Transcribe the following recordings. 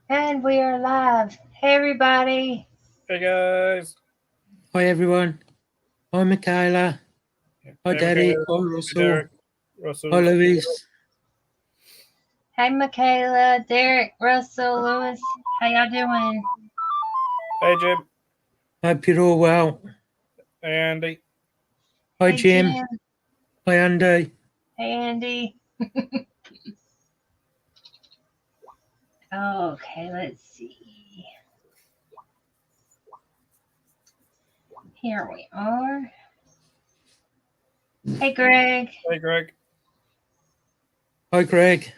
And we are live. Hey, everybody. Hey guys. Hi everyone. Hi Michaela. Hi Hey Derek. Michaela. Hi Hey Russell. Derek. Russell. Hi Louise. Hey, Michaela, Derek, Russell, Lewis. How y'all doing? Hey Jim. Hope you're all well. Hey Andy. Hi Hey, Jim. Jim. Hi Andy. Hey, Andy. Okay, let's see. Here we are. Hey, Greg. Hey Greg. Hi Greg.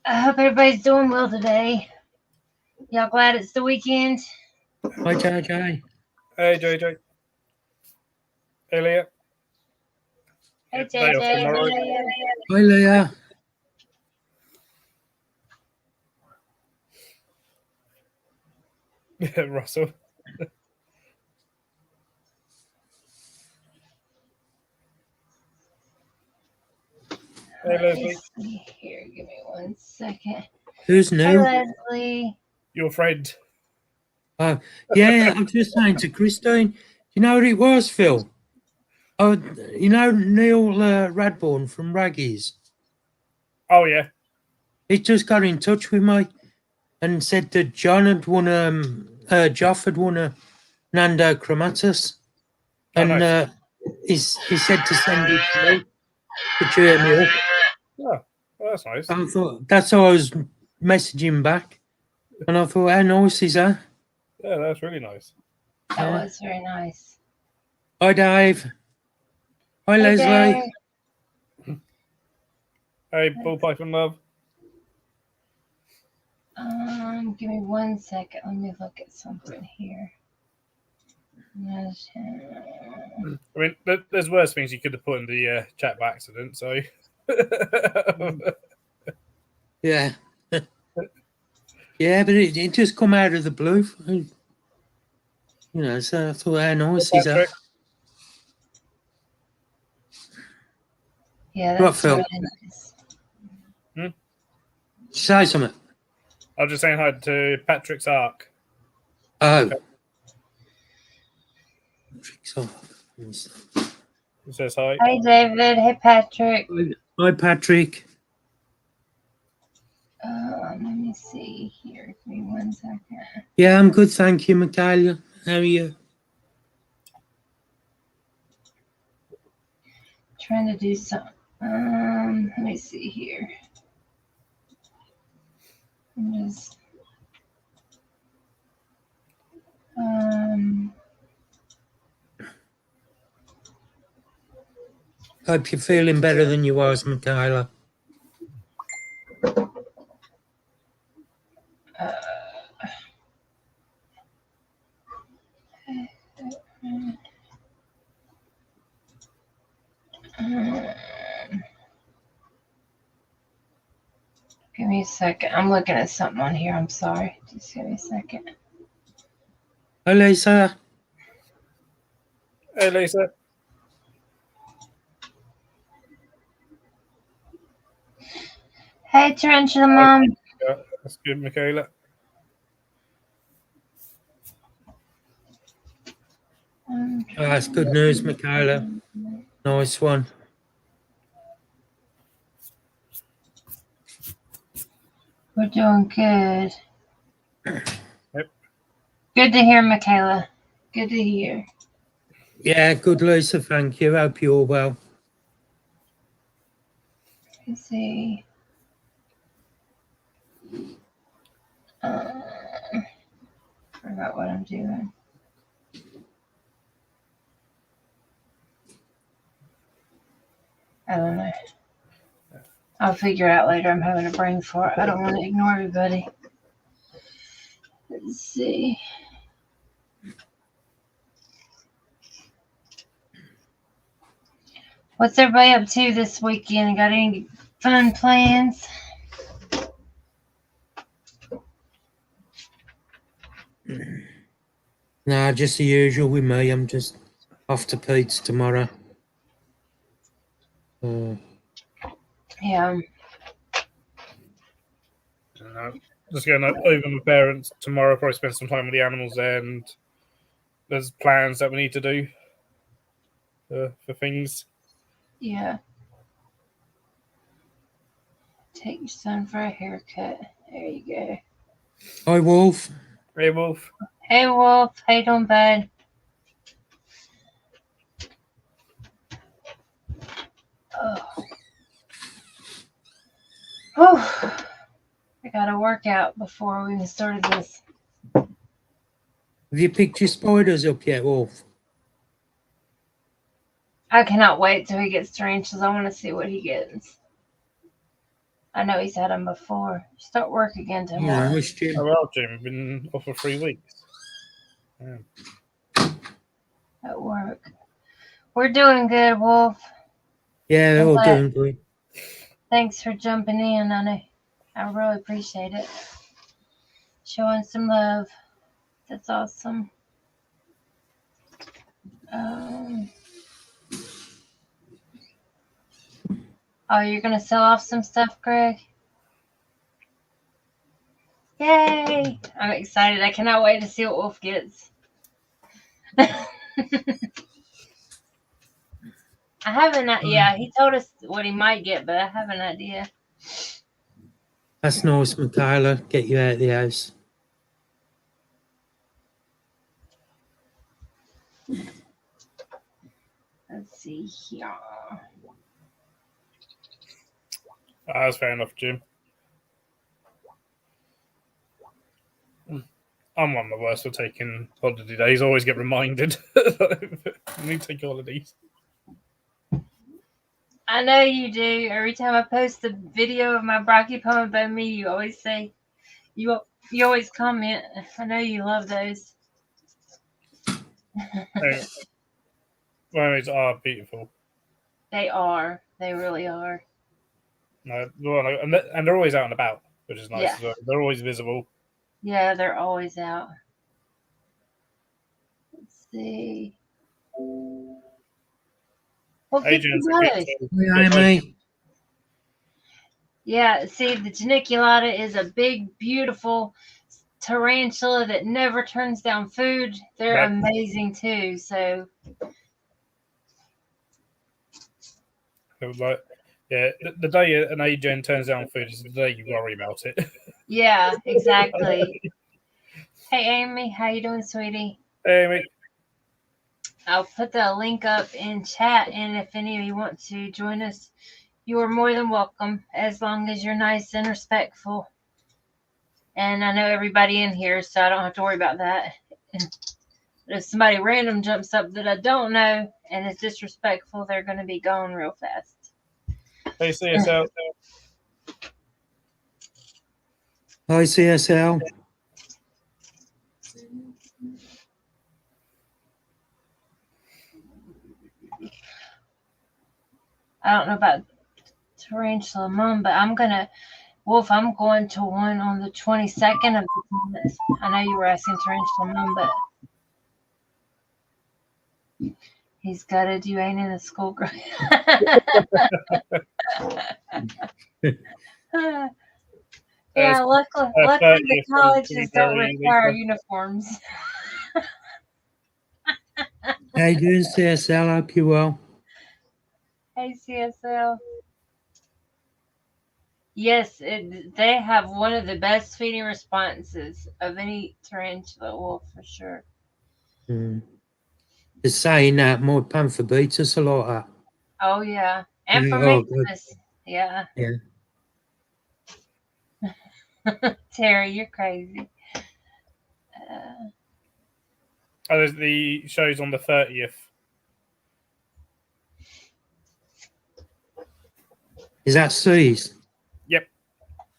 I hope everybody's doing well today. Y'all glad it's the weekend? Hi JJ. Hey JJ. Hey Leah. Hey, Day off JJ. tomorrow. Hi Leah. Yeah, Russell. Hey Leslie. Let's see here. Give me 1 second. Who's Hey, new? Leslie. Your friend. Oh yeah, I'm just saying to Christine. You know what it was, Phil? Oh, you know Neil Radbourne from Raggies. Oh yeah. He just got in touch with me and said that John had won Joff had won a Nando Chromatus. Oh And nice. he said to send it to me to cheer me up. Oh, well, that's nice. I thought that's how I was messaging back, and I thought, how nice is that? Yeah, that's really nice. That Yeah. was very nice. Hi Dave. Hi Hey, Leslie. Dave. Hey Bull Python Love. Give me 1 second. Let me look at something here. I mean, there's worse things you could have put in the chat by accident, so. Yeah. Yeah, but it just come out of the blue. You know, so I thought, how nice is that? Yeah, What, that's Phil? really nice. Say something. I was just saying hi to Patrick's Ark. Oh. Okay. He says hi. Hey, David. Hey, Patrick. Hi, Patrick. Let me see here. Give me 1 second. Yeah, I'm good, thank you, Michaela. How are you? Trying to do some. Let me see here. I'm just. Hope you're feeling better than you was, Michaela. Give me a second. I'm looking at something on here. I'm sorry. Just give me a second. Hi, Lisa. Hey Lisa. Hey, Tarantula Mom. Yeah, that's good, Michaela. Oh, that's good news, Michaela. Nice one. We're doing good. Yep. Good to hear, Michaela. Good to hear. Yeah, good, Lisa. Thank you. Hope you're well. Let's see. Forgot what I'm doing. I don't know. I'll figure it out later. I'm having a brain fart. I don't want to ignore everybody. Let's see. What's everybody up to this weekend? Got any fun plans? Nah, just the usual with me. I'm just off to Pete's tomorrow. Yeah. Just going over my parents tomorrow. Probably spend some time with the animals there, and there's plans that we need to do for things. Yeah. Take your son for a haircut. There you go. Hi, Wolf. Hey, Wolf. Hey, Wolf. How you doing, bud? Oh. Whew. I got to work out before we even started this. Have you picked your spiders up yet, Wolf? I cannot wait till he gets tarantulas. I want to see what he gets. I know he's had them before. Start work again tomorrow. Nice, Jim. Oh, well, Jim, been off for 3 weeks. Yeah. At work. We're doing good, Wolf. Yeah, they're all doing good. Thanks for jumping in, honey. I really appreciate it. Showing some love. That's awesome. Oh, you're going to sell off some stuff, Greg? Yay! I'm excited. I cannot wait to see what Wolf gets. I have an idea. Yeah, he told us what he might get, but I have an idea. That's nice, Michaela. Get you out of the house. Let's see here. That's fair enough, Jim. I'm one of the worst for taking holiday days. I always get reminded. I need to take holidays. I know you do. Every time I post a video of my broccoli poem by me, you always say, you always comment. I know you love those. Mermaids are beautiful. They are. They really are. No, and they're always out and about, which is nice. Yeah. So they're always visible. Yeah, they're always out. Let's see. Well, Adrian's Yeah, mate. Yeah, see, the geniculata is a big, beautiful tarantula that never turns down food. They're amazing too. So, like, yeah, the day an Adrian turns down food is the day you worry about it. yeah, exactly. Hey, Amy, how you doing, sweetie? Hey, mate. I'll put the link up in chat, and if any of you want to join us, you are more than welcome, as long as you're nice and respectful. And I know everybody in here, so I don't have to worry about that. If somebody random jumps up that I don't know and is disrespectful, they're going to be gone real fast. Hey, CSL. Hi, CSL. I don't know about Tarantula Mom, but I'm going to, Wolf, I'm going to one on the 22nd of the month. I know you were asking Tarantula Mom, but he's gutted you ain't in the school grade. Yeah, luckily the colleges don't require uniforms. How you doing, CSL? Hope you're well. Hey, CSL. Yes, they have one of the best feeding responses of any tarantula, Wolf, for sure. Just saying that my panther beats us a lot at. Oh, yeah. And for Maximus. Yeah. Yeah. Terry, you're crazy. There's the show's on the 30th. Is that C's? Yep.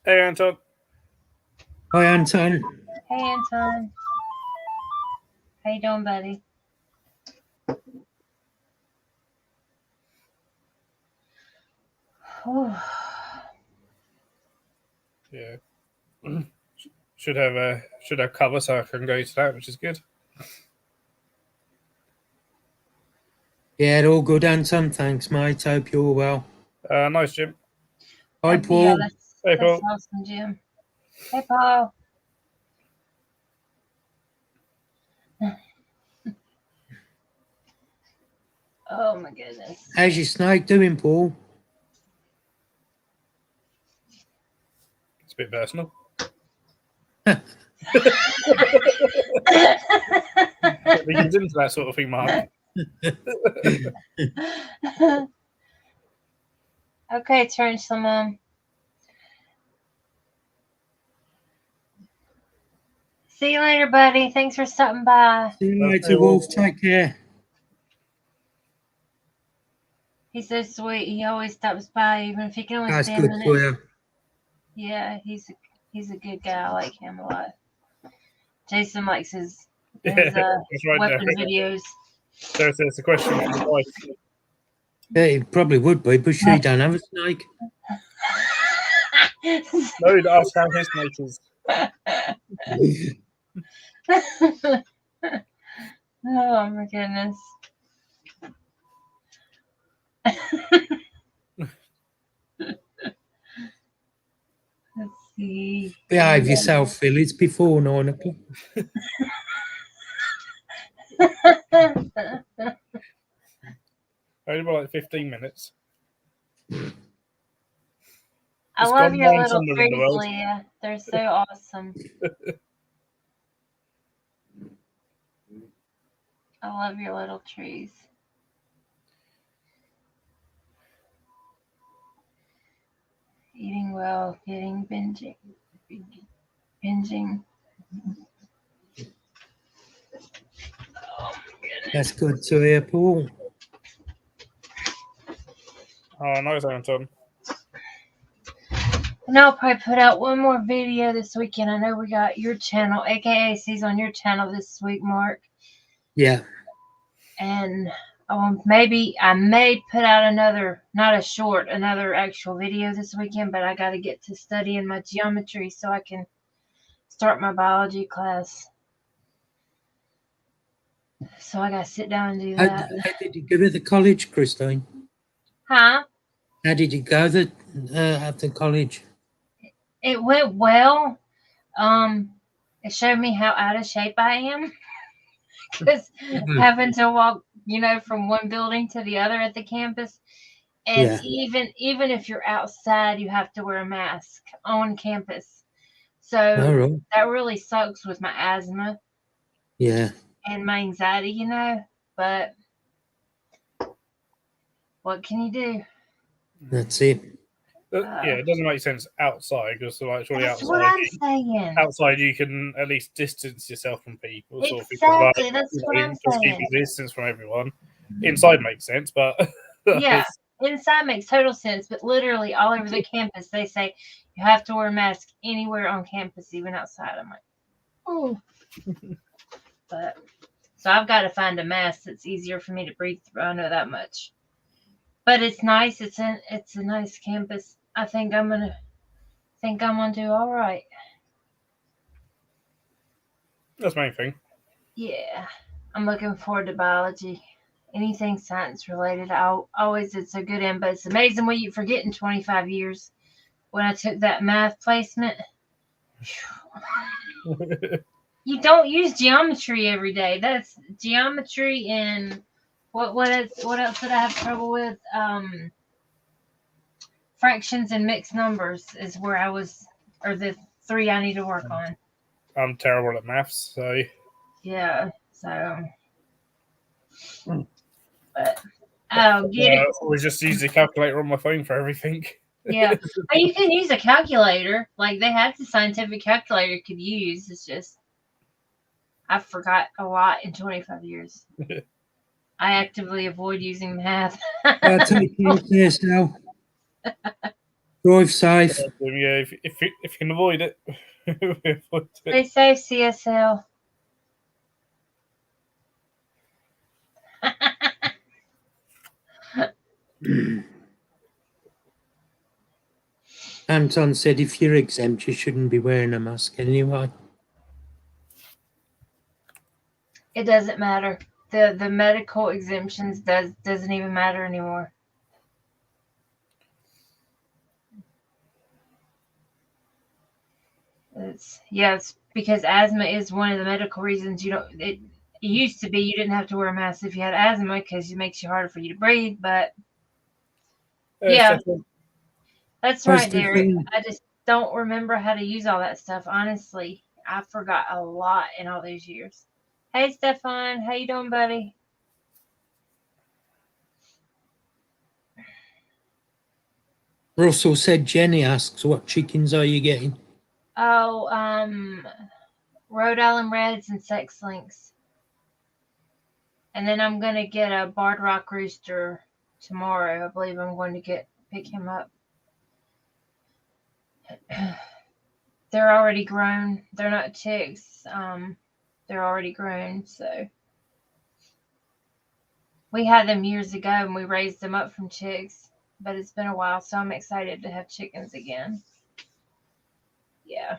Hey, Anton. Hi, Anton. Hey, Anton. How you doing, buddy? Yeah. Should have cover, so I can go to that, which is good. Yeah, all good, Anton. Thanks, mate. Hope you're well. Nice, Jim. Hi, Paul. Yeah, that's awesome, Jim. Hey, Paul. Oh my goodness. How's your snake doing, Paul? It's a bit personal. He gets into that sort of thing, Mark. Okay, Tarantula Mom. See you later, buddy. Thanks for stopping by. See you That's later, it, Wolf. Take care. He's so sweet. He always stops by, even if he can only That's stay a good minute. for you. Yeah, he's a good guy. I like him a lot. Jason likes his That's right weapon there. videos. So it's a question for the wife. Yeah, it probably would be, but she don't have a snake. No, to ask how his snake is. Oh my goodness. Let's see. Behave yourself, Phil. It's before 9 o'clock. Only about like 15 minutes. I It's love gone your down little somewhere in the trees, world. Leah. They're so awesome. I love your little trees. Eating well, binging. Oh my goodness. That's good to hear, Paul. Oh, nice, Anton. And I'll probably put out one more video this weekend. I know we got your channel, aka C's on your channel this week, Mark. Yeah. And maybe I may put out another, not a short, another actual video this weekend, but I got to get to studying my geometry so I can start my biology class. So I got to sit down and do that. How did you go at the college, Christine? Huh? How did you go at the college? It went well. It showed me how out of shape I am. Because having to walk, from one building to the other at the campus. And even if you're outside, you have to wear a mask on campus. So that really sucks with my asthma. Yeah. And my anxiety, But what can you do? That's it. Yeah, it doesn't make sense outside because, surely that's what I'm saying. Outside, you can at least distance yourself from people. Exactly, that's what I'm saying. Keep your distance from everyone. Inside makes sense, but yeah, inside makes total sense. But literally, all over the campus, they say you have to wear a mask anywhere on campus, even outside. I'm like, oh. But so I've got to find a mask that's easier for me to breathe through. I know that much. But it's nice. It's a nice campus. I think I'm gonna do all right. That's the main thing. Yeah, I'm looking forward to biology. Anything science related, it's a good end. But it's amazing what you forget in 25 years. When I took that math placement, you don't use geometry every day. That's geometry and what else did I have trouble with? Fractions and mixed numbers is where I was, or the 3 I need to work on. I'm terrible at maths, so yeah. So, but I'll get it. We just use the calculator on my phone for everything. Yeah, you can use a calculator. Like they have the scientific calculator you could use. It's just I forgot a lot in 25 years. I actively avoid using math. Take care now. Drive safe. Yeah, if you can avoid it. Stay safe, CSL. Anton said if you're exempt, you shouldn't be wearing a mask anyway. It doesn't matter. The medical exemptions doesn't even matter anymore. it's because asthma is one of the medical reasons it used to be you didn't have to wear a mask if you had asthma because it makes you harder for you to breathe. But yeah, that's right, Derek. I just don't remember how to use all that stuff. Honestly, I forgot a lot in all these years. Hey, Stefan, how you doing, buddy? Russell said Jenny asks, what chickens are you getting? Oh, Rhode Island Reds and Sex Links. And then I'm going to get a Barred Rock Rooster tomorrow. I believe I'm going to pick him up. They're already grown. They're not chicks. They're already grown, so. We had them years ago and we raised them up from chicks, but it's been a while, so I'm excited to have chickens again. Yeah.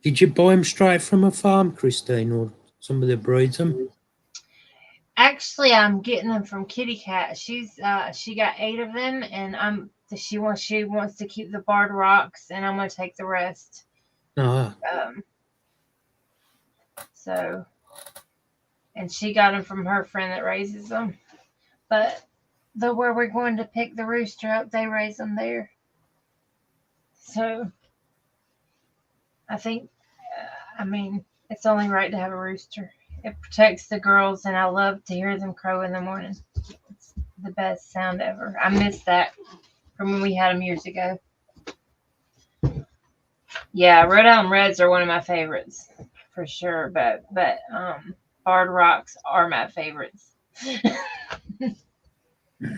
Did you buy them straight from a farm, Christine, or somebody breeds them? Actually, I'm getting them from Kitty Cat. She got 8 of them, and she wants to keep the Barred Rocks, and I'm gonna take the rest. So, and she got them from her friend that raises them, but where we're going to pick the rooster up, they raise them there. So, I think, it's only right to have a rooster. It protects the girls, and I love to hear them crow in the morning. It's the best sound ever. I miss that from when we had them years ago. Yeah, Rhode Island Reds are one of my favorites for sure, but Barred Rocks are my favorites.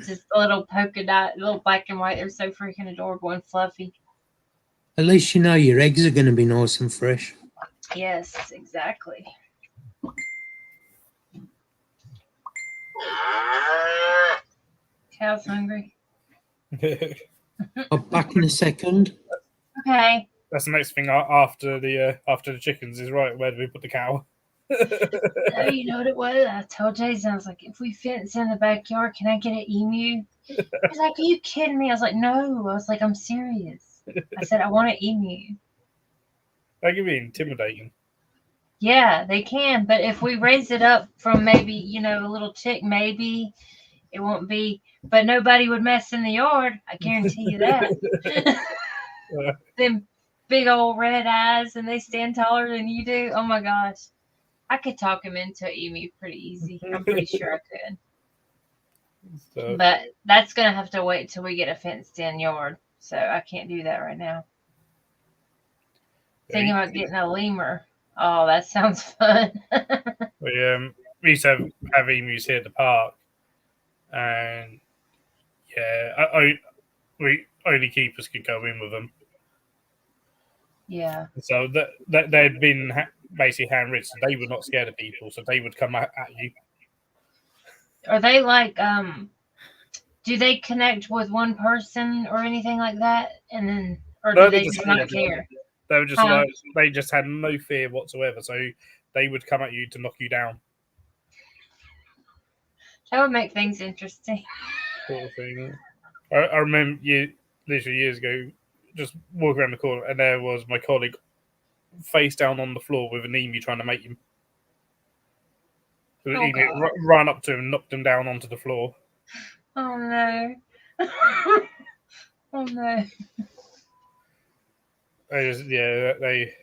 Just a little polka dot, little black and white. They're so freaking adorable and fluffy. At least you know your eggs are going to be nice and fresh. Yes, exactly. Cow's hungry. I'll be back in a second. Okay. That's the next thing after the chickens is, right, where do we put the cow? Oh, you know what it was? I told Jason, I was like, if we fence in the backyard, can I get an emu? He's like, are you kidding me? I was like, no. I was like, I'm serious. I said, I want an emu. That can be intimidating. Yeah, they can. But if we raise it up from maybe, a little chick, maybe it won't be. But nobody would mess in the yard. I guarantee you that. Them big old red eyes, and they stand taller than you do. Oh, my gosh. I could talk him into an emu pretty easy. I'm pretty sure I could. So, but that's going to have to wait till we get a fenced-in yard. So I can't do that right now. Thinking about getting a lemur. Oh, that sounds fun. We used to have emus here at the park. And, yeah, we only keepers could go in with them. Yeah. So they'd been basically handwritten, so they were not scared of people, so they would come at you. Are they like, do they connect with one person or anything like that? And then, or do they just not care? They were just they just had no fear whatsoever, so they would come at you to knock you down. That would make things interesting. Sort of thing. I remember literally years ago, just walking around the corner, and there was my colleague face down on the floor with an emu trying to mate him. So the emu ran up to him and knocked him down onto the floor. Oh no. Oh no. They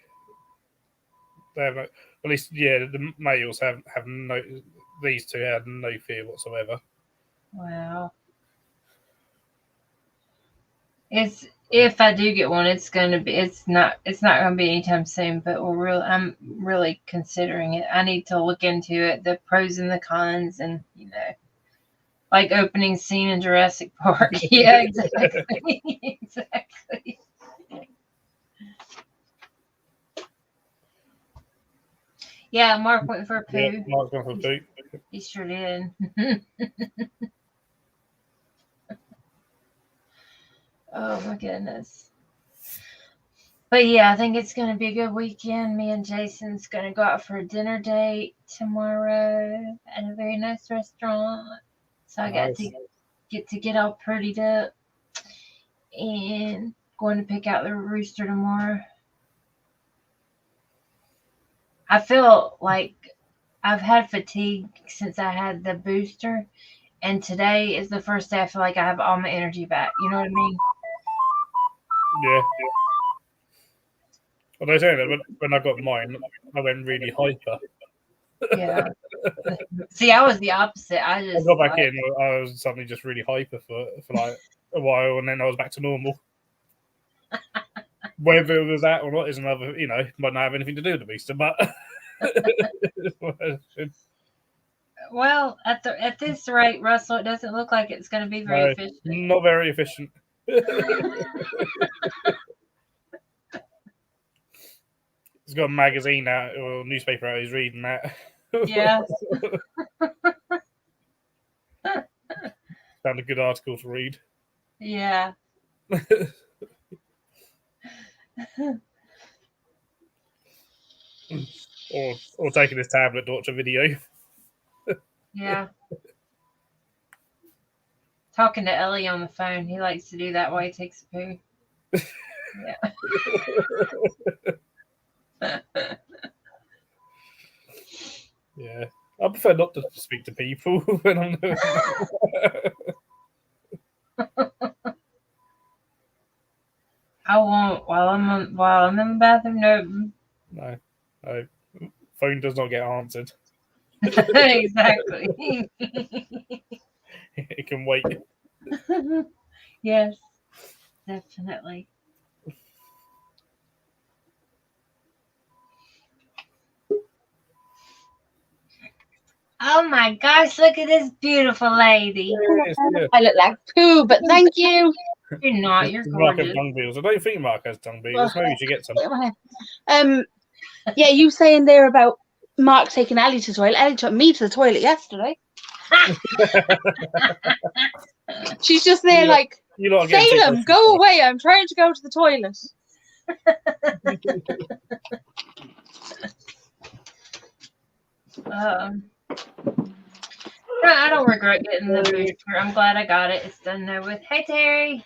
have at least the males have no, these two had no fear whatsoever. Wow. If I do get one, it's not gonna be anytime soon, but I'm really considering it. I need to look into it, the pros and the cons, and like opening scene in Jurassic Park. Yeah, exactly. Exactly. Yeah, Mark went for a poo. Yeah, Mark went for a poo. He sure did. Oh my goodness. But yeah, I think it's going to be a good weekend. Me and Jason's going to go out for a dinner date tomorrow at a very nice restaurant. So I got to get all prettied up and going to pick out the rooster tomorrow. I feel like I've had fatigue since I had the booster, and today is the first day I feel like I have all my energy back. You know what I mean? Yeah. Well, I was saying that when I got mine, I went really hyper. Yeah. See, I was the opposite. I I just got back in, I was suddenly just really hyper for like a while, and then I was back to normal. Whether it was that or not is another, might not have anything to do with the booster, but Well, at this rate, Russell, it doesn't look like it's going to be very no, efficient. not very efficient. He's got a magazine out or newspaper out. He's reading that. Yeah. Found a good article to read. Yeah. or taking his tablet to watch a video. Yeah. Talking to Ellie on the phone. He likes to do that while he takes a poo. Yeah. Yeah. I prefer not to speak to people when I'm doing I won't while I'm in the bathroom. No. No. Phone does not get answered. Exactly. It can wait. Yes, definitely. Oh my gosh, look at this beautiful lady. Yeah. I look like poo, but thank you. You're not, you're Mark has gorgeous. tongue beetles. I don't think Mark has tongue beetles. Maybe you should get some. Yeah, you saying there about Mark taking Ellie to the toilet. Ellie took me to the toilet yesterday. She's just there like, You lot are getting too Salem, close to go each away. I'm trying to go to the toilet. I don't regret getting the booster. I'm glad I got it. It's done now with. Hey, Terry.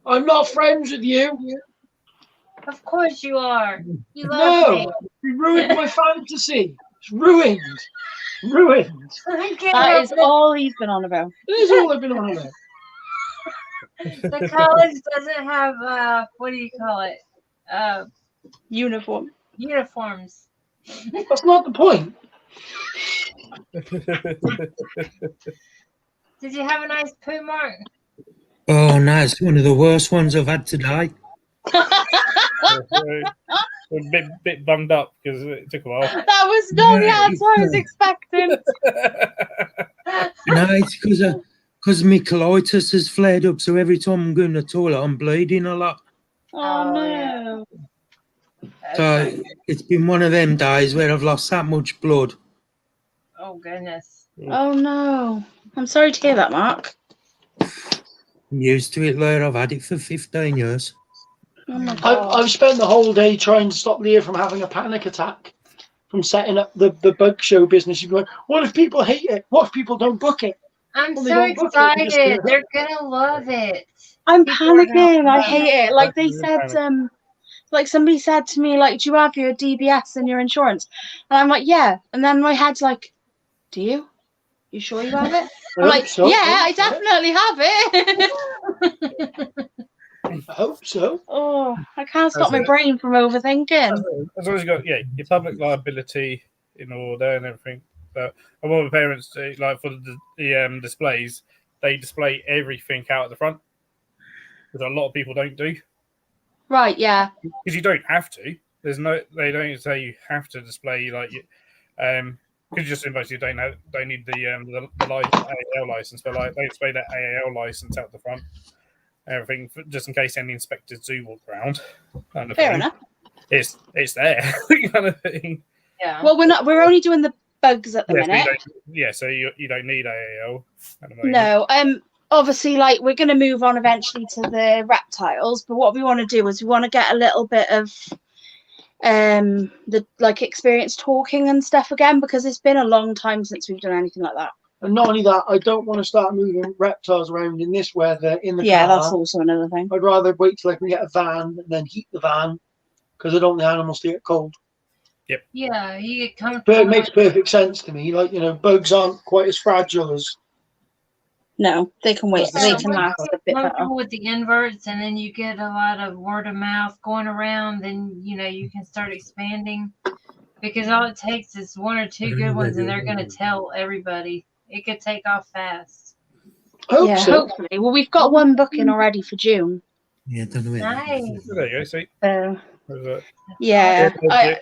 I'm not friends with you. Of course you are. You love me. No, you ruined my fantasy. It's ruined. Ruined. That is all he's been on about. That is all I've been on about. The college doesn't have what do you call it? Uniform. Uniforms. That's not the point. Did you have a nice poo, Mark? Oh, no, it's one of the worst ones I've had today. a bit bunged up because it took a while. That was not the Yeah, answer I was expecting. No, it's because my colitis has flared up, so every time I'm going to the toilet, I'm bleeding a lot. Oh, no. Yeah. So it's been one of them days where I've lost that much blood. Oh, goodness. Oh, no. I'm sorry to hear that, Mark. I'm used to it, Laura. I've had it for 15 years. Oh, my God. I've spent the whole day trying to stop Leah from having a panic attack, from setting up the bug show business. You're going, what if people hate it? What if people don't book it? I'm Well, they so don't book it, they're just excited. gonna- They're gonna love it. I'm People are gonna panicking. I love hate it. Like they That's said, like somebody said to me, like, do you have your DBS and your insurance? And I'm like, yeah. And then my head's like, do you? You sure you have it? I'm like, so. yeah, I definitely have it. I hope so. Oh, I can't stop That's my it. brain from overthinking. As long as you got your public liability in order and everything. But I want my parents to like for the displays, they display everything out at the front, which a lot of people don't do. Right, yeah. Because you don't have to. They don't say you have to display like because just you don't need the AAL license, but like they display that AAL license out the front, everything just in case any inspectors do walk around. Kind of Fair thing. enough. It's there, kind of thing. Yeah. Well, we're only doing the bugs at the minute. So you don't need AAL at the moment. No, obviously, like we're going to move on eventually to the reptiles, but what we want to do is we want to get a little bit of the like experience talking and stuff again, because it's been a long time since we've done anything like that. And not only that, I don't want to start moving reptiles around in this weather in the Yeah, car. that's also another thing. I'd rather wait till I can get a van and then heat the van because I don't want the animals to get cold. Yeah, you get But it comfortable. makes perfect sense to me. Like, bugs aren't quite as fragile as. No, they can wait. Yeah, They can last a bit better. comfortable with the inverts, and then you get a lot of word of mouth going around, then you can start expanding, because all it takes is one or two good ones and they're going to tell everybody. It could take off fast. Hope Yeah, so. hopefully. Well, we've got one booking already for June. Yeah, I don't know where that Nice. is. There you go. See, So there's a- yeah, Yeah,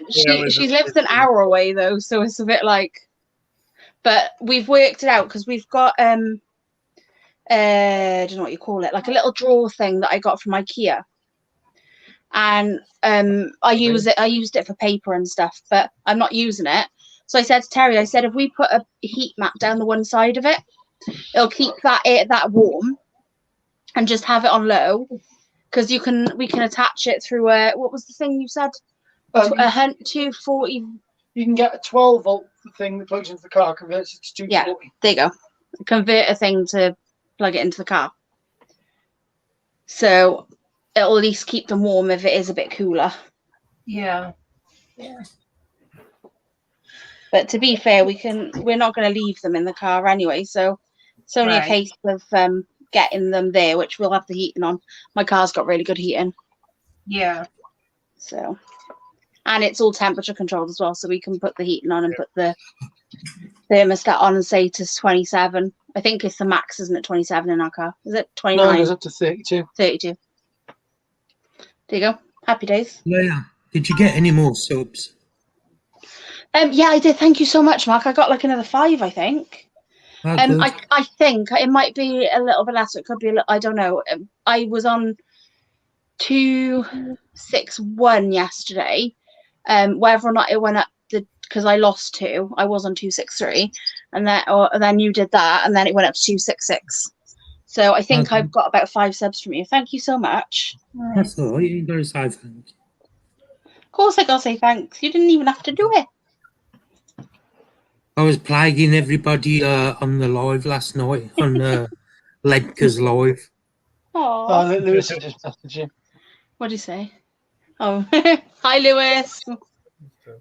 she lives an hour away though, so it's a bit like. But we've worked it out because we've got I don't know what you call it, like a little drawer thing that I got from IKEA, and I used it for paper and stuff, but I'm not using it. So I said to Terry, I said, if we put a heat mat down the one side of it, it'll keep that warm, and just have it on low, because we can attach it through what was the thing you said? 240. You can get a 12-volt thing that plugs into the car, converts it to 240. Yeah, there you go. Converter thing to plug it into the car. So it'll at least keep them warm if it is a bit cooler. Yeah. But to be fair, we're not going to leave them in the car anyway, so it's only a Right. case of getting them there, which we'll have the heating on. My car's got really good heating, Yeah. so, and it's all temperature controlled as well, so we can put the heating on and put the thermostat on and say to 27. I think it's the max, isn't it? 27 in our car. Is it 29? No, it goes up to 32. 32. There you go. Happy days. Yeah. Did you get any more subs? Yeah, I did. Thank you so much, Mark. I got like another 5, I think. Oh, good. I think it might be a little bit less. It could be I don't know. I was on 261 yesterday. Whether or not it went up because I lost 2, I was on 263, and then you did that, and then it went up to 266. So I think Okay. I've got about 5 subs from you. Thank you so much. That's all right. You got to say thanks. Of course, I gotta say thanks. You didn't even have to do it. I was plaguing everybody on the live last night on Ledka's live. Oh, Lewis just messaged you. what do you say? Oh, hi, Lewis.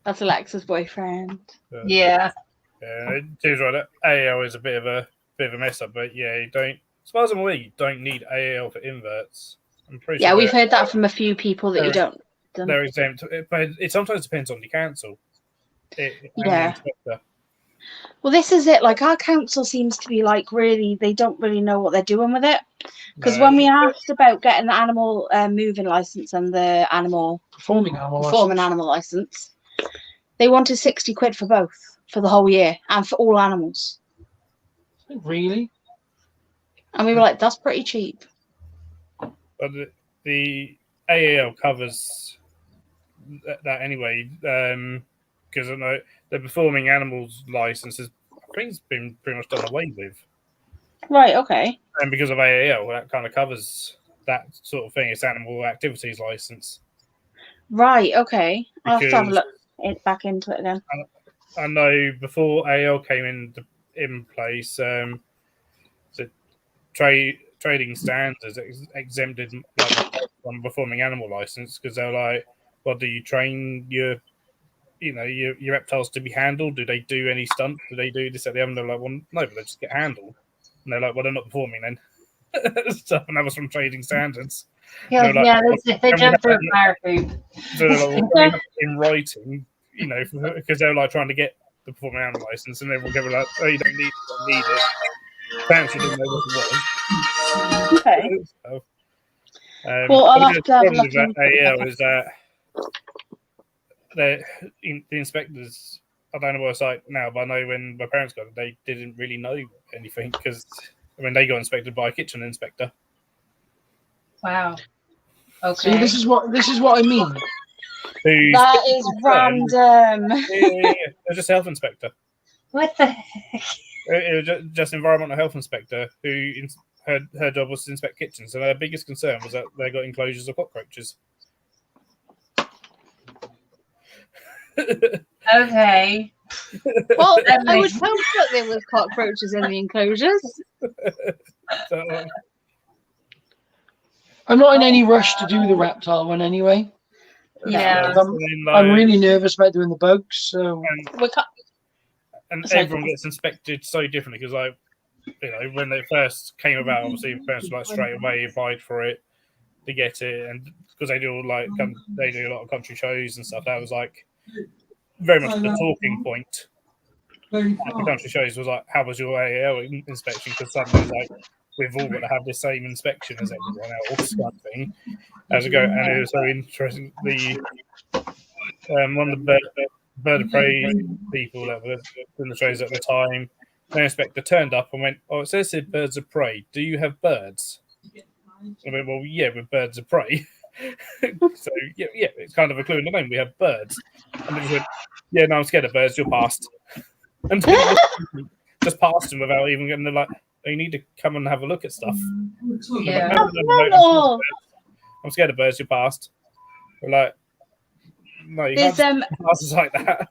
That's Alexa's boyfriend. Yeah. Yeah, it seems right. AAL is a bit of a mess up, but yeah, you don't. As far as I'm aware, you don't need AAL for inverts. I'm pretty Yeah, sure we've heard that from a few people that you don't. they're exempt, but it sometimes depends on the council. And the Yeah. inspector. Well, this is it. Like, our council seems to be like they don't really know what they're doing with it. Because No, when we asked about getting the animal moving license and the Performing animal license, they wanted 60 quid for both for the whole year and for all animals. Really? And we were like, that's pretty cheap. But the AAL covers that anyway, because I know the performing animals licenses, I think it's been pretty much done away with. Right, okay. And because of AAL, that kind of covers that sort of thing. It's animal activities license. Right, okay. I'll have to have a Because look back into it again. I know before AAL came in place, the trading standards exempted from performing animal license because they're like, well, do you train your reptiles to be handled? Do they do any stunts? Do they do this at the end? They're like, well, no, but they just get handled. And they're like, well, they're not performing then. Stuff, and that was from trading standards. Yeah, Like, yeah, they jump through fire food. So they're like, well, in writing, because they're like trying to get the performing animal license, and everyone go like, oh, you don't need it. Fancy didn't know what it was. Okay. So, Well, I'll have the to have a problem look with into AAL it. is that the inspectors, I don't know what it's like now, but I know when my parents got it, they didn't really know anything because they got inspected by a kitchen inspector. Wow. See, Okay. this is what I mean. That is random. Yeah. It was just a health inspector. What the heck? It was just environmental health inspector who her job was to inspect kitchens, and her biggest concern was that they got enclosures of cockroaches. Okay. Well, That I would makes- hope that there was cockroaches in the enclosures. So, I'm not in any rush to do the reptile one anyway. Yeah. I'm really nervous about doing the bugs. So We can't, and Sorry. everyone gets inspected so differently because, like, you know, when they first came about, obviously, parents were like straight away applied for it to get it, and because they do like they do a lot of country shows and stuff, that was like very much the talking point. At the country shows was like, how was your AAL inspection? Because suddenly it's like we've all got to have the same inspection as everyone else, kind of thing. As it go, and it was so interesting. The one of the bird of prey people that were in the shows at the time, the inspector turned up and went, "Oh, it says here birds of prey. Do you have birds?" I went, "Well, yeah, we're birds of prey." So yeah, it's kind of a clue in the name. We have birds, and they just went, "Yeah, no, I'm scared of birds. You're passed." And just passed him without even getting the like. Oh, you need to come and have a look at stuff. Yeah. no. I'm scared of birds. You're passed. We're like, no, you There's can't pass us like that.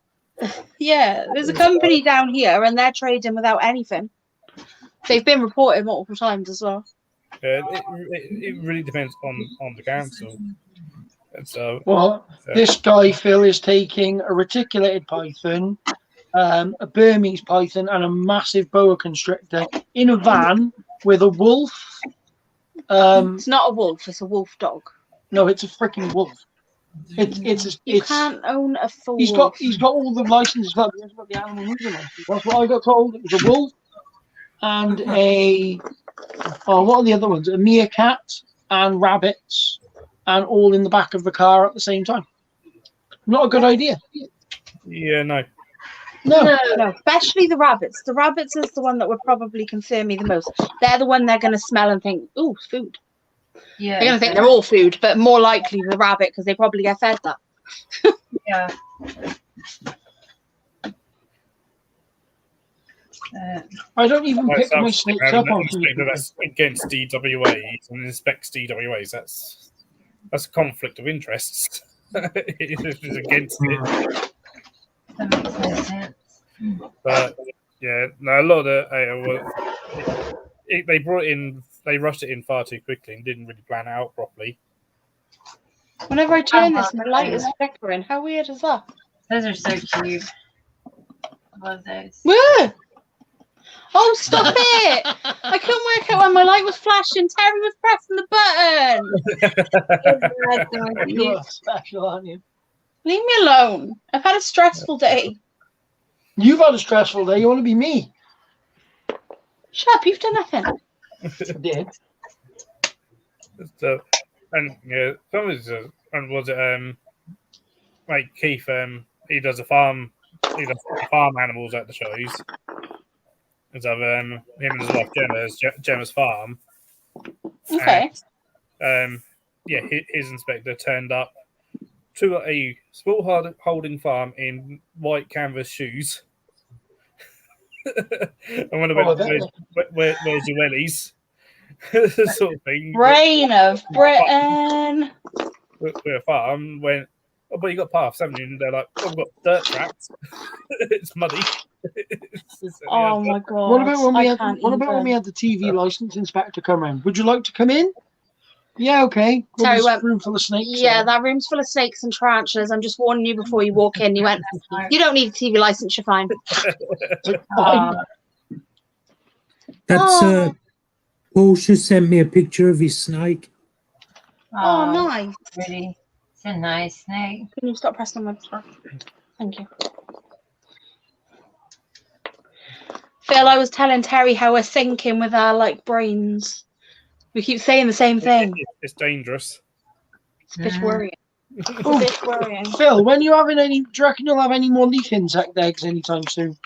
there's a company down here and they're trading without anything. They've been reported multiple times as well. It really depends on the council. And so, this guy Phil is taking a reticulated python, a Burmese python, and a massive boa constrictor in a van with a wolf. It's not a wolf; it's a wolf dog. No, it's a freaking wolf. You can't own a full. He's got all the licenses, but he hasn't got the animal movement license. That's what I got told. It was a wolf and what are the other ones? A meerkat and rabbits, and all in the back of the car at the same time. Not a good idea. yeah, no. No, especially the rabbits. The rabbits is the one that would probably concern me the most. They're the one they're going to smell and think, "Ooh, food." Yeah. They're going to think they're all food, but more likely the rabbit because they probably get fed that. Yeah. I don't even pick my snakes up on That's against DWAs and inspects DWAs. That's a conflict of interests. It's against it. That makes no sense. But yeah, no, a lot of the they brought in, they rushed it in far too quickly and didn't really plan it out properly. Whenever I turn this, my light is flickering. How weird is that? Those are so cute. I love those. Woo! Oh, stop it! I couldn't work out when my light was flashing. Terry was pressing the button. You are special, aren't you? Leave me alone. I've had a stressful day. You've had a stressful day. You want to be me? Shut up, you've done nothing. I did. So, and yeah, some of it, and was it like Keith? He does farm animals at the shows. And so him and his wife Gemma's farm. Okay. And, his inspector turned up to a small holding farm in white canvas shoes. I wonder where's your wellies? Sort of thing. Reign of Britain. We're a farm went, oh, but you got paths, haven't you? And they're like, oh, we've got dirt tracks. It's muddy. Oh my god. What about when we had the TV license inspector come in? Would you like to come in? Yeah, okay. Terry went, room full of snakes. Yeah, that room's full of snakes and tarantulas. I'm just warning you before you walk in. You went, you don't need a TV license, you're fine. That's Paul just sent me a picture of his snake. Oh, nice. Pretty. It's a nice snake. Can you stop pressing on my Thank you. Phil, I was telling Terry how we're syncing with our brains. We keep saying the same thing. It's dangerous. It's a bit worrying. It's a bit worrying. Phil, when you having any? Do you reckon you'll have any more leaf insect eggs anytime soon?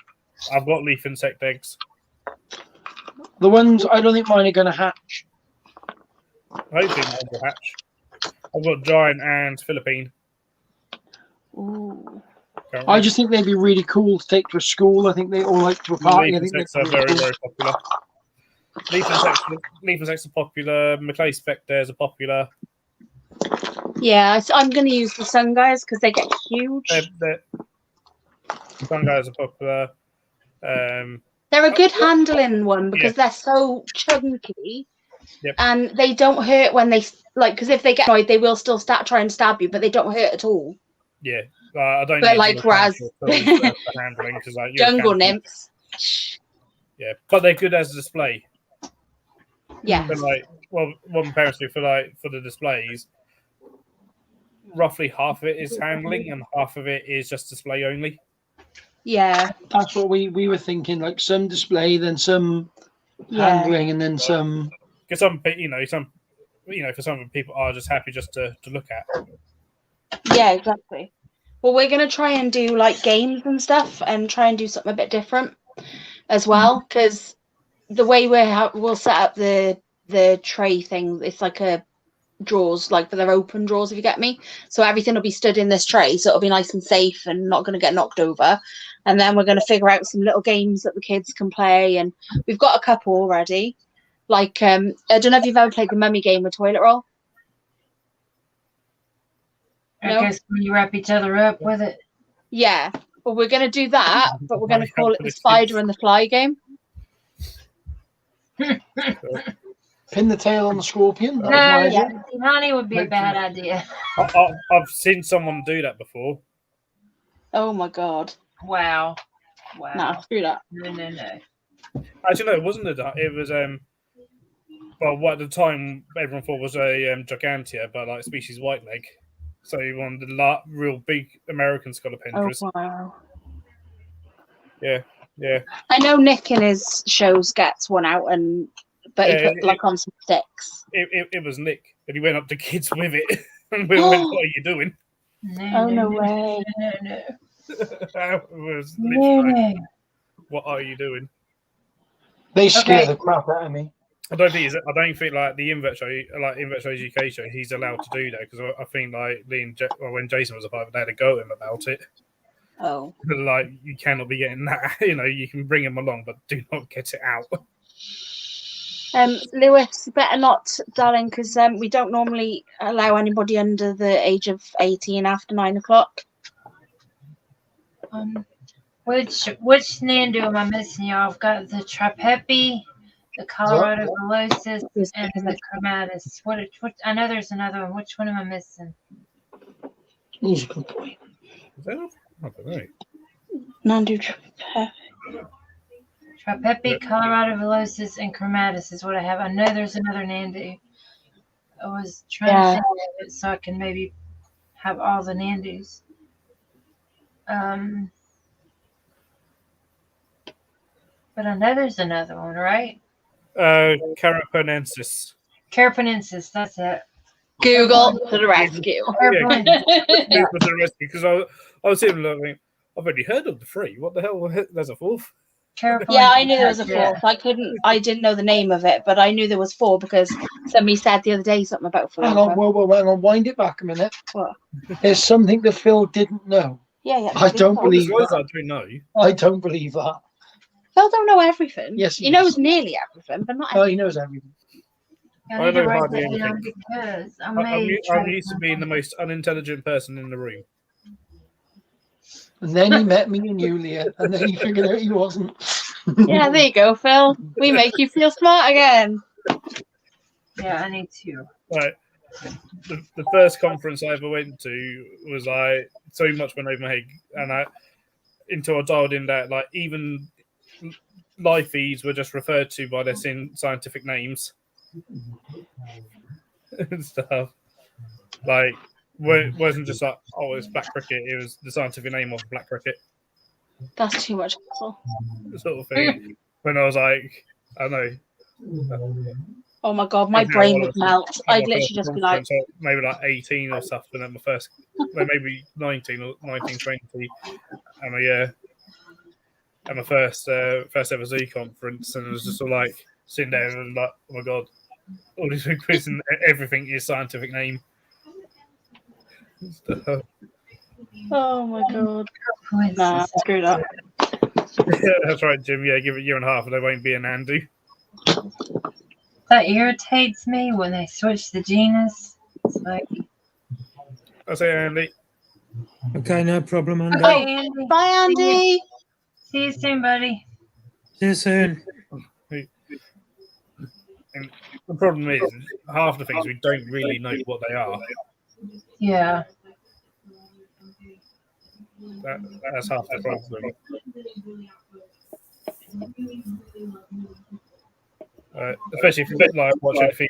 I've got leaf insect eggs. The ones I don't think mine are going to hatch. Hopefully mine will hatch. I've got giant and Philippine. Ooh. Currently. I just think they'd be really cool to take to a school. I think they all like to a party. Leaf insects are very, very popular. Leaf insects are popular. Maclay spectres are popular. Yeah, I'm going to use the sun guys because they get huge. Sun guys are popular. They're a good handling one because they're so chunky Yep. And they don't hurt when they like, because if they get annoyed, they will still try and stab you, but they don't hurt at all. Yeah, I don't. But use like the Raz, tools for handling because like you're a jungle champion. nymphs. Yeah, but they're good as a display. Yeah. But like, well, one parents do for the displays. Roughly half of it is handling, and half of it is just display only. Yeah. That's what we were thinking. Like some display, then some handling, and then some. Because some for some people are just happy just to look at. Yeah, exactly. Well, we're gonna try and do like games and stuff, and try and do something a bit different as well. Because the way we'll set up the tray thing, it's like a drawers, like, but they're open drawers, if you get me. So everything will be stood in this tray, so it'll be nice and safe and not going to get knocked over. And then we're going to figure out some little games that the kids can play, and we've got a couple already. Like, I don't know if you've ever played the mummy game with toilet roll. I guess when you wrap each other up with it. Yeah, well, we're going to do that, but we're going to call it the spider and the fly game. Pin the tail on the scorpion. No, honey would be a bad idea. I've seen someone do that before. Oh my god! Wow. Nah, screw that. No. Actually, no, it wasn't a duck. It was well, what at the time everyone thought was a gigantea, but like species white leg. So one of the real big American scolopendras. Oh wow. Yeah. I know Nick in his shows gets one out, but he put like on some sticks. It was Nick, and he went up to kids with it, and we went, "What are you doing?" No way. No. It was No. What are you doing? They scare the crap out of me. I don't think like the Invert show, like Invert Show's UK show, he's allowed to do that because I think like when Jason was a part, they had to go at him about it. Oh. Like you cannot be getting that. You can bring him along, but do not get it out. Lewis, better not, darling, because we don't normally allow anybody under the age of 18 after 9 o'clock. Which Nandu am I missing, y'all? I've got the Trapepi, the Colorado Velocis, and the Chromatus. What? I know there's another one. Which one am I missing? He's a good boy. Is that? I don't know. Nandu Trapepi. Trapepi, Colorado Velocis, and Chromatus is what I have. I know there's another Nandu. I was trying to think of it so I can maybe have all the Nandus. But I know there's another one, right? Carapanensis. Carapanensis, that's it. Google to the rescue. Because I was even looking. I've already heard of the three. What the hell? There's a fourth. Yeah, I knew there was a fourth. I didn't know the name of it, but I knew there was 4 because somebody said the other day something about 4. Hang on, well, wind it back a minute. What? There's something that Phil didn't know. Yeah. I don't believe that. that. I don't know. I don't believe that. Phil don't know everything. Yes, he knows nearly everything, but not everything. He knows everything. I need to write that down because I'm used to being the most unintelligent person in the room. And then he met me and you, Leah, and then he figured out he wasn't. Yeah, there you go, Phil. We make you feel smart again. Yeah, I need to. Right. The first conference I ever went to was like so much went over my head, and until I dialed in that like even live feeds were just referred to by their scientific names and stuff. Like, it wasn't just like, oh, it's black cricket. It was the scientific name of black cricket. That's too much hassle. Sort of thing. When I was like, I don't know. Oh my god, my brain would melt. I'd literally just be like, maybe like 18 or something at my first, maybe 19 or 19, 20. And at my first ever Z conference, and it was just sort of like sitting there and like, oh my god, all these big quiz and everything is scientific name. oh my god. Nah, screw that. That's right, Jim. Yeah, give it a year and a half and there won't be an Andy. That irritates me when they switch the genus. It's like, I'll say Andy. Okay, no problem, Andy. okay, Andy. Bye, Andy. See you soon, buddy. See you soon. And the problem is, half the things we don't really know what they are. Yeah. That's half the problem. Especially if you like watch anything,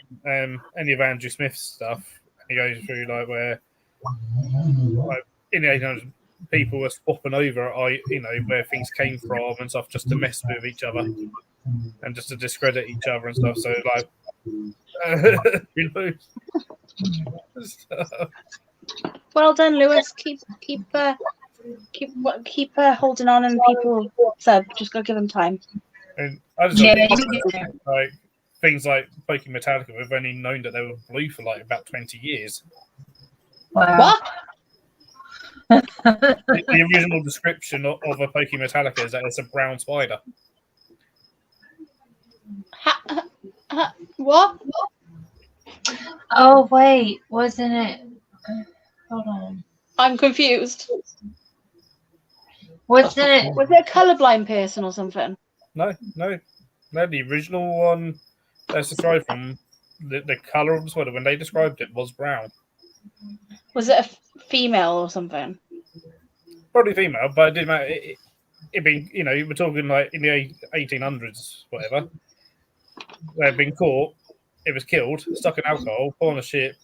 any of Andrew Smith's stuff, he goes through like where like in the 1800s people were swapping over, where things came from and stuff, just to mess with each other and just to discredit each other and stuff. So like, stuff. Well done, Lewis. Keep holding on, and people sub. Just gotta give them time. And I just like things like Pokemon Metallica. We've only known that they were blue for like about 20 years. Wow. What? The original description of a Pokemon Metallica is that it's a brown spider. What? Oh wait, wasn't it? Hold on. I'm confused. Wasn't it? Was it a colorblind person or something? No. The original one that's described from the color of the spider when they described it was brown. Was it a female or something? Probably female, but it didn't matter. It being, we're talking like in the 1800s, whatever. They'd been caught, it was killed, stuck in alcohol, put on a ship,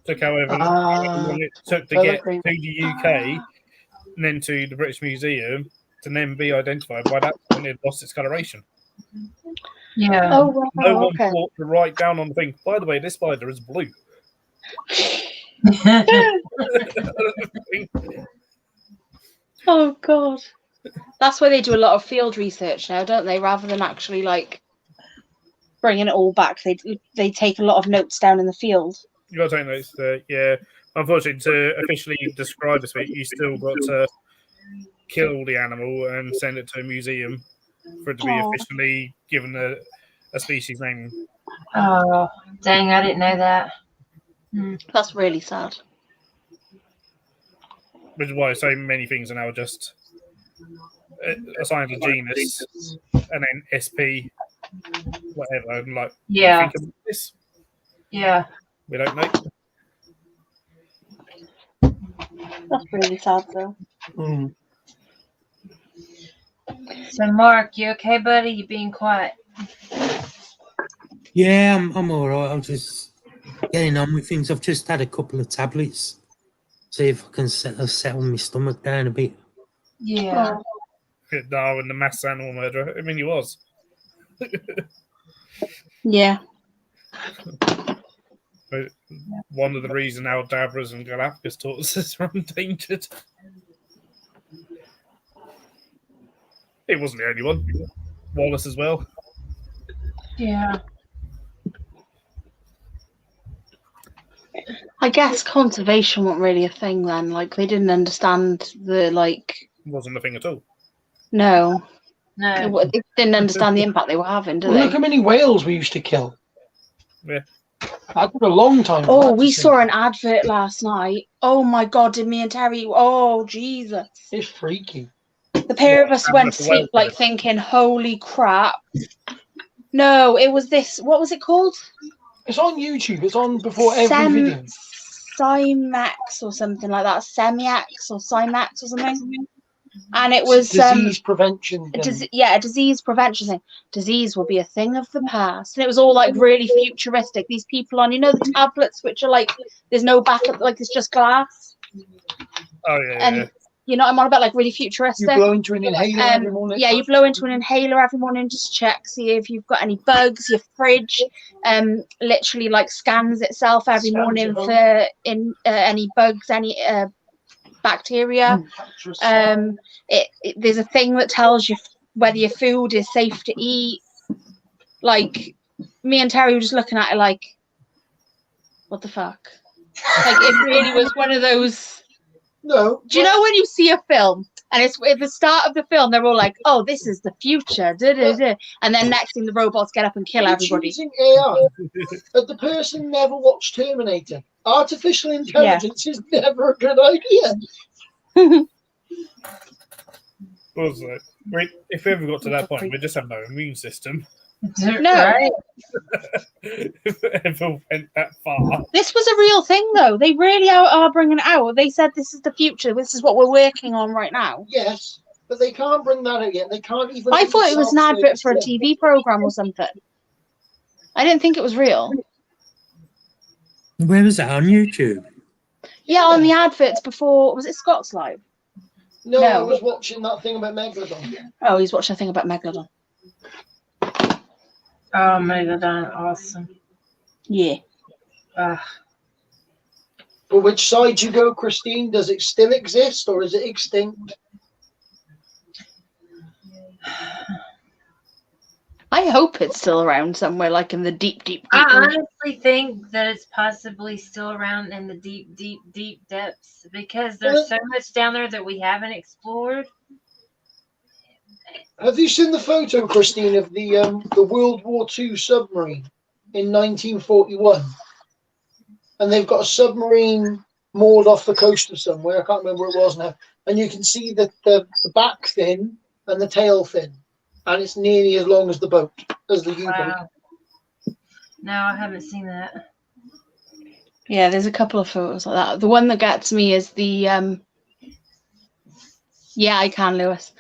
took however long it took to get to the UK, and then to the British Museum, to then be identified. By that point, it lost its coloration. Yeah. Oh, wow. No one Okay. thought to write down on the thing, by the way, this spider is blue. Oh God. That's why they do a lot of field research now, don't they? Rather than actually like bringing it all back, they take a lot of notes down in the field. You got to take notes. Yeah, unfortunately, to officially describe this week, you still got to kill the animal and send it to a museum for it to be officially given a species name. Oh, dang! I didn't know that. That's really sad. Which is why so many things are now just assigned a genus and then SP, whatever. And like, Yeah. think about this. Yeah. We don't know. That's really sad, though. So, Mark, you okay, buddy? You being quiet? Yeah, I'm all right. I'm just getting on with things. I've just had a couple of tablets. See if I can settle my stomach down a bit. Yeah. Darwin, the mass animal murderer. I mean, he was. Yeah. But one of the reasons Aldabras and Galapagos tortoises are endangered. It wasn't the only one. Wallace as well. Yeah. I guess conservation wasn't really a thing then. Like they didn't understand the It wasn't a thing at all. No. No. They didn't understand the impact they were having, did Well, they? look how many whales we used to kill. Yeah. That took a long time. Oh, for that we to saw sink. an advert last night. Oh my God, did me and Terry? Oh Jesus! It's freaky. The pair of us What, went to advert for sleep whale like thinking, "Holy crap!" No, it was this. What was it called? It's on YouTube. It's on before every video. Cymax or something like that. Semiax or Cymax or something. And it was Disease prevention. a disease prevention thing. Disease will be a thing of the past. And it was all like really futuristic. These people on, the tablets which are like there's no backup, like it's just glass. Oh yeah. And yeah. you know what I'm on about, like really futuristic. You blow into an inhaler every morning. Yeah, you blow into an inhaler every morning, just check, see if you've got any bugs. Your fridge literally like scans itself every morning for any bugs, any bacteria. There's a thing that tells you whether your food is safe to eat. Like me and Terry were just looking at it like, what the fuck? Like it really was one of those. No. Do you know when you see a film and it's at the start of the film, they're all like, "Oh, this is the future," and then next thing the robots get up and kill everybody. Using AI, but the person never watched Terminator. Artificial intelligence is never a good idea. What was it? if we ever got to that point, we just have no immune system. No. Right? If it ever went that far. This was a real thing, though. They really are bringing it out. They said this is the future. This is what we're working on right now. Yes, but they can't bring that out yet. They can't even. I thought it was an advert for a TV program or something. I didn't think it was real. Where was that on YouTube? Yeah, on the adverts before. Was it Scott's Live? No, No. I was watching that thing about Megalodon. Oh, he's watching a thing about Megalodon. Oh, Megalodon, awesome. Yeah. Ugh. But which side you go, Christine? Does it still exist or is it extinct? I hope it's still around somewhere, like in the deep, deep, deep. I honestly think that it's possibly still around in the deep, deep, deep depths because there's so much down there that we haven't explored. Have you seen the photo, Christine, of the World War II submarine in 1941? And they've got a submarine moored off the coast of somewhere. I can't remember where it was now. And you can see the back fin and the tail fin. And it's nearly as long as the boat, as the U-boat. Wow. No, I haven't seen that. Yeah, there's a couple of photos like that. The one that gets me is the yeah, I can, Lewis.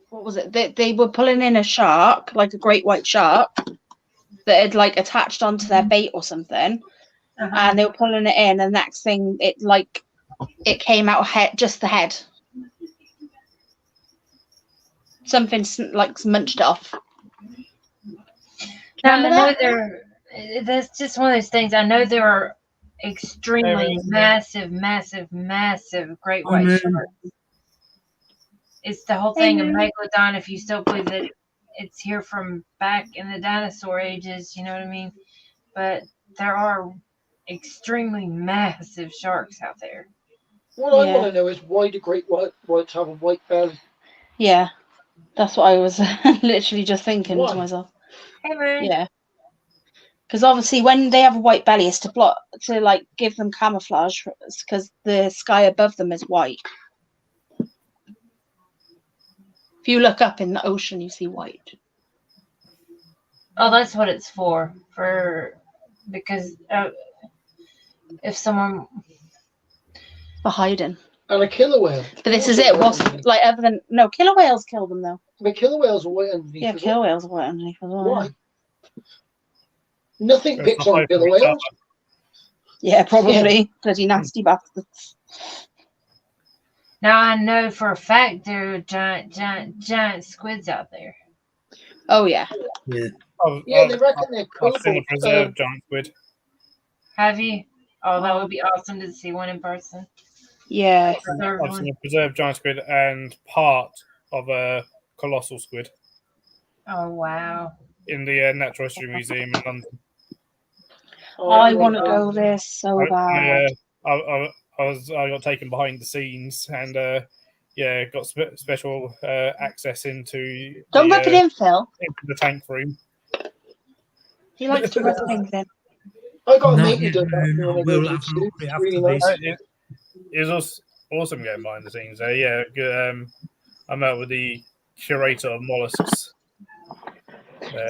What was it? They were pulling in a shark, like a great white shark, that had like attached onto their bait or something, and they were pulling it in. And next thing, it came out just the head. Something like munched it off. Now, I know that's just one of those things. I know there are extremely massive great white sharks. It's the whole thing of Megalodon. If you still believe that it's here from back in the dinosaur ages, you know what I mean? But there are extremely massive sharks out there. What I want to know is why do great whites have a white belly? Yeah, that's what I was literally just thinking to myself. Hey, man. Yeah. Because obviously, when they have a white belly, it's to like give them camouflage, because the sky above them is white. If you look up in the ocean, you see white. Oh, that's what it's for. Because if someone For hiding. And a killer whale. But this is it. What's like other than killer whales kill them though. The killer whales are white underneath. Yeah, killer whales are white underneath as well. Why? Nothing picks on killer whales. Yeah, probably. Bloody nasty bastards. Now I know for a fact there are giant squids out there. Oh yeah. Yeah. Yeah, they reckon they're cool. I've seen a preserved giant squid. Have you? Oh, that would be awesome to see one in person. Yeah. I've seen a preserved giant squid and part of a colossal squid Oh wow. in the Natural History Museum in London. I want to go there so bad. I got taken behind the scenes and got special access into. Don't rub it in, Phil. Into the tank room. He likes to rub things in. I got a No, mate who did that. we'll have a look at it after really this. nice. It was awesome going behind the scenes there. Yeah, good, I met with the curator of mollusks.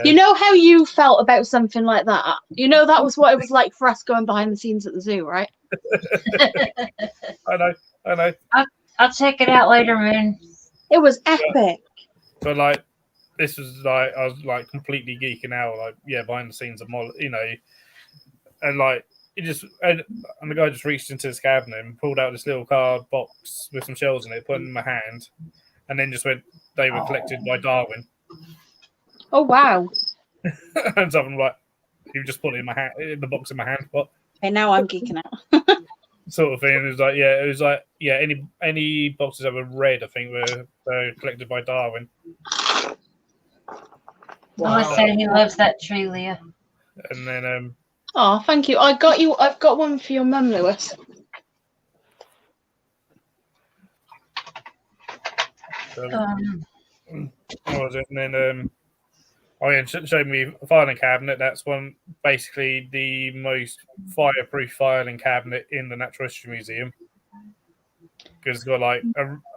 You know how you felt about something like that? You know that was what it was like for us going behind the scenes at the zoo, right? I know. I'll check it out later, Moon. It was epic. But like, this was like I was like completely geeking out, like behind the scenes of and like it just and the guy just reached into his cabinet and pulled out this little card box with some shells in it, put it in my hand, and then just went. They were collected by Darwin. Oh wow! And something like you just put it in my hand, in the box in my hand, but Okay, now I'm geeking out. sort of thing. It was like any boxes that were red, I think were collected by Darwin. Lewis said he loves that tree, Leah. And then Oh, thank you. I've got one for your mum, Lewis. what was it? And then showed me a filing cabinet. That's basically the most fireproof filing cabinet in the Natural History Museum. because it's got like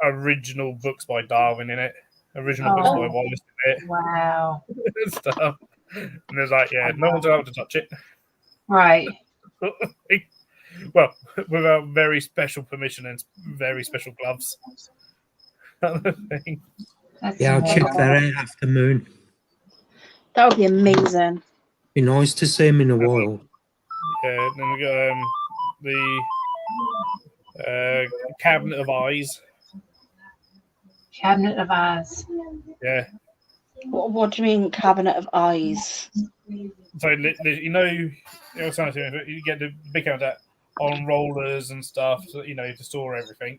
original books by Darwin in it, original books by Wallace in it, Wow. and stuff. And there's like, yeah, no one's allowed to touch it. Right. Well, without very special permission and very special gloves. Thing. That's Yeah, I'll check amazing. that out after Moon. That would be amazing. Be nice to see him in a while. Yeah, then we got the Cabinet of Eyes. Cabinet of Eyes. Yeah. What do you mean, cabinet of eyes? So you know, you get the big cabinet on rollers and stuff, so, you know, to store everything.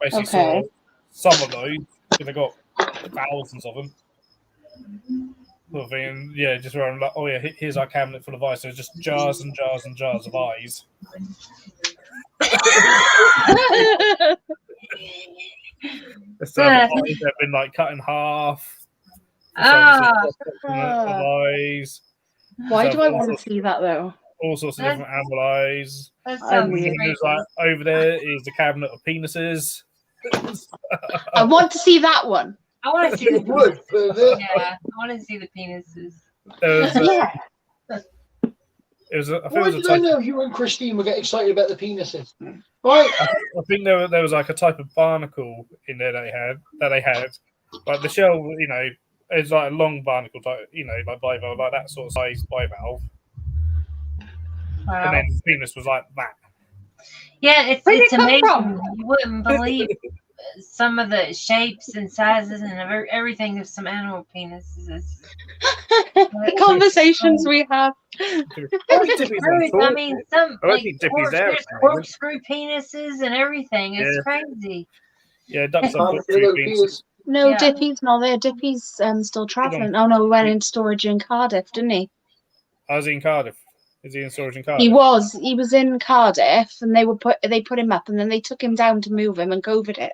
Basically, Okay. store some of those because they got thousands of them. Sort of thing, and yeah, just around like, oh yeah, here's our cabinet full of eyes. So it's just jars and jars and jars of eyes. So eyes have been like cut in half. Of eyes. Why do I want to see that though? All sorts of different animal eyes. That I'm sounds weird. crazy. Like, over there is the cabinet of penises. I want to see that one. I want to see the Would, penises. Yeah, I want to see the penises. There was, Yeah. it was. I think Why it was a did I type. know you and Christine were getting excited about the penises? Right. I think there was like a type of barnacle in there that they had. Like the shell, you know, it's like a long barnacle type, you know, like bivalve, like that sort of size bivalve. Wow. And then the penis was like that. Yeah, it's Where did it come amazing. from? You wouldn't believe some of the shapes and sizes and everything of some animal penises. The conversations we have. I mean, some I don't like think Dippy's there at the moment. corkscrew penises and everything. It's crazy. Yeah, ducks Can't have feel two those penises. penis. No, Yeah. Dippy's not there. Dippy's still travelling. Oh no, he went into storage in Cardiff, didn't he? I was in Cardiff. Is he in storage in Cardiff? He was in Cardiff, and they put him up, and then they took him down to move him, and COVID it.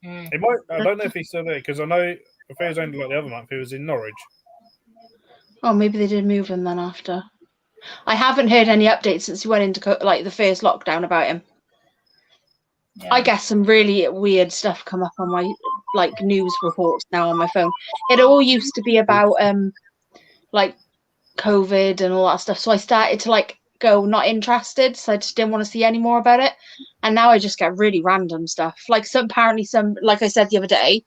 Mm. He might. I don't know if he's still there because I know if it was only like the other month, he was in Norwich. Oh, maybe they did move him then after. I haven't heard any updates since he went into the first lockdown about him. Yeah. I get some really weird stuff come up on my news reports now on my phone. It all used to be about like COVID and all that stuff. So I started to go not interested. So I just didn't want to see any more about it. And now I just get really random stuff. Like apparently like I said the other day,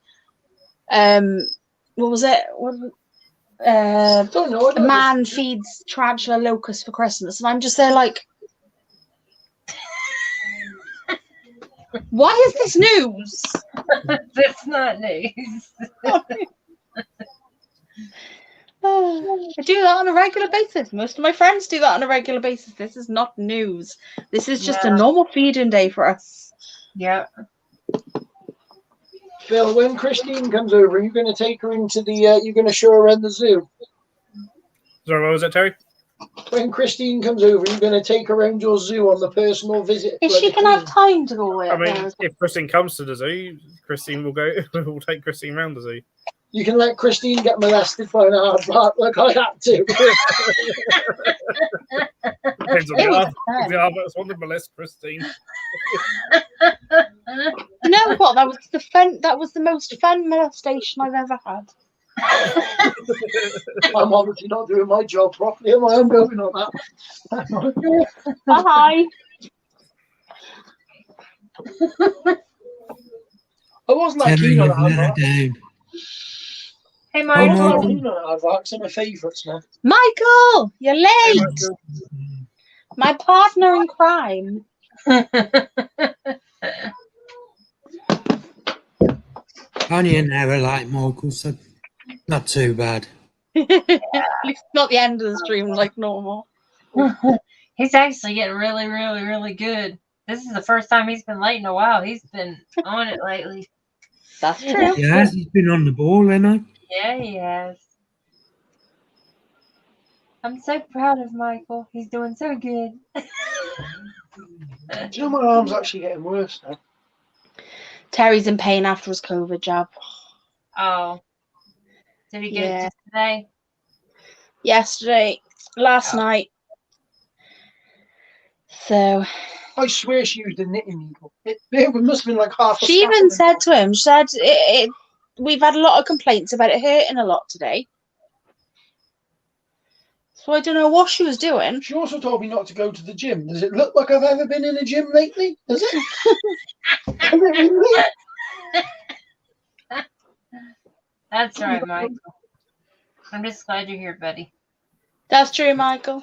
what was it? Don't know. A man feeds tarantula locusts for Christmas, and I'm just there like, why is this news? That's not news. I do that on a regular basis. Most of my friends do that on a regular basis. This is not news. This is just a normal feeding day for us. Yeah. Phil, when Christine comes over, are you going to take her into the? You're going to show her around the zoo. Sorry, what was that, Terry? When Christine comes over, you're going to take her around your zoo on the personal visit. Is she going to have time to go away? I mean, if Christine comes to the zoo, Christine will go. We'll take Christine around the zoo. You can let Christine get molested by an aardvark like I had to. Depends on the aardvark. The aardvarks want to molest Christine. You know what? That was the most fun molestation I've ever had. I'm obviously not doing my job properly. Am I? I'm going on that. Hi. I wasn't that keen on aardvarks. Hey, I Michael. wasn't that keen on aardvarks. They're my favourites now. Michael, you're late. My partner in crime. Only an hour late, Michael, so not too bad. At least not the end of the stream like normal. He's actually getting really, really, really good. This is the first time he's been late in a while. He's been on it lately. That's true. Yeah, he's been on the ball, hasn't Yeah, he has. I'm so proud of Michael. He's doing so good. Do you know my arm's actually getting worse now? Terry's in pain after his COVID jab. Oh. Did he get it just today? Yesterday, last night. So, I swear she used a knitting needle. It must have been like half. A She stack even of said to him, she said, we've had a lot of complaints about it hurting a lot today. So I don't know what she was doing. She also told me not to go to the gym. Does it look like I've ever been in a gym lately? Does it? Does it really? That's all right, Michael. I'm just glad you're here, buddy. That's true, Michael.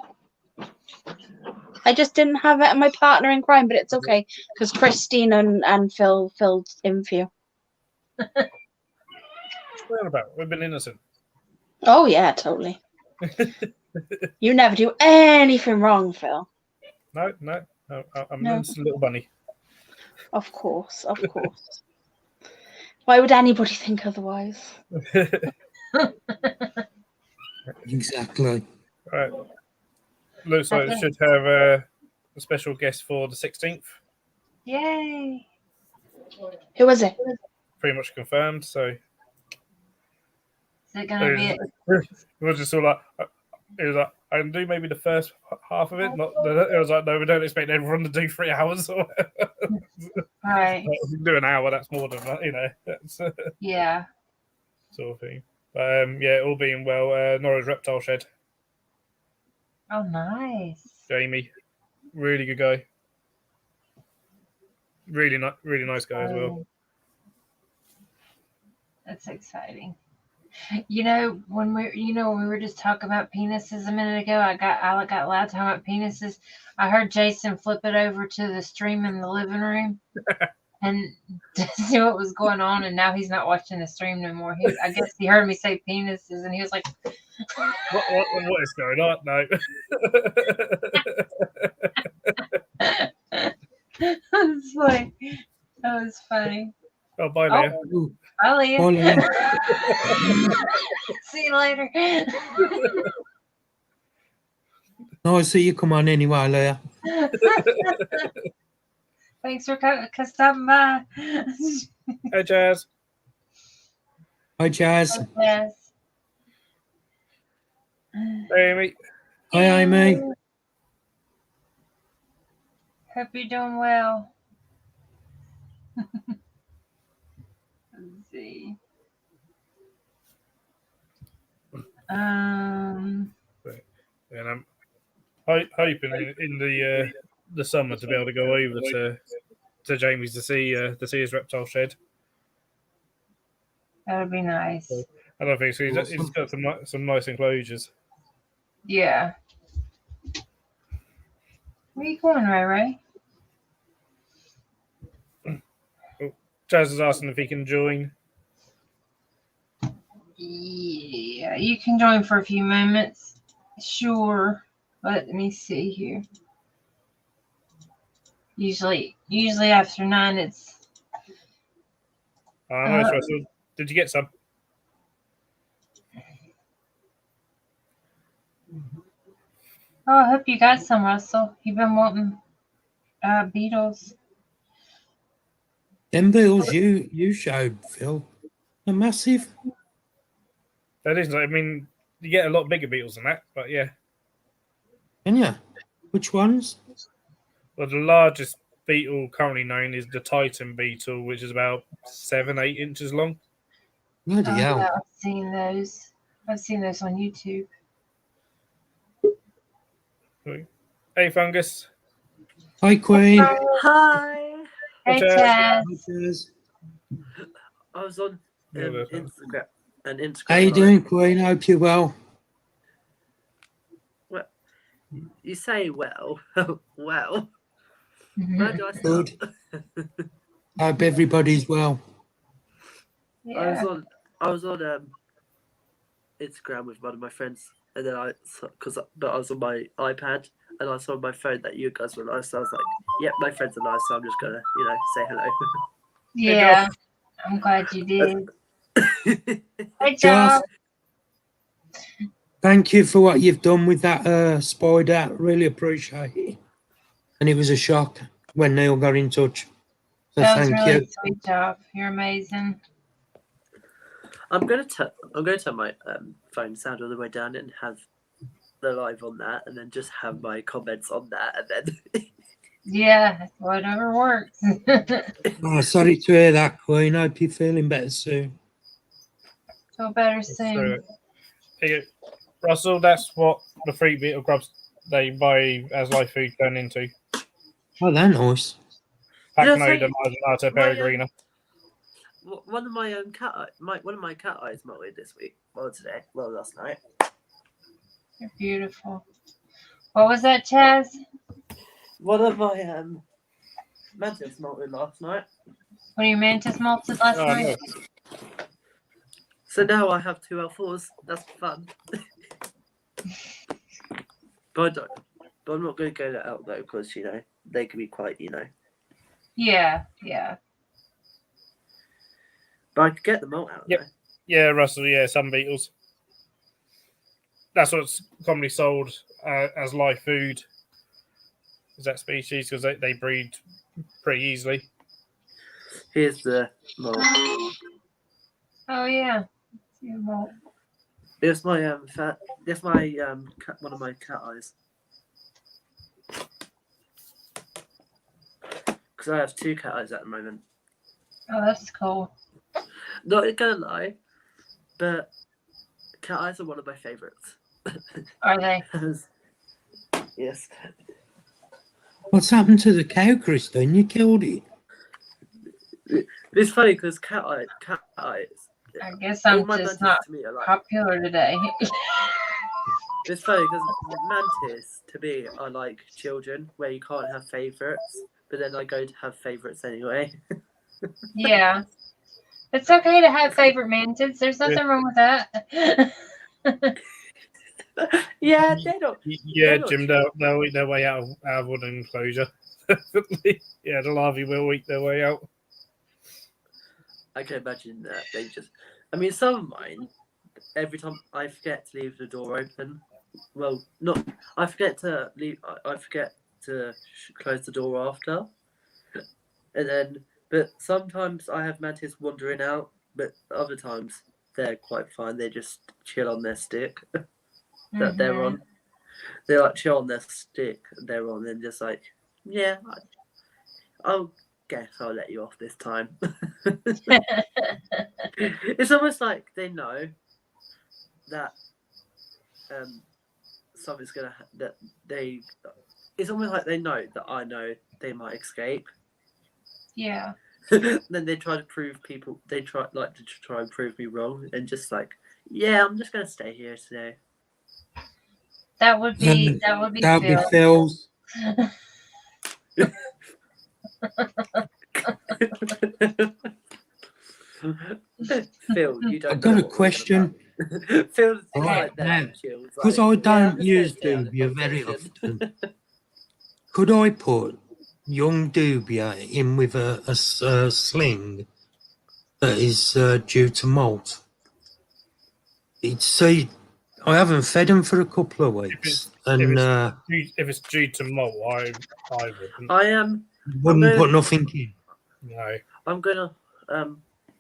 I just didn't have my partner in crime, but it's okay because Christine and Phil filled in for you. What about? We've been innocent. Oh yeah, totally. You never do anything wrong, Phil. No. I'm an No. innocent little bunny. Of course, of course. Why would anybody think otherwise? Exactly. Right. Looks like we should have a special guest for the 16th. Yay! Who was it? Pretty much confirmed. So Is it gonna be? it was just all like, it was like, I can do maybe the first half of it. Not it was like, no, we don't expect everyone to do 3 hours or whatever. Right. We can do an hour. That's more than that, That's Yeah. sort of thing. But yeah, all being well. Norwich Reptile Shed. Oh, nice. Jamie, really good guy. Really nice guy as well. That's exciting. When we were just talking about penises a minute ago, I got loud talking about penises. I heard Jason flip it over to the stream in the living room and to see what was going on, and now he's not watching the stream no more. I guess he heard me say penises, and he was like, What is going on? No. It's like, that was funny. Oh, bye, Leah. Ooh, Bye, Leah. bye, Leah. See you later. Nice that you come on anyway, Leah. Thanks for stopping by. Hey, Jazz. Hi, Jazz. Yes. Hey, Amy. Hi, Amy. Hope you're doing well. Let's see. And I'm hoping in the summer to be able to go over to Jamie's to see his reptile shed. That would be nice. I don't think so. He's got some nice enclosures. Yeah. Where are you going, Ray Ray? Jazz is asking if he can join. Yeah, you can join for a few moments. Sure. Let me see here. Usually after 9 it's Nice, Russell. Did you get some? Oh, I hope you got some, Russell. You've been wanting beetles. Them beetles you showed, Phil, are massive. That is. I mean, you get a lot bigger beetles than that, but yeah. Can you? Which ones? Well, the largest beetle currently known is the Titan beetle, which is about 7-8 inches long. Bloody hell. Yeah, I've seen those. I've seen those on YouTube. Hey, Fungus. Hi, Queen. Hi. Hey, Chaz. Chaz. Hi, Jazz. I was on Instagram. How you doing, Queen? Hope you're well. Well, you say well. Well. Mhm. Where do I start? Good. Hope everybody's well. Yeah. I was on Instagram with one of my friends, and then I was on my iPad, and I saw on my phone that you guys were nice. So I was like, "Yep, my friends are nice, so I'm just gonna, say hello." Yeah. I'm glad you did. Good Josh, job. thank you for what you've done with that spider. Really appreciate it. And it was a shock when Neil got in touch. So That was thank really you. sweet job. You're amazing. I'm gonna turn my phone sound all the way down and have the live on that, and then just have my comments on that, and then Yeah, whatever works. Oh, sorry to hear that, Queen. Hope you're feeling better soon. Feel better soon. So, Russell, that's what the free beetle grubs they buy as live food turn into. Oh, they're nice. Yeah, Pacnoda, Marginata, Peregrina. One of my one of my cat eyes molted this week. Well, today. Well, last night. You're beautiful. What was that, Chaz? One of my mantis molted last night. What your mantis malted last night? No. So now I have 2 L4s. That's fun. But I'm not going to go that out though, because they can be quite Yeah. But I could get the molt out. Yep. Though. Yeah, Russell. Yeah, some beetles. That's what's commonly sold as live food. Is that species because they breed pretty easily. Here's the molt. Oh yeah. Molt. Here's my Here's my one of my cat eyes. Because I have 2 cat eyes at the moment. Oh, that's cool. Not gonna lie, but cat eyes are one of my favorites. Are they? Yes. What's happened to the cow, Christine? You killed it. It's funny because cat eyes. I guess all I'm my just mantis not to me are like. popular today. It's funny because mantis to me are like children where you can't have favorites, but then I go to have favorites anyway. Yeah. It's okay to have favorite mantids. There's nothing wrong with that. Yeah, they don't. Yeah, Jim, they'll eat their way out of wooden enclosure. Yeah, the larvae will eat their way out. I can imagine that they just. I mean, some of mine. Every time I forget to leave the door open. Well, not. I forget to leave. I forget to close the door after. And then, but sometimes I have mantis wandering out. But other times they're quite fine. They just chill on their stick that they're on. They like chill on their stick they're on, and just like, yeah, I'll guess I'll let you off this time. It's almost like they know that something's gonna that they. It's almost like they know that I know they might escape. Yeah. Then they try to prove people. They try and prove me wrong, and just like, yeah, I'm just gonna stay here today. That would be Phil's. Phil, you don't. I've got a question. Phil, Right, like that. Because I don't use dubia very often. Could I put young dubia in with a sling that is due to molt? I haven't fed them for a couple of weeks, If it's due to molt, I wouldn't. Wouldn't put nothing in. No. I'm gonna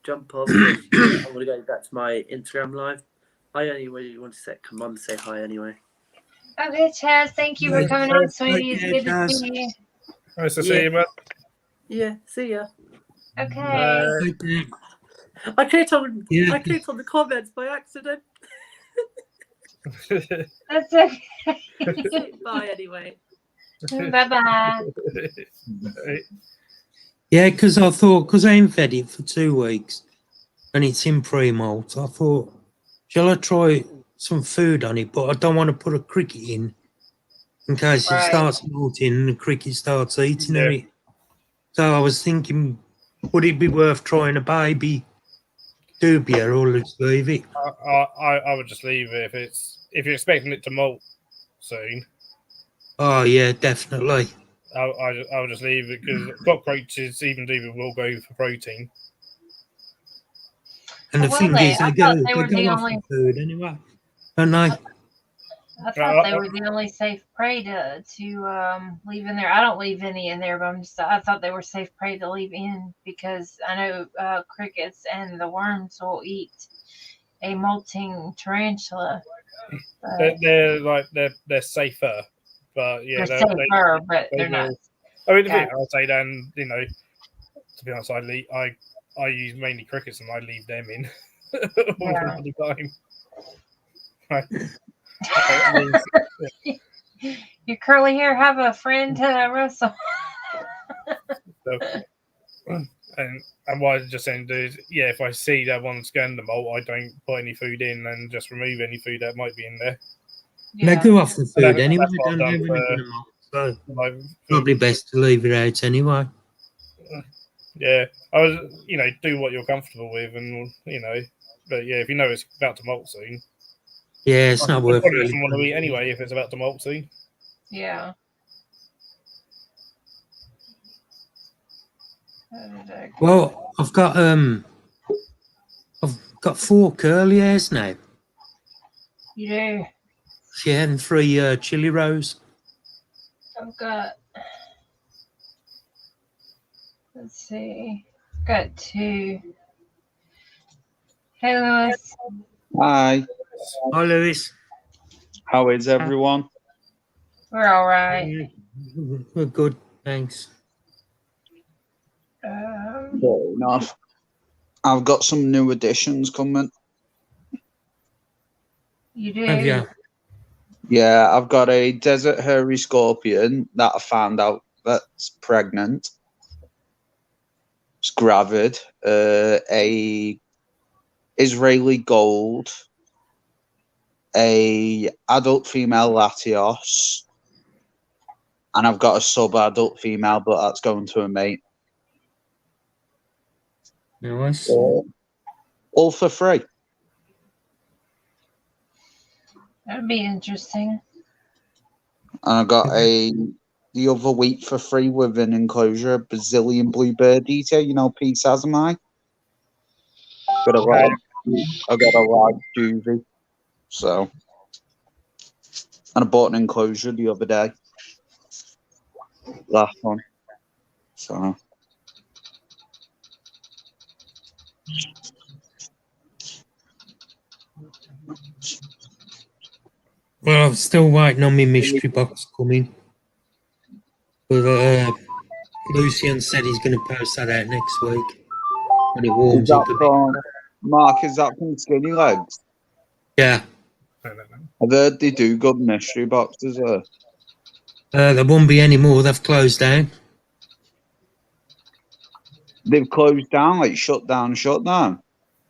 jump off. I'm gonna go back to my Instagram live. I only really want to come on and say hi anyway. Okay, Chaz, thank you for coming on, sweetie. It's good to see you. Nice to see you, man. Yeah, see ya. Okay. I clicked on the comments by accident. That's okay. Bye anyway. Bye-bye. Yeah, because I ain't fed it for 2 weeks and it's in pre-molt, I thought, shall I try some food on it? But I don't want to put a cricket in case it starts molting and the cricket starts eating it. So I was thinking, would it be worth trying a baby dubia or just leave it? I would just leave it if you're expecting it to molt soon. Oh yeah, definitely. I would just leave it because cockroaches, even dubia, will go for protein. And the thing is, they go off the food anyway, don't they? I thought they were the only safe prey to leave in there. I don't leave any in there, but I thought they were safe prey to leave in because I know crickets and the worms will eat a molting tarantula. They're safer, but yeah, they're safer, but they're not I mean, Okay. I'll say then, you know, to be honest, I use mainly crickets and I leave them in all Yeah. the time. Right. I mean, Your curly hair have a friend, Russell. so, and what I was just saying is, yeah, if I see that one's going to molt, I don't put any food in and just remove any food that might be in there. They go off the food That's anyway, what I've don't they? done When they're gonna molt, so like, probably best to leave it out anyway. yeah, I was, you know, do what you're comfortable with, and you know, but yeah, if you know it's about to molt soon, Yeah, it's not I worth probably really. doesn't want to eat anyway if it's about to molt soon. Yeah. How did I go? Well, I've got 4 curly hairs now. You do. Yeah, and 3 chili rows. I've got. Let's see. Got 2. Hey, Lewis. Hi, Hi, Lewis. how is everyone? We're all right. We're good, thanks. Fair enough. I've got some new additions coming. You do. Have you? Yeah, I've got a desert hairy scorpion that I found out that's pregnant. It's gravid. A Israeli gold. A adult female latios. And I've got a sub-adult female, but that's going to a mate. Nice. All for free. That'd be interesting. And I got the other week for free with an enclosure, a Brazilian bluebird eater, you know, P. Sazamai. I got a large juvie. So, and I bought an enclosure the other day. Last one. So, Well, I'm still waiting on my mystery box coming. But Lucian said he's going to post that out next week when it is warms up that a bit. from Mark? Is that from Skinny Legs? Yeah, I don't know. I've heard they do good mystery boxes. there won't be any more. They've closed down. They've closed down, like shut down.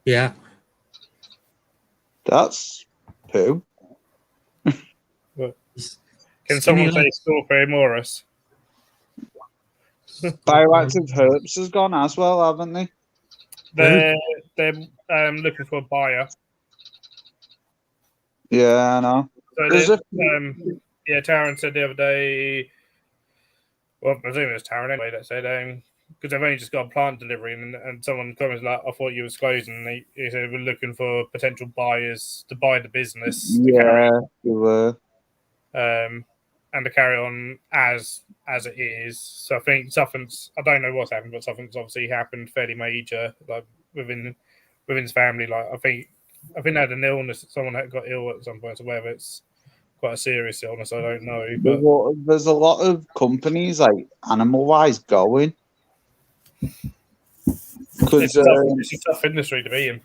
Yeah. That's poo. Can someone say Scorpio Morris? Bioactive Herbs has gone as well, haven't they? They're looking for a buyer. Yeah, I know. So yeah, Taryn said the other day. Well, I presume it was Taryn anyway that said because they've only just got a plant delivery, and someone commented like, "I thought you was closing." And he said we're looking for potential buyers to buy the business. Yeah, they were. And to carry on as it is. So I think something's, I don't know what's happened, but something's obviously happened fairly major, like within his family. Like I think they had an illness. Someone had got ill at some point. So whether it's quite a serious illness, I don't know. But There's a lot of companies like animal wise going because it's a tough industry to be in.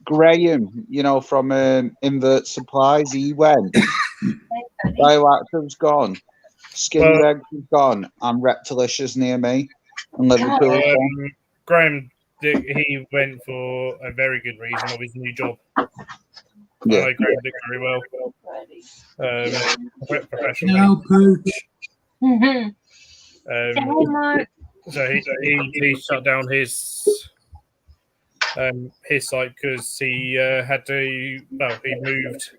Graham, you know, from Invert Supplies, he went. Bioactive's gone. Skinny Legs is gone. And Reptilicious near me. And Liverpool. Graham, he went for a very good reason of his new job. Yeah. I know Graham did very well. Professionally. Hello, Pooch. So he shut down his site because he had to. Well, he moved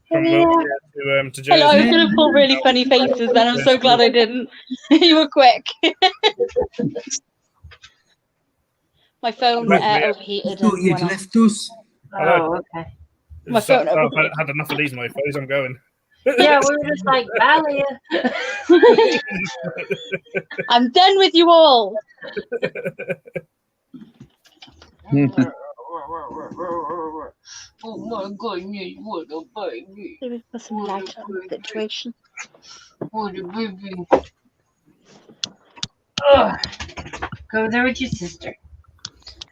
from Wiltshire to Jersey. Hello, I was going to pull really funny faces then. I'm so glad I didn't. You were quick. My phone overheated. I thought you'd left us. Oh, okay. My phone I've had enough of these mofos. I'm going. Yeah, we were just like, Valia. I'm done with you all. Oh my goodness, what a baby. Let me put some light on the situation. What a baby. Ugh. Go there with your sister.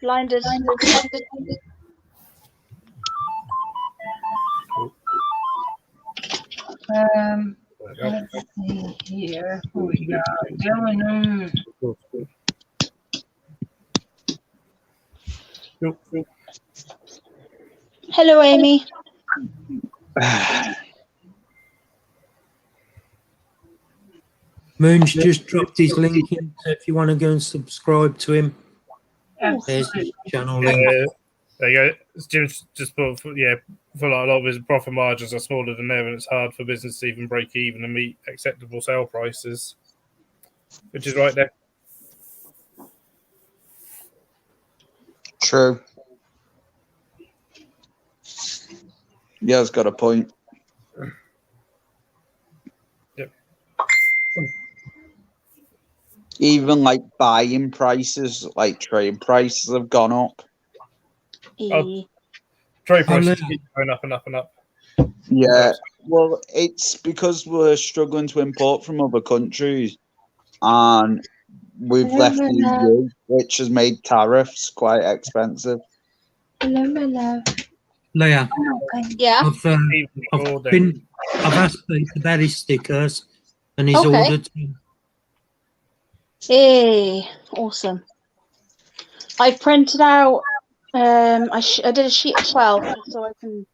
Blinded. Let's see here. What we got going on? Hello, Amy. Moon's just dropped his link in, so if you want to go and subscribe to him, there's his channel link. There you go. Jim's just put, for like a lot of his profit margins are smaller than ever, and it's hard for business to even break even and meet acceptable sale prices, which is right there. True. Yeah, it's got a point. Yep. Even like buying prices, like trade prices have gone up. Oh. Trade prices keep going up and up and up. Yeah, well, it's because we're struggling to import from other countries, and we've left the EU, which has made tariffs quite expensive. Hello, my love. Leah, Yeah. I've asked Pete about his stickers, and he's Okay. ordered them. Hey, awesome. I've printed out. I did a sheet of 12 just so I can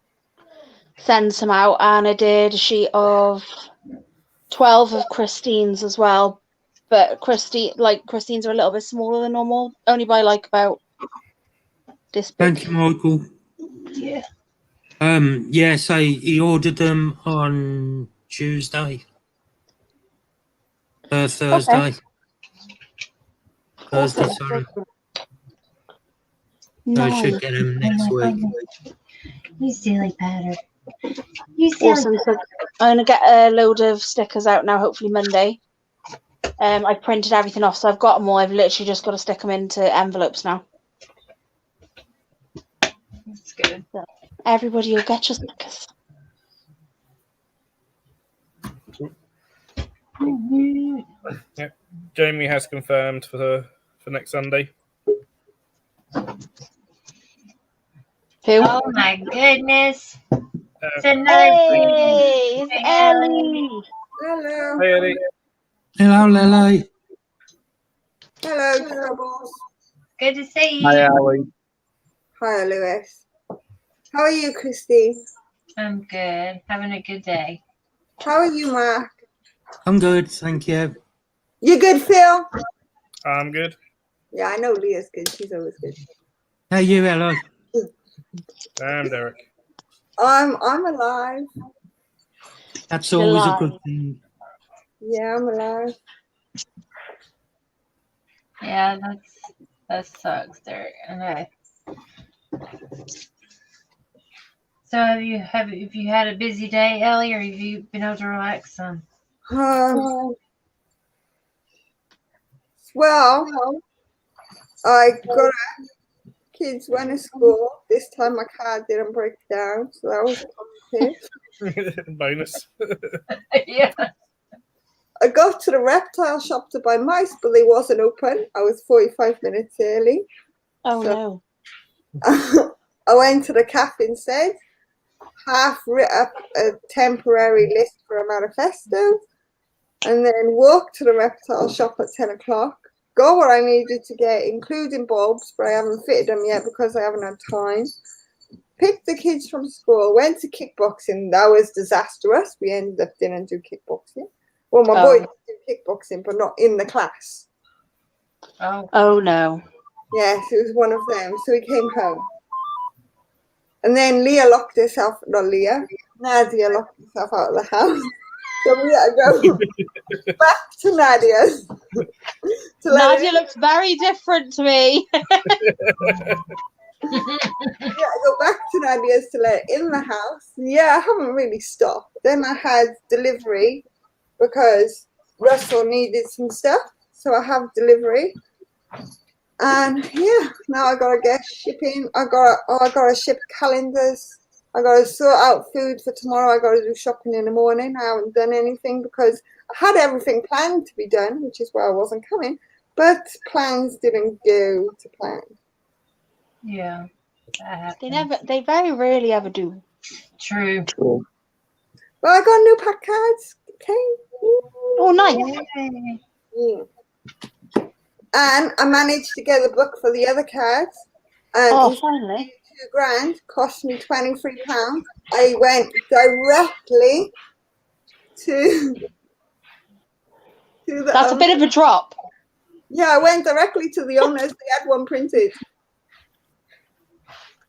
send some out, and I did a sheet of 12 of Christine's as well. But Christine's are a little bit smaller than normal, only by like about this big. Thank you, Michael. Yeah. Yes, he ordered them on Tuesday. Thursday. Okay. Thursday, Awesome. sorry. So I Nice. should get them next week. You silly patter. You silly. Awesome. So I'm gonna get a load of stickers out now. Hopefully Monday. I printed everything off, so I've got them all. I've literally just got to stick them into envelopes now. That's good. So everybody will get your stickers. Yep. Jamie has confirmed for next Sunday. Who? Oh my goodness. It's another Hey, it's Ellie. Hello. Hey, Eddie. Hello, Lily. Hello, Troubles. Good to see you. Hi, Ali. Hi, Lewis. How are you, Christine? I'm good. Having a good day. How are you, Mark? I'm good, thank you. You good, Phil? I'm good. Yeah, I know Leah's good. She's always good. How are you, Ella? I'm Derek. I'm alive. That's always a good thing. Yeah, I'm alive. Yeah, that sucks, Derek. Okay. So have you had a busy day, Ellie, or have you been able to relax some? Well, I got up. Kids went to school. This time my car didn't break down, so that was positive. Bonus. Yeah. I got to the reptile shop to buy mice, but they wasn't open. I was 45 minutes early. Oh So- no. I went to the cafe instead, half writ up a temporary list for a manifesto, and then walked to the reptile shop at 10 o'clock, got what I needed to get, including bulbs, but I haven't fitted them yet because I haven't had time. Picked the kids from school, went to kickboxing. That was disastrous. We ended up didn't do kickboxing. Well, my boy did kickboxing, but not in the class. Oh no. Yes, it was one of them. So we came home. And then Nadia locked herself out of the house. So we had to go back to Nadia's. Nadia looks very different to me. Go back to Nadia's to let her in the house. Yeah, I haven't really stopped. Then I had delivery because Russell needed some stuff. So I have delivery. And yeah, now I gotta get shipping. I gotta ship calendars. I gotta sort out food for tomorrow. I gotta do shopping in the morning. I haven't done anything because I had everything planned to be done, which is why I wasn't coming. But plans didn't go to plan. Yeah, that happens. They very rarely ever do. True. But I got new pack cards. Okay. Oh, nice. Yay. Yeah. And I managed to get a book for the other cards. And Oh, instead of finally. £2,000, cost me £23. I went directly to the That's a bit of a drop. Yeah, I went directly to the owners. They had one printed.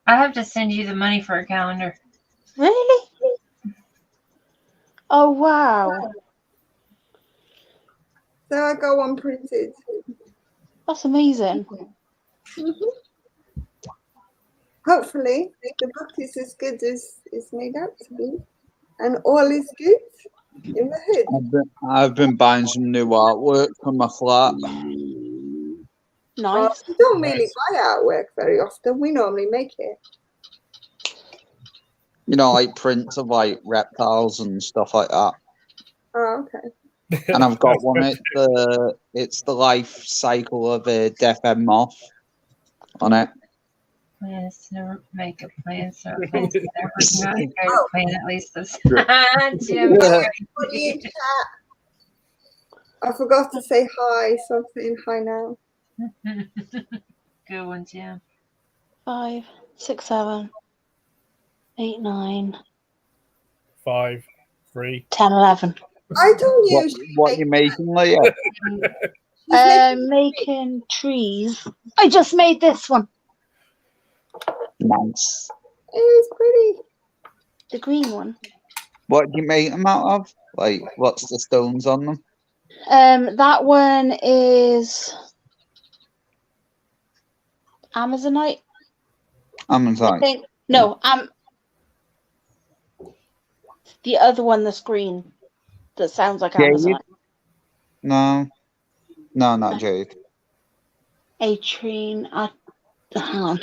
I have to send you the money for a calendar. Really? Oh, wow. So I got one printed. That's amazing. Hopefully, the book is as good as it's made out to be. And all is good in the hood. I've been buying some new artwork for my flat. Nice. We don't really buy artwork very often. We normally make it. You know, like prints of like reptiles and stuff like that. Oh, okay. And I've got one. It's the life cycle of a deaf end moth on it. Plan is to never make a plan, so a plan is to never not go to plan at least this time. Jim. Put you in chat. I forgot to say hi, so I'm saying hi now. Good one, Jim. 5, 6, 7, 8, 9, 5, 3. 10, 11. I don't usually What you making, Leah? Making trees. I just made this one. Nice. It is pretty. The green one. What do you make them out of? Like, what's the stones on them? That one is Amazonite. I Amazonite. think. No, the other one that's green. That sounds like Jade? Amazonite. No, not jade. Atrine. Hang on.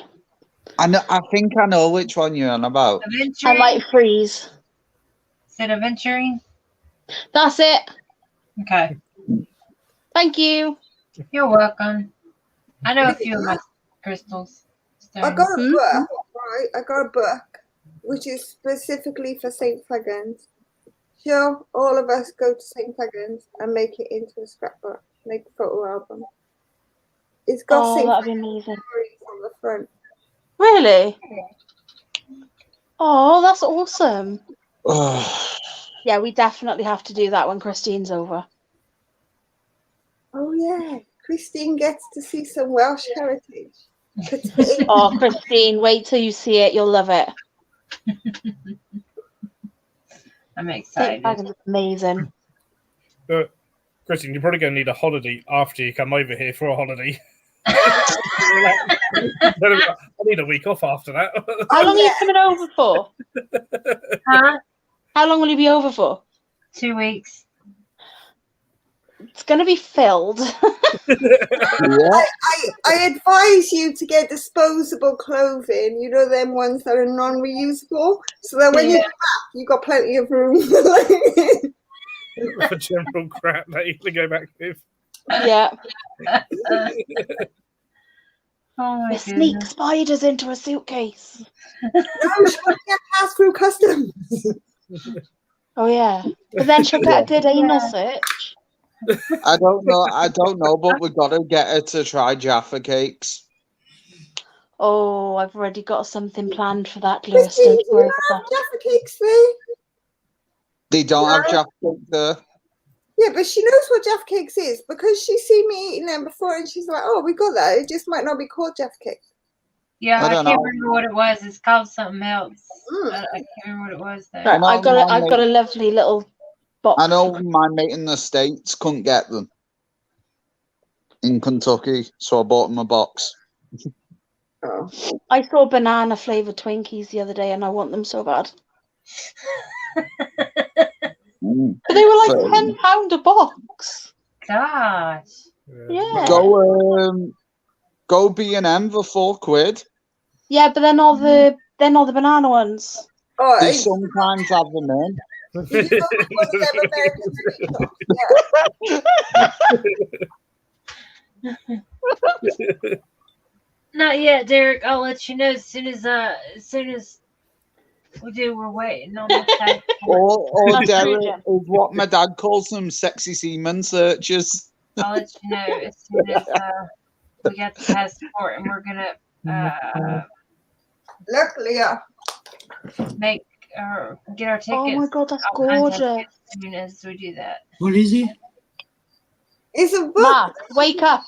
I think I know which one you're on about. I Aventurine? might freeze. Is it aventurine? That's it. Okay. Thank you. You're welcome. I know a few of my crystals. I got a book, right? I got a book which is specifically for St. Fagans. Sure, all of us go to St. Fagans and make it into a scrapbook, make a photo album. It's got St. That'd be Fagans amazing. stories on the front. Really? Oh, that's awesome. Yeah, we definitely have to do that when Christine's over. Oh yeah, Christine gets to see some Welsh heritage. Oh, Christine, wait till you see it. You'll love it. I'm excited. It's amazing. Christian, you're probably going to need a holiday after you come over here for a holiday. I need a week off after that. How long are you coming over for? Huh? How long will you be over for? 2 weeks. It's going to be filled. I advise you to get disposable clothing, you know, them ones that are non-reusable, so that when you get back, you've got plenty of room. For general crap that you can go back with. Yeah. Oh my Sneak goodness. spiders into a suitcase. No, she won't get passed through customs. Oh, yeah. But then she'll get a good anal search. I don't know, but we've got to get her to try Jaffa cakes. Oh, I've already got something planned for that, Lewis. Christine, Don't do worry you have about that. Jaffa cakes there? They don't have Jaffa cakes there. Yeah, but she knows what Jaffa cakes is because she's seen me eating them before, and she's like, "Oh, we got that. It just might not be called Jaffa cakes." Yeah, I I don't can't know. remember what it was. It's called something else. Mm. I can't remember what it was though. Right, No, I've got a lovely little box. I know my mate in the States couldn't get them in Kentucky, so I bought him a box. Oh. I saw banana flavoured Twinkies the other day and I want them so bad. But they were like So- £10 a box. Gosh. Yeah. Go B&M for £4. Yeah, but they're not the banana ones. Oh, They is sometimes have them in. it not one of them American sweet shops? Yeah. Not yet, Derek. I'll let you know as soon as we do. We're waiting on the tag. Or That's Derek true, Jim. is what my dad calls them, sexy semen searches. I'll let you know as soon as we get the passport, and we're gonna Look, Leah. make get our tickets. Oh my god, that's I'll contact you gorgeous. as soon as we do that. What is it? It's a book. Mark, wake up.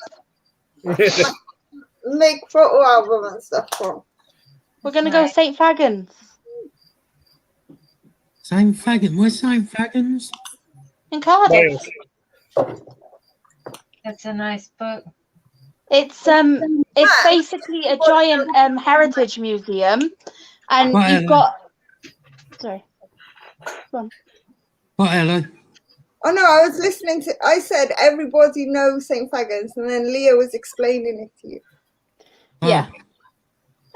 Make photo album and stuff from. We're gonna go Right. St. Fagans. St. Fagans. Where's St. Fagans? In Cardiff. That's a nice book. It's basically a giant heritage museum, and What, you've got. Sorry. What, Ella? Oh no, I was listening to. I said everybody knows St. Fagans, and then Leah was explaining it to you. Yeah.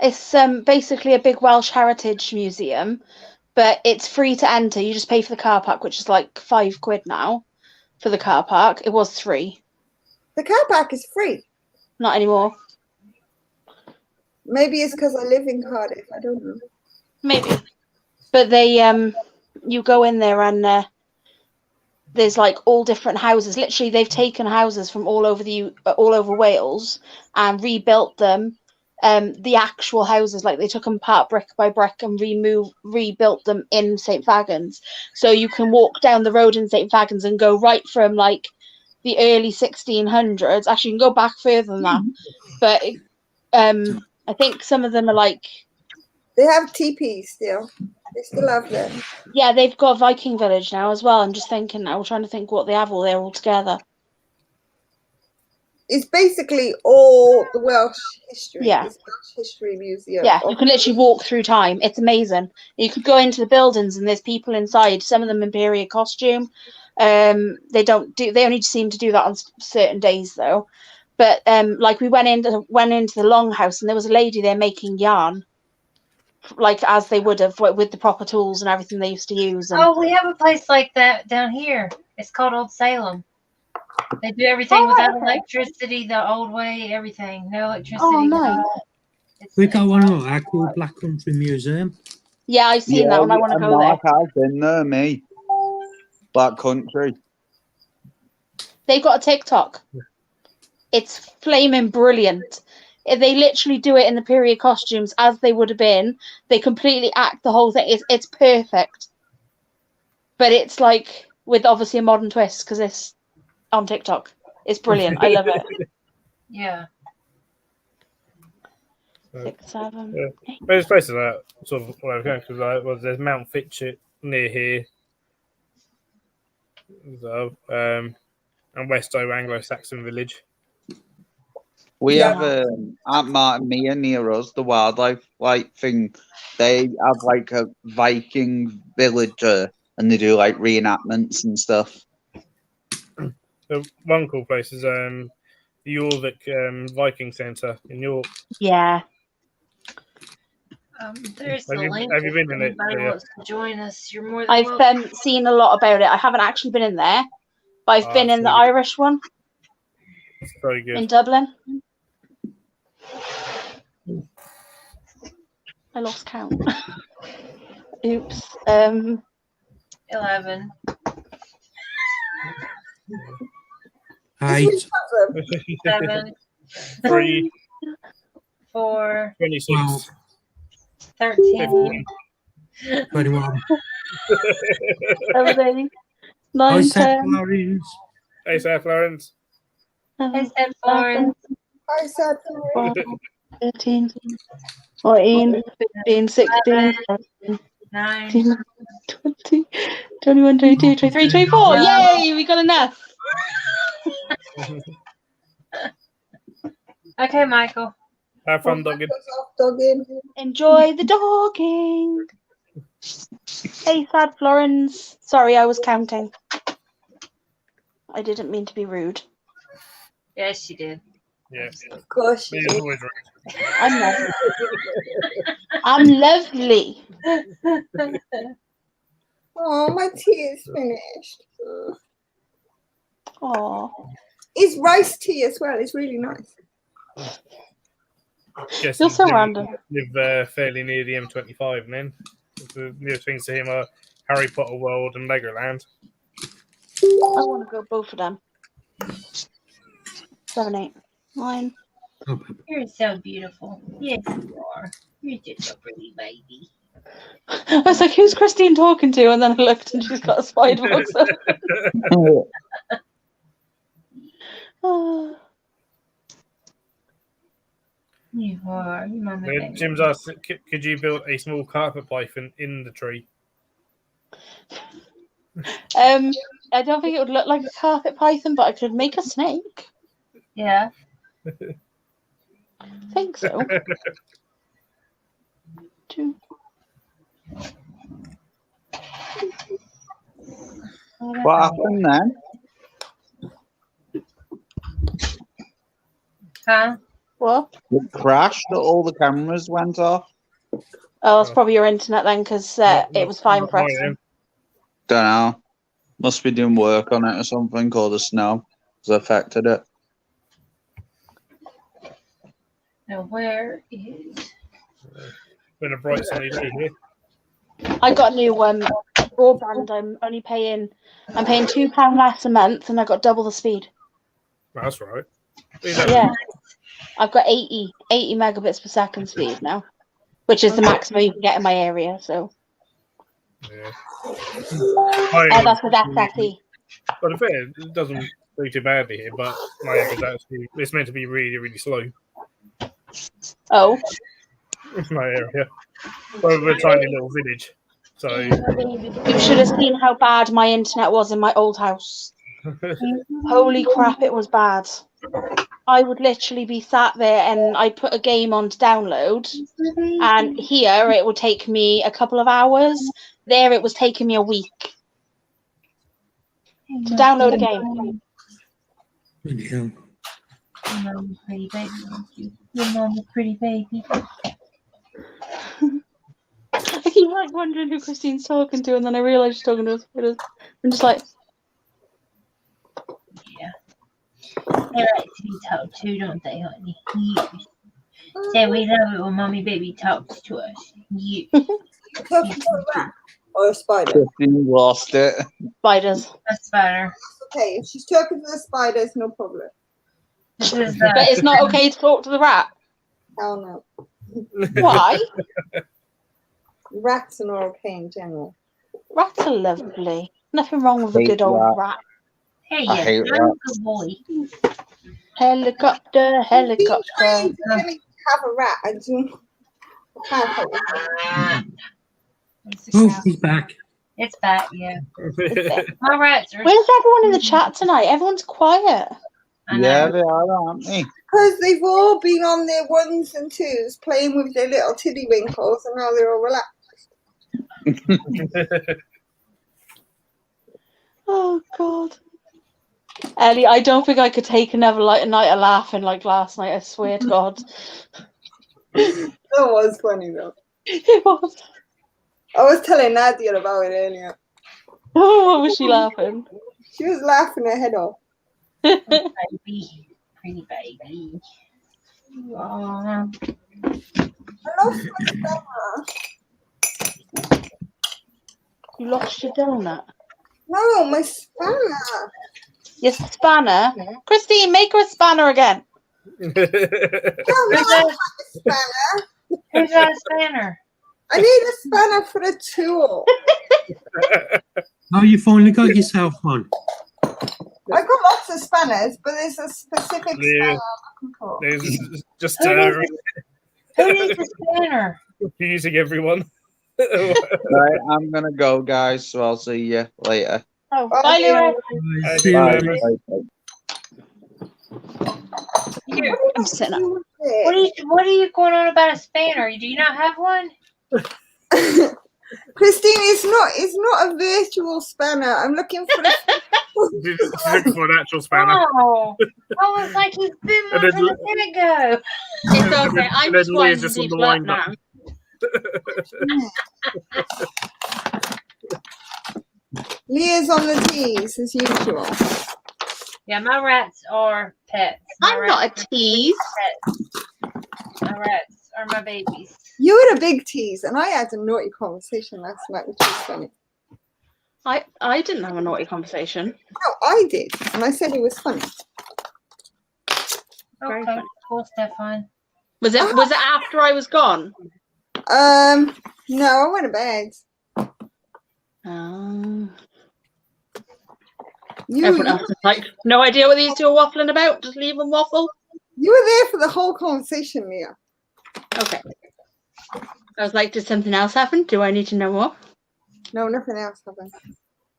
It's basically a big Welsh heritage museum, but it's free to enter. You just pay for the car park, which is like £5 now for the car park. It was £3. The car park is free. Not anymore. Maybe it's because I live in Cardiff. I don't know. Maybe. But they you go in there and there's like all different houses. Literally, they've taken houses from all over Wales and rebuilt them. The actual houses, like they took them apart brick by brick and rebuilt them in St. Fagans. So you can walk down the road in St. Fagans and go right from like the early 1600s. Actually, you can go back further than that. But I think some of them are like. They have teepees still. They still have them. Yeah, they've got a Viking village now as well. I'm just thinking now, we're trying to think what they have all there all together. It's basically all the Welsh history. Yeah. It's Welsh History Museum. Yeah, you can literally walk through time. It's amazing. You could go into the buildings and there's people inside. Some of them in period costume. They only seem to do that on certain days though. But like we went into the longhouse and there was a lady there making yarn, like as they would have with the proper tools and everything they used to use. And Oh, we have a place like that down here. It's called Old Salem. They do everything without electricity, the old way, everything. No electricity. Oh, nice. We got one of our cool Black Country Museum. Yeah, I've seen that one. I want to go there. I've been there, me. Black Country. They've got a TikTok. It's flaming brilliant. They literally do it in the period costumes as they would have been. They completely act the whole thing. It's perfect. But it's like with obviously a modern twist because it's on TikTok. It's brilliant. I love it. Yeah. 6, 7. Yeah. There's places that sort of where I'm going because there's Mount Fitchett near here. So, and Westow Anglo-Saxon village. We Yeah. have Aunt Martin Mia near us, the wildlife thing. They have like a Viking villager and they do like reenactments and stuff. So one cool place is the Jorvik Viking Centre in York. Yeah. There's Have the you- link. have you been if in it, anybody Leah? wants to join us, you're more than I've welcome. seen a lot about it. I haven't actually been in there, but I've been in the absolutely. Irish one It's very good. in Dublin. I lost count. Oops. 11. 8, 7. 3, 4. 26, 13. 15. 21. 17, I 9, said 10, Florence. Hey, Sarah Florence. Hey, Steph Florence. I said 12, 13, 14, 15, 16, 9. 17, 20, 21, 22, 23, 24. Yay, we got enough. Okay, Michael. Have fun, dogging. dogging. Enjoy the dogging. Hey, sad Florence. Sorry, I was counting. I didn't mean to be rude. Yes, she did. Yeah. Of course He you is do. always rude. I'm lovely. I'm lovely. Oh, my tea is finished. Oh, It's rice tea as well. It's really nice. Guess you're he so random. live fairly near the M25, and then the nearest things to him are Harry Potter World and Legoland. I want to go both of them. 7, 8, 9. You're so beautiful. Yes, you are. You're just a pretty baby. I was like, who's Christine talking to? And then I looked and she's got a spider box up. Oh. You are. You mama Then baby. Jim's asked, could you build a small carpet python in the tree? I don't think it would look like a carpet python, but I could make a snake. Yeah. I think so. 2. What happened then? Huh? What? It crashed. All the cameras went off. Oh, it's probably your internet then, because it was fine for us. Don't know. Must be doing work on it or something, or the snow has affected it. Now where is? Been a bright sunny day here. I got a new broadband. I'm paying £2 less a month, and I got double the speed. That's right. Yeah, I've got 80 megabits per second speed now, which is the maximum you can get in my area. So Yeah. that's with SSE. But the fair, it doesn't do too badly here, but my app is actually, it's meant to be really, really slow. Oh, My area. Well, we're a tiny little village. So you should have seen how bad my internet was in my old house. Holy crap, it was bad. I would literally be sat there and I'd put a game on to download, and here it would take me a couple of hours. There it was taking me a week to download a game. Yeah. Your mama's pretty baby. Your mama's pretty baby. I keep like wondering who Christine's talking to, and then I realise she's talking to us. I'm just like, Yeah. They like to be talked to, don't they, honey? You. Say we love it when mommy baby talks to us. You. Talking to a rat or a spider. Christine lost it. spiders. That's better. Okay, if she's talking to the spiders, no problem. This is But it's not okay to talk to the rat. Hell no. Why? Rats are not okay in general. Rats are lovely. Nothing wrong with a Hate good old rat. rat. Hey, I yeah, hate I'm a rats. good boy. Helicopter, Been helicopter. trying to really have a rat. I can't help it. It's, Oh, he's back. it's back, yeah. My rats are. Where's everyone in the chat tonight? Everyone's quiet. I know. Yeah, they are, aren't they? Because they've all been on their ones and twos playing with their little tiddlywinkles and now they're all relaxed. Oh God. Ellie, I don't think I could take another night of laughing like last night, I swear to God. That was funny though. It was. I was telling Nadia about it earlier. Oh, what was she laughing? She was laughing her head off. Baby. Pretty baby. Aww. I lost my spanner. You lost your donut. No, my spanner. Your spanner? Christine, make her a spanner again. No, I have a spanner. Who's got a spanner? I need a spanner for the tool. Oh, you finally got yourself one. I've got lots of spanners, but there's a specific Yeah. spanner I'm looking for. There's just Who needs a spanner? confusing everyone. Right, I'm gonna go, guys. So I'll see you later. Oh, Bye, bye, Leroy. See you Bye. later. Here, I'm sitting up. what are you going on about a spanner? Do you not have one? Christine, it's not a virtual spanner. I'm looking for She's looking for an actual spanner. Oh, I was like, he's been And one then- from a minute ago. It's okay. I'm And then just Leah's winding just on the people up wind up. now. Leah's on the tees as usual. Yeah, my rats are pets. My I'm not rats a tease. are pets. My rats are my babies. You were a big tease, and I had a naughty conversation last night, which was funny. I didn't have a naughty conversation. No, I did, and I said it was funny. Very Okay, funny. cool, Stefan. Was it after I was gone? No, I went to bed. Everyone else is like, no idea what these two are waffling about. Just leave them waffle. You were there for the whole conversation, Leah. Okay. I was like, did something else happen? Do I need to know more? No, nothing else happened.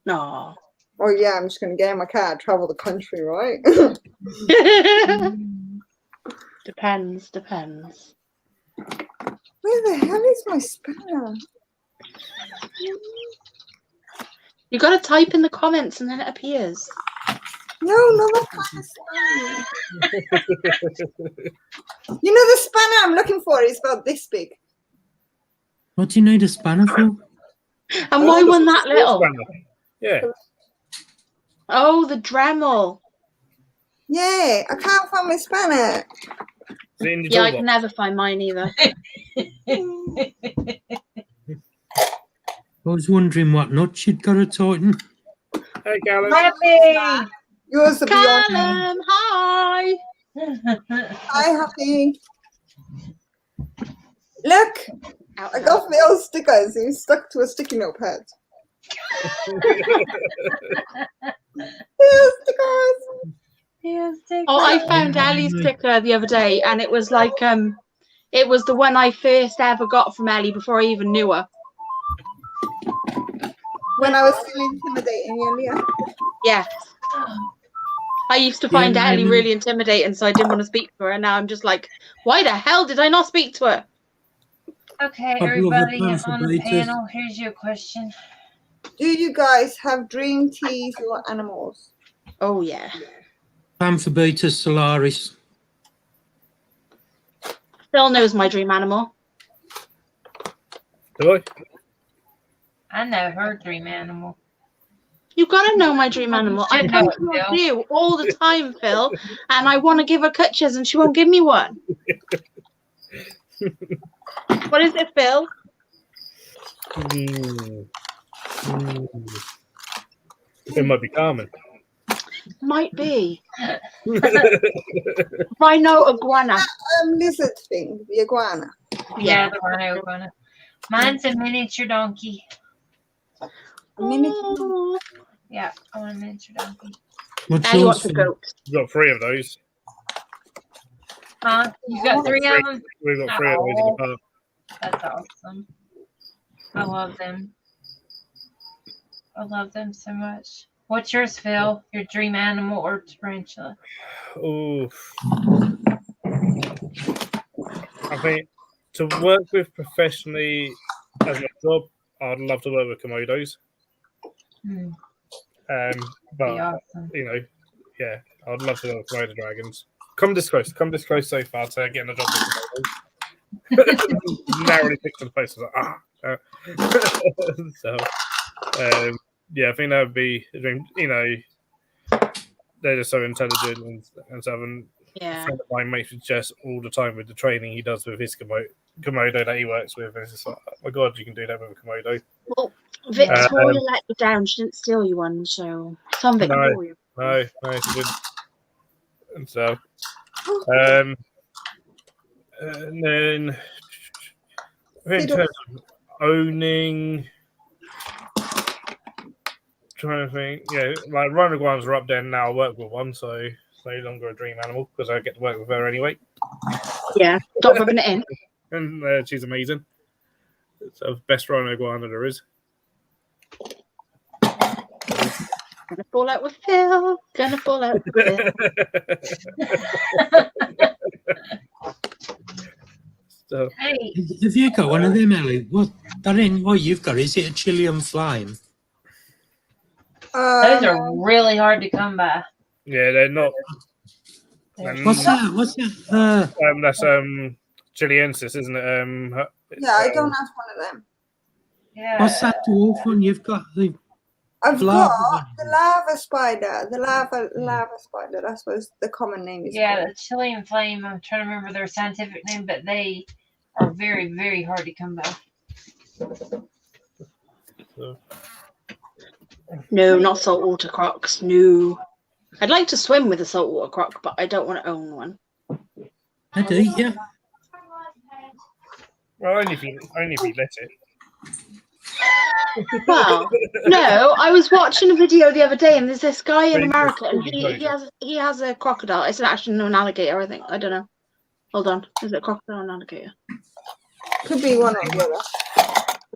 No. Oh yeah, I'm just gonna get in my car and travel the country, right? Depends. Where the hell is my spanner? You got to type in the comments and then it appears. No, not that kind of spanner. You know the spanner I'm looking for is about this big. What do you need a spanner for? And why one that little? Spanner. Yeah. Oh, the Dremel. Yeah, I can't find my spanner. Is it in your Yeah, I toolbox? can never find mine either. I was wondering what nuts you'd got to tighten. Hey, Callum. Happy! Yours will be on. Callum, hi. Hi, Happy. Look, I got Phil's stickers. He's stuck to a sticky note pad. Phil's stickers. Oh, I found Ellie's sticker the other day, and it was like it was the one I first ever got from Ellie before I even knew her. When I was still intimidating you, Leah. Yeah. I used to find Yeah, Ellie maybe- really intimidating, so I didn't want to speak to her. And now I'm just like, why the hell did I not speak to her? Okay, Couple of everybody the on the betas. panel, here's your question. Do you guys have dream teas or animals? Oh yeah. Pamphobetus solaris. Phil knows my dream animal. Do I? I know her dream animal. You gotta know my dream animal. I should know come it, to Phil. you all the time, Phil, and I want to give her cutches, and she won't give me one. What is it, Phil? It might be Carmen. Might be rhino iguana. Lizard thing, the iguana. Yeah, the rhino iguana. Mine's a miniature donkey. A miniature. Oh. Yeah, I want a miniature donkey. What's Ellie yours wants a for? goat. We've got 3 of those. Huh? You got 3 of them? We've got 3 of those in the park. That's awesome. I love them. I love them so much. What's yours, Phil? Your dream animal or tarantula? Oh, I think to work with professionally as my job, I'd love to work with Komodos. Hmm. But Be awesome. you know, yeah, I'd love to work with Komodo dragons. Come this close so far to getting a job with Komodos. Narrowly picked the place. So, yeah, I think that would be a dream. You know, they're just so intelligent and stuff. And a Yeah. friend of mine makes me jest all the time with the training he does with his Komodo that he works with. And it's just like, oh my God, you can do that with a Komodo. Well, Victoria let you down. She didn't steal you one, so it's on Victoria. No, it's good. And so, and then I think in terms of owning, trying to think, yeah, like rhino iguanas are up there now. I work with one, so it's no longer a dream animal because I get to work with her anyway. Yeah, stop rubbing it in. And she's amazing. It's the best rhino iguana there is. Gonna fall out with Phil. Gonna fall out with Phil. So, Hey, Have you got one of them, Ellie? What? That ain't what you've got. Is it a Chilean flame? those are really hard to come by. yeah, they're not. What's that? What's that? That's Chileensis, isn't it? Yeah, I don't have one of them. Yeah. What's that dwarf one you've got? I've Lava got one. the lava spider. The lava spider. That's what the common name is. Yeah, called. the Chilean flame. I'm trying to remember their scientific name, but they are very, very hard to come by. So, No, not saltwater crocs. No. I'd like to swim with a saltwater croc, but I don't want to own one. I do, yeah. well, only if you let it. Well, no, I was watching a video the other day, and there's this guy in But America, and it's he has a crocodile. It's actually an alligator, I think. I don't know. Hold on, is it a crocodile or an alligator? Could be one or the other.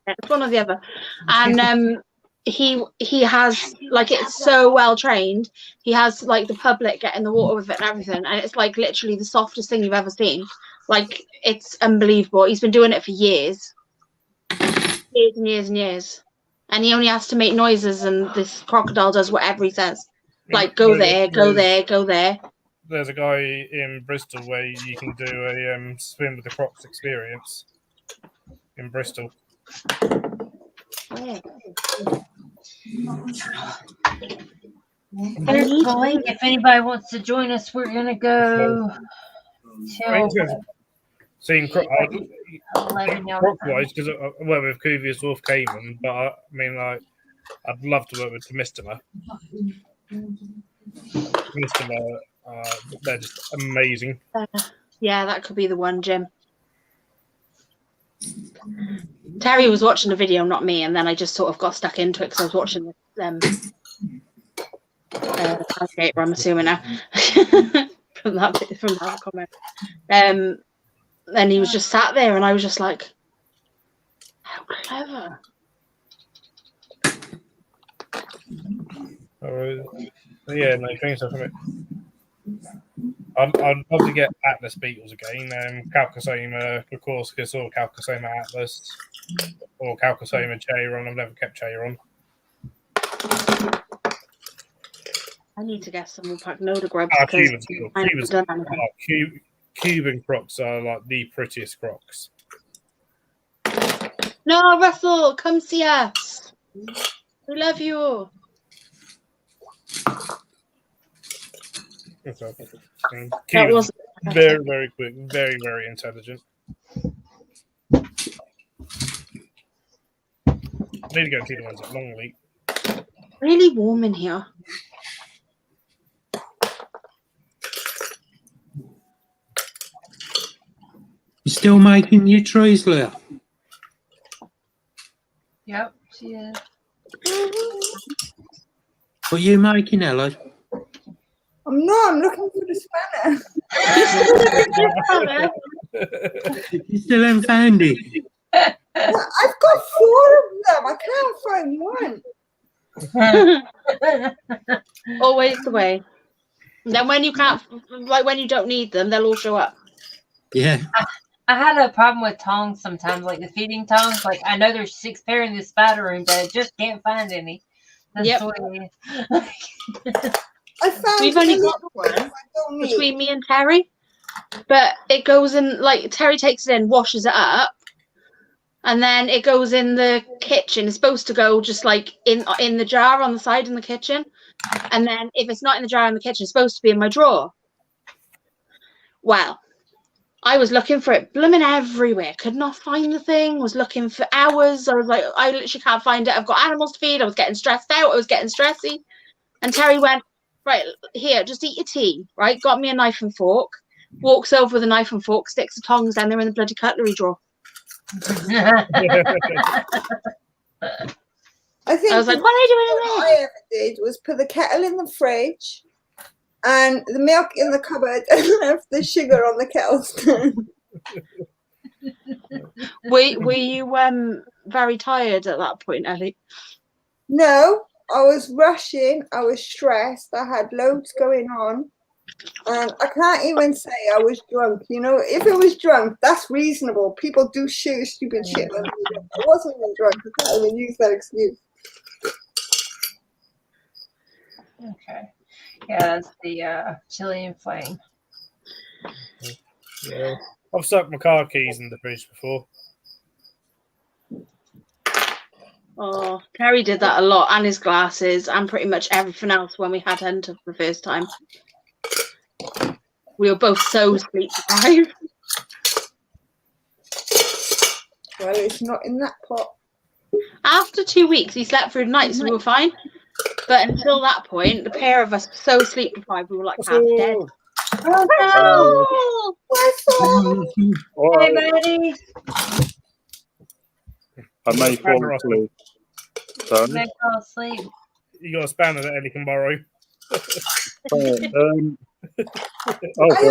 Yeah, it's one or the other. And he has, like, it's so well trained. He has, like, the public get in the water with it and everything, and it's like literally the softest thing you've ever seen. Like, it's unbelievable. He's been doing it for years and years and years, and he only has to make noises, and this crocodile does whatever he says. Like, go there, go there, go there. There's a guy in Bristol where you can do a swim with the Crocs experience in Bristol. Yeah. There's the link. If anybody wants to join us, we're gonna go till Seeing 11 now. Croc-wise, because I work with Cuvius Wolf Cayman, but I mean, like, I'd love to work with Themistoma. Themistoma, they're just amazing. Yeah, that could be the one, Jim. Terry was watching the video, not me, and then I just sort of got stuck into it because I was watching alligator, I'm assuming now from that comment. And he was just sat there, and I was just like, how clever. Yeah, no, thanks for it. I'd love to get Atlas beetles again. Calcosoma Kokorskus or Calcosoma Atlas or Calcosoma Cheiron. I've never kept Cheiron. I need to get some more Pagnoda grubs. Cuban crocs are like the prettiest crocs. No, Russell, come see us. We love you. That was very, very quick, very, very intelligent. I need to go and see the ones at Longleat. Really warm in here. You still making your trees, Leah? Yep, she is. What are you making, Ella? I'm looking for the spanner. You still haven't found it? I've got 4 of them. I can't find one. Always the way. And then when you can't, like when you don't need them, they'll all show up. Yeah. I had a problem with tongs sometimes, like the feeding tongs. Like, I know there's 6 pair in the spider room, but I just can't find any. That's Yep. We've only got one between me and Terry, but it goes in, like, Terry takes it in, washes it up, and then it goes in the kitchen. It's supposed to go just like in the jar on the side in the kitchen, and then if it's not in the jar in the kitchen, it's supposed to be in my drawer. Well, I was looking for it blooming everywhere. Could not find the thing. Was looking for hours. I was like, I literally can't find it. I've got animals to feed. I was getting stressed out. I was getting stressy. And Terry went, right, here, just eat your tea, right? Got me a knife and fork. Walks over with a knife and fork, sticks the tongs down there in the bloody cutlery drawer. I was like, what are you doing in there? What I ever did was put the kettle in the fridge and the milk in the cupboard and left the sugar on the kettle stand. Were you very tired at that point, Ellie? No, I was rushing. I was stressed. I had loads going on. And I can't even say I was drunk. You know, if it was drunk, that's reasonable. People do stupid shit. I wasn't even drunk. I can't even use that excuse. Okay. Yeah, that's the Chilean flame. Yeah. I've stuck my car keys in the fridge before. Oh, Terry did that a lot, and his glasses, and pretty much everything else when we had Hunter for the first time. We were both so sleep deprived. Well, it's not in that pot. After 2 weeks, he slept through the night, so we were fine. But until that point, the pair of us were so sleep deprived, we were like half dead. Oh, hey, buddy. I may fall asleep. Sorry. May fall asleep. You got a spanner that Ellie can borrow. For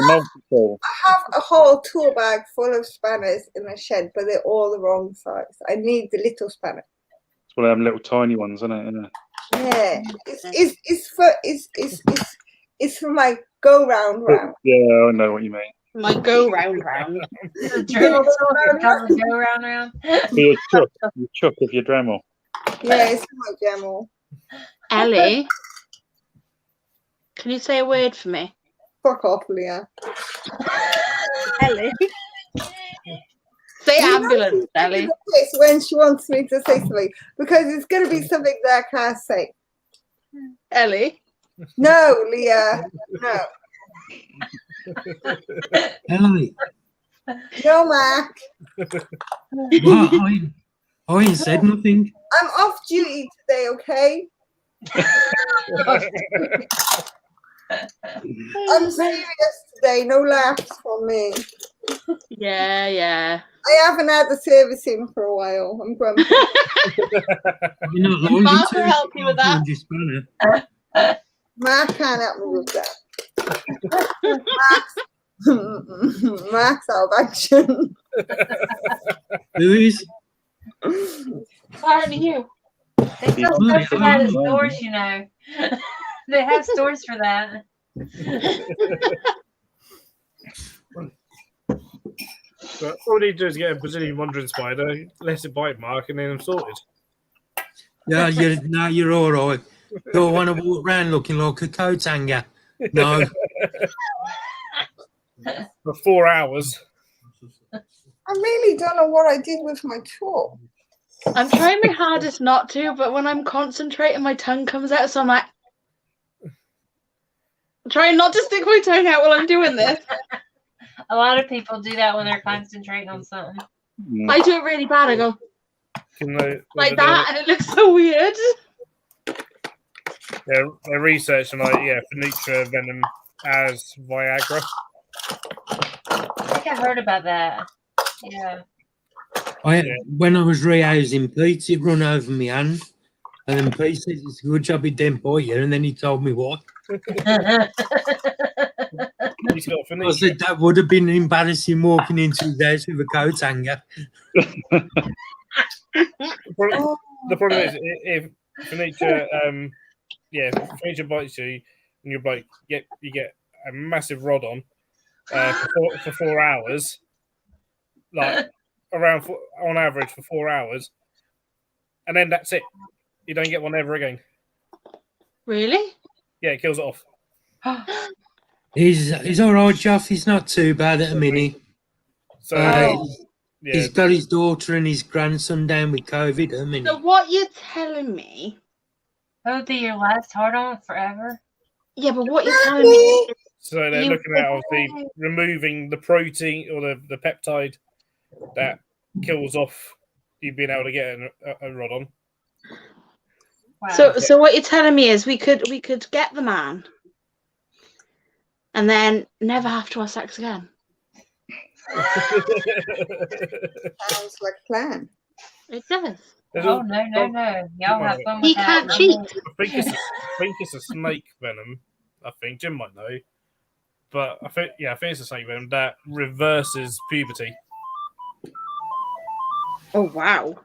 multiple. I have a whole tool bag full of spanners in the shed, but they're all the wrong size. I need the little spanner. It's one of them little tiny ones, isn't it? Yeah, it's for my go round. Yeah, I know what you mean. My go round. The Dremel tool can go round. For your chuck of your Dremel. Yeah, it's my Dremel. Ellie, can you say a word for me? Fuck off, Leah. Ellie. Say ambulance, Ellie. When she wants me to say something, because it's going to be something that I can't say. Ellie. No, Leah. No. Ellie, No, Mac. what? I ain't said nothing. I'm off duty today, okay? I'm serious today. No laughs from me. Yeah. I haven't had the servicing for a while. I'm grumpy. You're not lonely Mark too. will help you with that. Just spanner. Mark can't help me with that. Mark's out of action. Who is? Sorry to you. They sell stuff for that at stores, you know. They have stores for that. But all you need to do is get a Brazilian wandering spider, let it bite Mark, and then I'm sorted. Yeah, you're all right. Don't want to walk around looking like a coat hanger. No. For 4 hours. I really don't know what I did with my tool. I'm trying my hardest not to, but when I'm concentrating, my tongue comes out, so I'm like... I'm trying not to stick my tongue out while I'm doing this. A lot of people do that when they're concentrating on something. I do it really bad. I go like that, and it looks so weird. They're researching Phoenicia venom as Viagra. I think I heard about that. Yeah. When I was rehousing Pete, it run over my hand. And then Pete said, it's a good job he didn't bite you. And then he told me what. He's got I said, that would have been embarrassing walking into his house with a coat hanger. The problem is, if Phoenicia, Phoenicia bites you, and you're like, you get a massive rod on for 4 hours, like on average for 4 hours, and then that's it. You don't get one ever again. Really? Yeah, it kills it off. He's all right, Jeff. He's not too bad at a minute. So he's got his daughter and his grandson down with COVID at a minute. So what you're telling me? Oh, do your last hard on forever? Yeah, but what you're telling me is... So they're looking at obviously removing the protein or the peptide that kills off you being able to get a rod on. Wow. So what you're telling me is we could get the man and then never have to have sex again. Sounds like a plan. It does. Oh no! Y'all have fun with He that. can't cheat. I think it's a snake venom. I think Jim might know, but I think it's a snake venom that reverses puberty. Oh wow.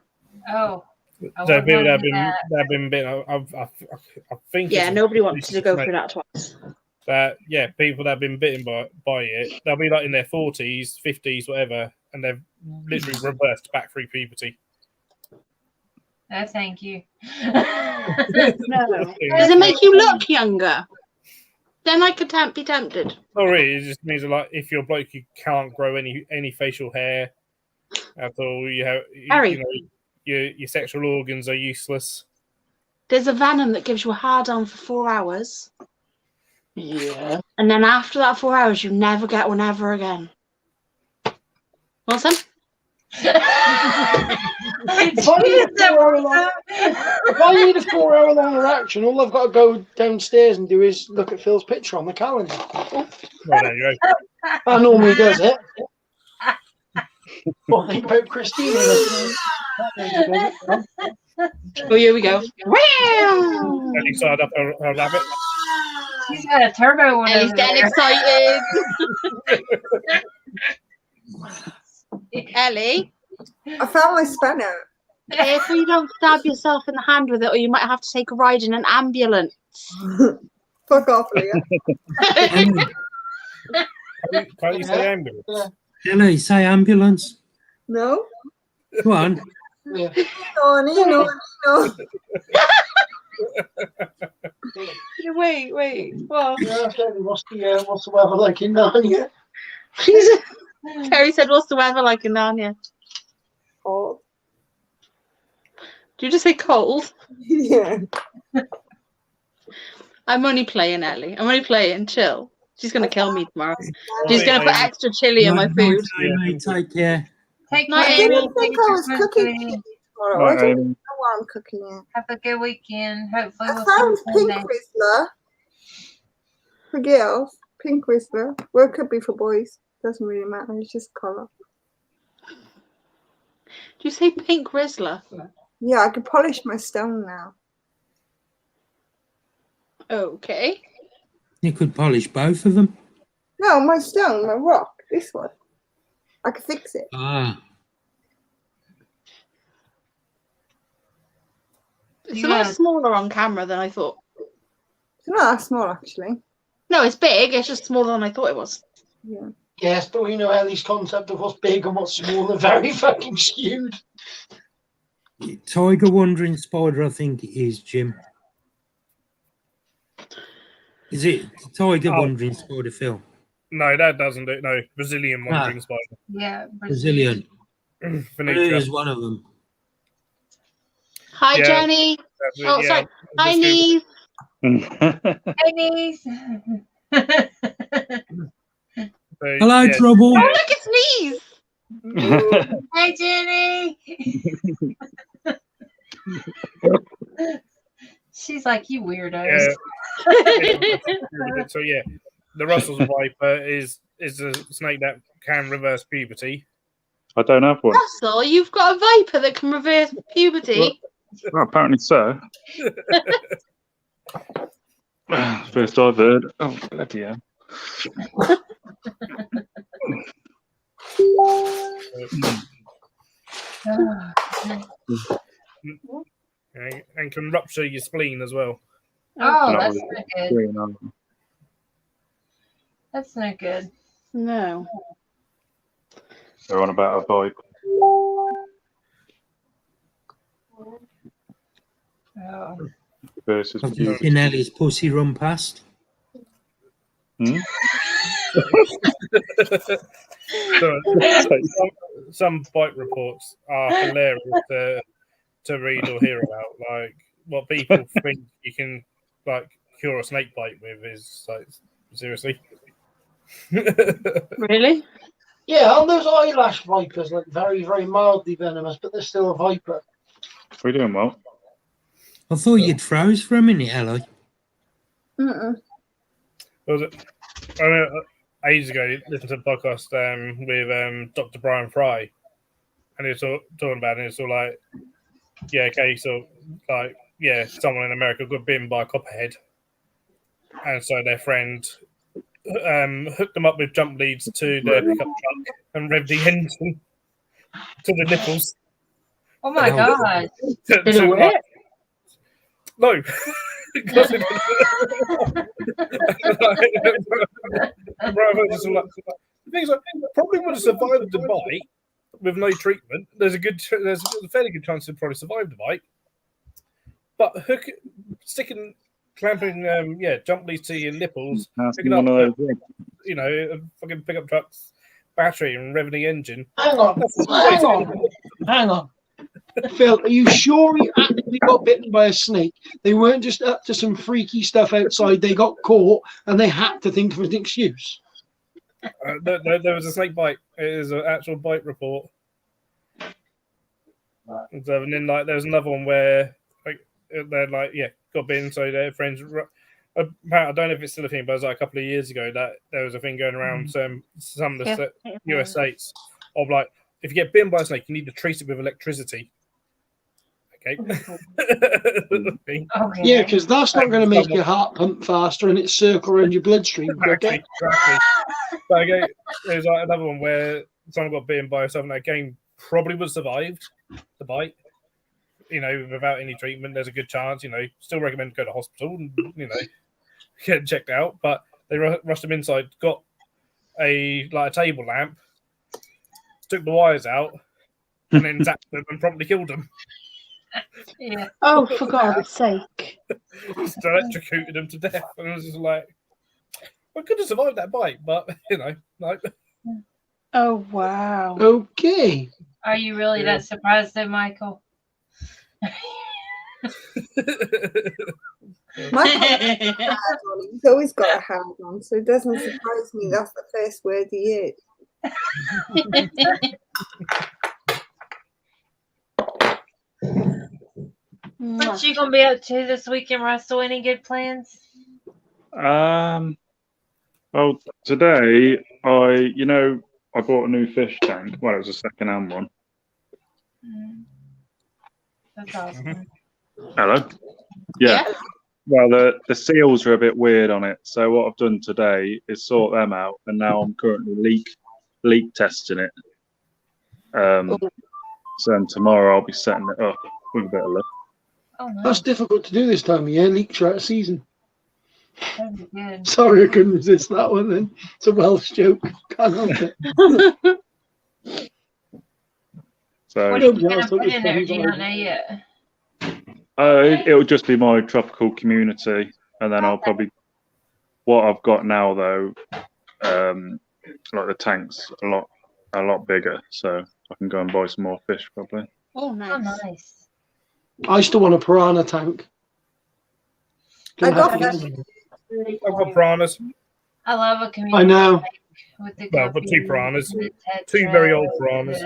Oh. So people that have been bitten, I think. Yeah, nobody wants to go through that twice. that people that have been bitten by it, they'll be like in their 40s, 50s, whatever, and they've literally reversed back through puberty. Oh, thank you. No. Does it make you look younger? Then I could be tempted. Not really. It just means that, like, if you're a bloke, you can't grow any facial hair at all. You have, you know, your sexual organs are useless. There's a venom that gives you a hard on for 4 hours. Yeah. And then after that 4 hours, you never get one ever again. Want some? If I need a 4 hour long erection, all I've got to go downstairs and do is look at Phil's picture on the calendar. Well, there you go. That normally does it. What think about Christina? Oh, here we go. Wow! Ellie tied up her rabbit. She's got a turbo one. Ellie's over getting there. excited. Ellie, I found my spanner. careful you don't stab yourself in the hand with it, or you might have to take a ride in an ambulance. Fuck off, Leah. Can't you say ambulance? Ellie, say ambulance. No? Go on. Yeah. No. Wait. Well, Yeah, what's the weather like in Narnia? Terry said, "What's the weather like in Narnia?" Cold. Did you just say cold? Yeah. I'm only playing, Ellie. I'm only playing. Chill. She's gonna kill me tomorrow. She's gonna put extra chili in my food. Take care. Take Night, care. I Amy. didn't think I was cooking Amy. tomorrow. I Right, don't know what I'm cooking yet. Have a good weekend. Hopefully I we'll found see you Pink Sunday. Whistler for girls. Pink Whistler. Well, it could be for boys. Doesn't really matter. It's just colour. Did you say pink Rizzler? Yeah, I can polish my stone now. Okay. You could polish both of them. No, my stone, my rock. This one. I can fix it. Ah. It's a lot smaller on camera than I thought. It's not that small, actually. No, it's big. It's just smaller than I thought it was. Yeah. Yes, but we know Ellie's concept of what's big and what's small are very fucking skewed. Tiger Wandering Spider, I think it is, Jim. Is it Tiger Wandering Spider, Phil? No, that doesn't do it. No, Brazilian wandering spider. Yeah, Brazilian. There's one of them. Hi, Yeah. Jenny. Oh, Yeah, sorry. Hi, Neve. Hey, niece. So, Hello, yeah. Trouble. Oh, look, it's Neve. Hey, Jenny. She's like, you weirdos. Yeah. So yeah, the Russell's Viper is a snake that can reverse puberty. I don't have one. Russell, you've got a viper that can reverse puberty. Well, apparently so. First I've heard. Oh, bloody hell. And can rupture your spleen as well. Oh, No, that's not good. green, aren't they? That's not good. No. They're on about a vibe. Oh. Versus Have you puberty. seen Ellie's pussy run past? Hmm? So, some bite reports are hilarious to read or hear about. Like what people think you can like cure a snake bite with is like seriously. Really? Yeah, aren't those eyelash vipers like very, very mildly venomous, but they're still a viper? We're doing well. I thought you'd froze for a minute, Ellie. Mm-mm. Was it? I mean, ages ago, I listened to a podcast with Dr. Brian Fry, and he was talking about it. And it's all like, yeah, okay, so like, yeah, someone in America got bitten by a copperhead, and so their friend hooked them up with jump leads to their pickup truck and revved the engine to the nipples. Oh my god. To, Did it work? no, Because it- the thing is, I probably would have survived the bite with no treatment. There's a fairly good chance to probably survive the bite. But clamping, jump leads to your nipples, That's picking up, one of those. a fucking pickup truck's battery and revving the engine. Hang on. Phil, are you sure you actually got bitten by a snake? They weren't just up to some freaky stuff outside. They got caught and they had to think of an excuse. There was a snake bite. It is an actual bite report. And then there was another one where they're got bitten, so their friends. I don't know if it's still a thing, but it was a couple of years ago that there was a thing going around some of the US states of if you get bitten by a snake, you need to treat it with electricity. Okay. Okay. Yeah, because that's not going to make your heart pump faster and it circle around your bloodstream quicker. Exactly. So there's another one where someone got bitten by something that again probably would have survived the bite. Without any treatment, there's a good chance. Still recommend to go to hospital and get checked out. But they rushed them inside, got a table lamp, took the wires out, and then zapped them and promptly killed them. Yeah. Oh, for God's sake. Just electrocuted them to death. And it was just I could have survived that bite, but no. Oh, wow. Okay. Are you really that surprised though, Michael? He's always got a hand on, so it doesn't surprise me that's the first word he is. What you gonna be up to this weekend, Russell? Any good plans? Well, today I bought a new fish tank. Well, it was a second-hand one. That's awesome. Hello. Yeah. Well, the seals are a bit weird on it, so what I've done today is sort them out, and now I'm currently leak testing it. So then tomorrow I'll be setting it up with a bit of luck. Oh, nice. That's difficult to do this time of year. Leaks are out of season. That'd be good. Sorry, I couldn't resist that one then. It's a Welsh joke. Can't help it. So What are you gonna put in there? Do you not know yet? it'll just be my tropical community, and then I'll probably what I've got now though, the tank's a lot bigger, so I can go and buy some more fish probably. Oh, nice. Oh, nice. I still want a piranha tank. I got I've got piranhas. I love a community. I know. With the Well, but 2 piranhas. the 2 very old piranhas.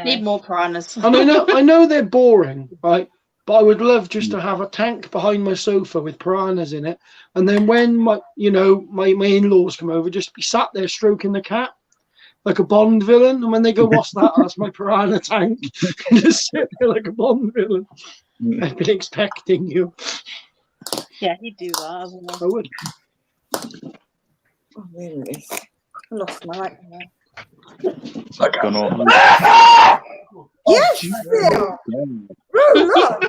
Need more piranhas. And I know they're boring, right? But I would love just to have a tank behind my sofa with piranhas in it, and then when my in-laws come over, just be sat there stroking the cat like a Bond villain. And when they go, "What's that?" That's my piranha tank. Just sit there like a Bond villain. I've been expecting you. Yeah, he'd do that. I would. Oh, wait a minute. I lost my light. Gone on. Yes, Phil. Run.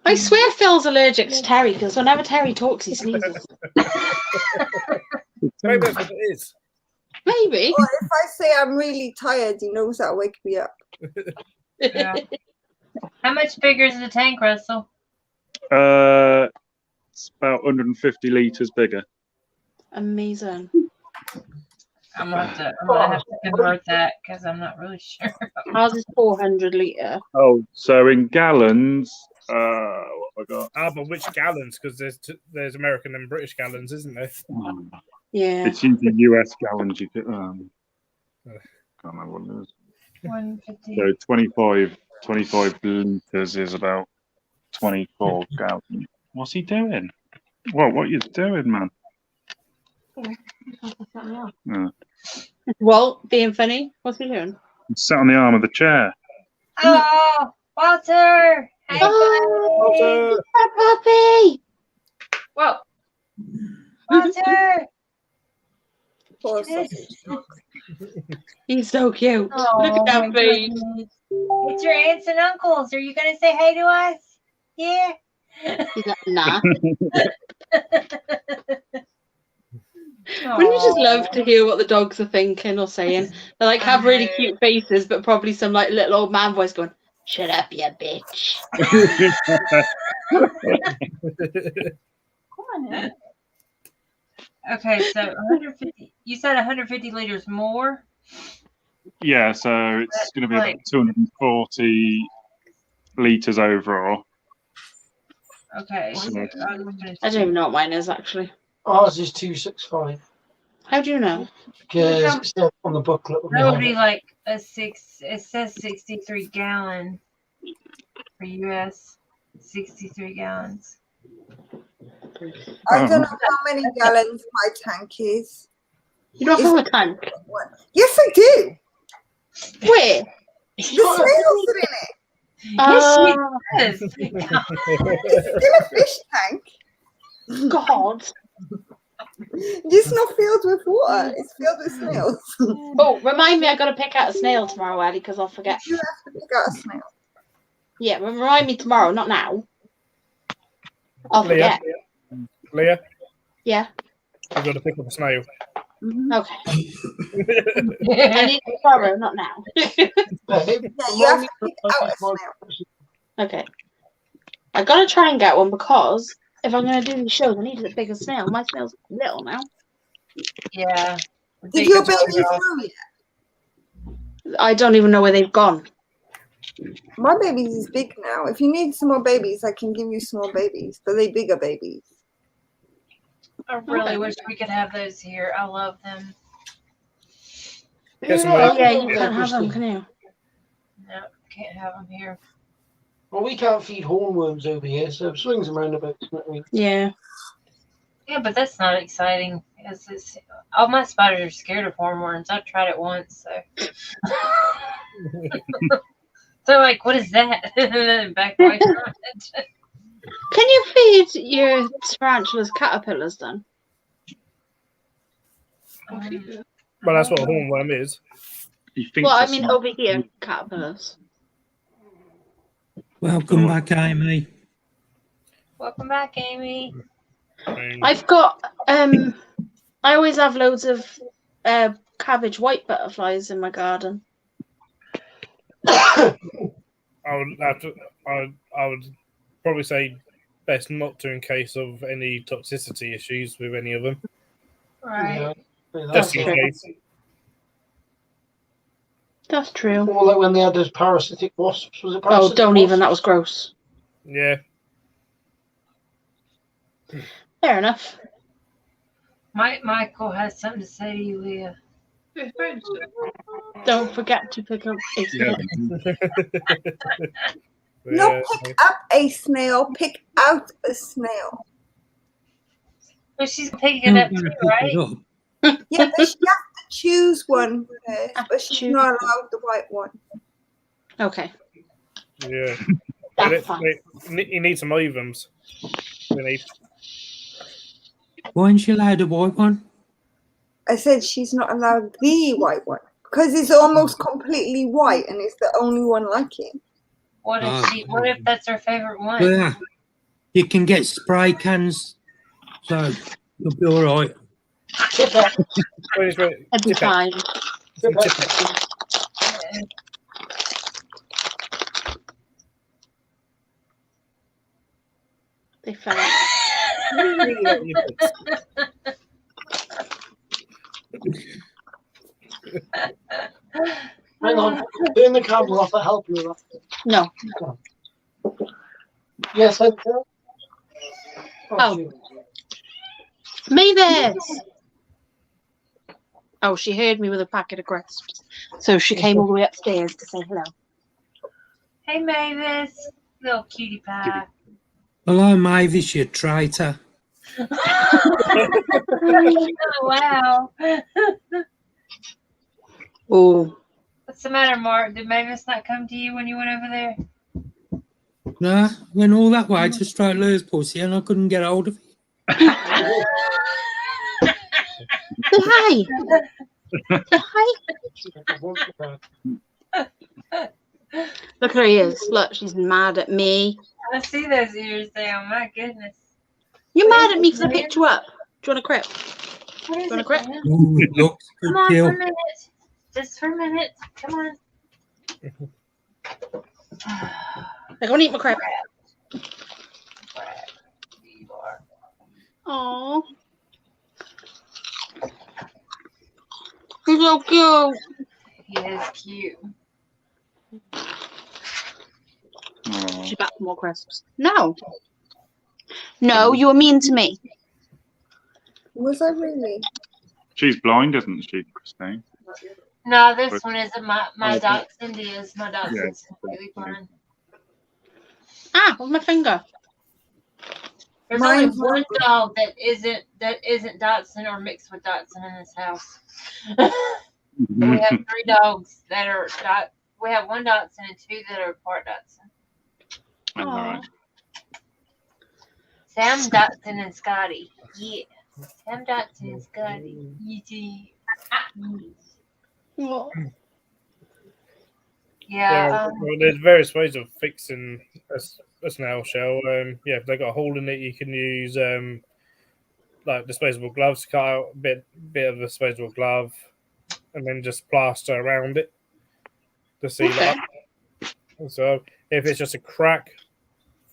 I swear Phil's allergic to Terry because whenever Terry talks, he sneezes. Maybe that's what it is. Maybe. Or if I say I'm really tired, he knows that'll wake me up. Yeah. How much bigger is the tank, Russell? It's about 150 litres bigger. Amazing. I'm gonna have to convert that because I'm not really sure. Ours is 400 litre. Oh, so in gallons, what have I got? But which gallons? Because there's American and British gallons, isn't there? Yeah. It's usually US gallons. You could, can't remember what it is. 150. So 25 litres is about 24 gallons. What's he doing? What are you doing, man? Yeah. Well, being funny. What's he doing? He sat on the arm of the chair. Oh, Walter! Hey, Walter! Puppy! Whoa. Walter! Poor sausage dog. He's so cute. Oh, Look at my that face. goodness. It's your aunts and uncles. Are you going to say hey to us? Yeah. He's like, nah. Aw. Wouldn't you just love to hear what the dogs are thinking or saying? They like have really cute faces, but probably some like little old man voice going, "Shut up, you bitch." Come on now. Okay, so 150. You said 150 liters more. Yeah, so it's going to be about 240 litres overall. Okay. So- So I don't even know what mine is actually. Ours is 265 How do you know? because it's still on the booklet. when we that would have be it. like a six. It says 63 gallon for US. 63 gallons. I don't know how many gallons my tank is. You don't have a tank. Yes, I do. Where? The snails are in it. Yes, It's still a fish tank. God. Just not filled with water. It's filled with snails. Oh, remind me, I got to pick out a snail tomorrow, Ellie, because I'll forget. You have to pick out a snail. Yeah, remind me tomorrow, not now. I'll Leah, forget. Leah, Yeah. you've got to pick up a snail. Okay. I need it tomorrow, not now. Yeah, you have to pick out a snail. Okay. I got to try and get one because if I'm going to do these shows, I need a bigger snail. My snail's little now. Yeah. Did your babies grow yet? I don't even know where they've gone. My babies is big now. If you need some more babies, I can give you small babies, but they bigger babies. I really wish we could have those here. I love them. Get some Oh, more. yeah, you can't have them, can you? No, can't have them here. Well, we can't feed hornworms over here, so swings and roundabouts. You know what I mean? Yeah. Yeah, but that's not exciting. All my spiders are scared of hornworms. I've tried it once, so. So, like, what is that? Back away from it. Can you feed your tarantulas caterpillars then? Well, that's what a hornworm is. Well, I mean over here, caterpillars. Welcome back, Amy. Welcome back, Amy. I've got I always have loads of cabbage white butterflies in my garden. I would probably say best not to in case of any toxicity issues with any of them. Right. Yeah, Just in case. That's true. Or like when they had those parasitic wasps. Was it Oh, parasitic don't even. That wasps? was gross. Yeah. Fair enough. Michael has something to say to you, Leah. Don't forget to pick up a snail. Not pick up a snail, pick out a snail. But she's picking it up too, right? Yeah, but she has to choose one first, but she's Choose. not allowed the white one. Okay. Yeah. That's fine. You need some ovums. We need. Why aren't you allowed a white one? I said she's not allowed the white one because it's almost completely white and it's the only one like it. What if that's her favorite one? Yeah. You can get spray cans, so you'll be all right. I'd be fine. They fell out. Hang on. Turn the camera off. I'll help you with that. No. Yes, I do. Oh. Mavis! Oh, she heard me with a packet of crisps. So she came all the way upstairs to say hello. Hey, Mavis. Little cutie pie. Hello, Mavis, you traitor. Oh, wow. Oh. What's the matter, Mark? Did Mavis not come to you when you went over there? No, went all that way to stroke Leah's pussy and I couldn't get hold of it. Say hi. Say hi. Look at her ears. Look, she's mad at me. I see those ears there. My goodness. You're mad at me because I picked you up. Do you want a crib? What is Wanna it, grip? man? Ooh, looks Come good on for kill. a minute. Just for a minute. Come on. I go and eat my crab. You are. Aww. He's so cute. He is cute. Oh. She's back for more crisps. No. No, you were mean to me. Was I really? She's blind, isn't she, Christine? No, this one isn't. My Okay. dachshund is. My dachshund's Yeah. completely blind. Ah, with my finger. There's Mine's only one dog that isn't dachshund or mixed with dachshund in this house. We have 3 dogs that are we have 1 dachshund and 2 that are part dachshund. All right. Sam, Dachshund, and Scotty. Yeah. Sam, Dachshund, and Scotty. Oh. Yeah. Well, there's various ways of fixing a snail shell. Yeah, if they've got a hole in it, you can use like disposable gloves to cut out a bit of a disposable glove, and then just plaster around it to seal it up. So if it's just a crack,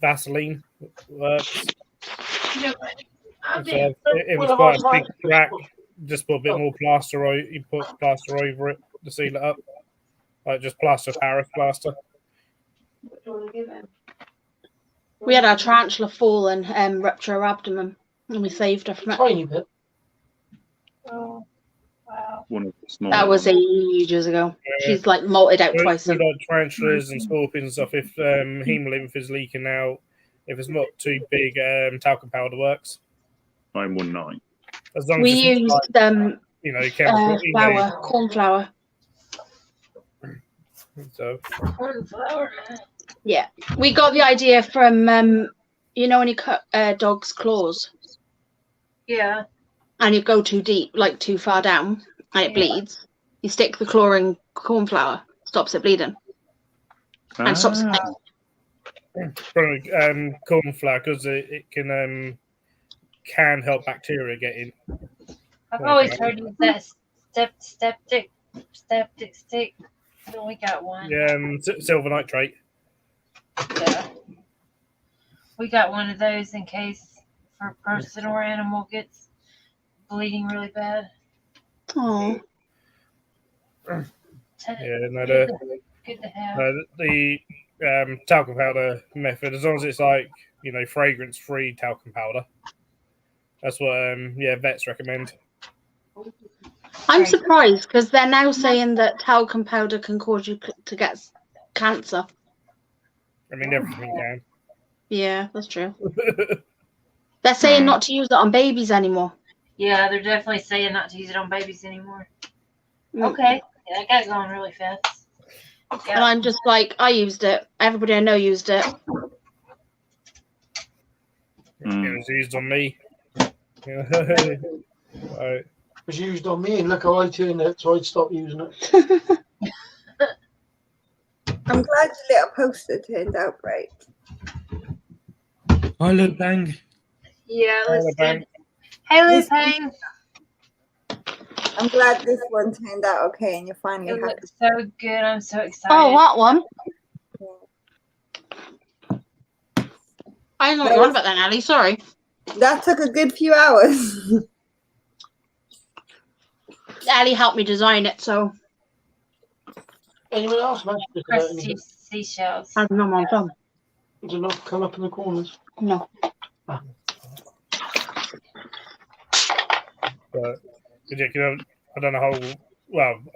Vaseline works. So if it's quite a big crack, just put a bit more plaster. You put plaster over it to seal it up. Like just plaster, Paris plaster. We had our tarantula fall and rupture her abdomen, and we saved her from it. Tiny bit. Oh, wow. One of the small That was ones. ages ago. She's like molted out twice. We've got tarantulas and scorpions and stuff. If hemolymph is leaking out, if it's not too big, talcum powder works. 919. As long We as it's used not, chemical. flour, corn flour. So Cornflower, man. Yeah, we got the idea from when you cut a dog's claws Yeah. and you go too deep, like too far down, and it bleeds. You stick the claw in corn flour, stops it bleeding, and stops it. probably corn flour because it can help bacteria get in. I've always heard of that septic stick. So we got one. Yeah, silver nitrate. Yeah. We got one of those in case for a person or animal gets bleeding really bad. Oh, Yeah, no, Good to have. the talcum powder method, as long as it's like fragrance-free talcum powder. That's what vets recommend. I'm surprised because they're now saying that talcum powder can cause you to get cancer. I mean, everything can. Yeah, that's true. They're saying not to use it on babies anymore. Yeah, they're definitely saying not to use it on babies anymore. Mm. Okay. Yeah, that got going really fast. And I'm just like, I used it. Everybody I know used it. It was used on me. Right. It was used on me, and look how I turned it, so I'd stop using it. I'm glad your little poster turned out great. Hi, Luke Bang. Yeah, Hello, let's Bang. do. Hey, Liz Payne. I'm glad this one turned out okay and you're finally It happy. looks so good. I'm so excited. Oh, that one. I didn't know what you were on about that, Ali. Sorry. That took a good few hours. Ali helped me design it, so Anyone else managed to Press anything? seashells. I don't know my phone. Does it not come up in the corners? No. But I done a whole,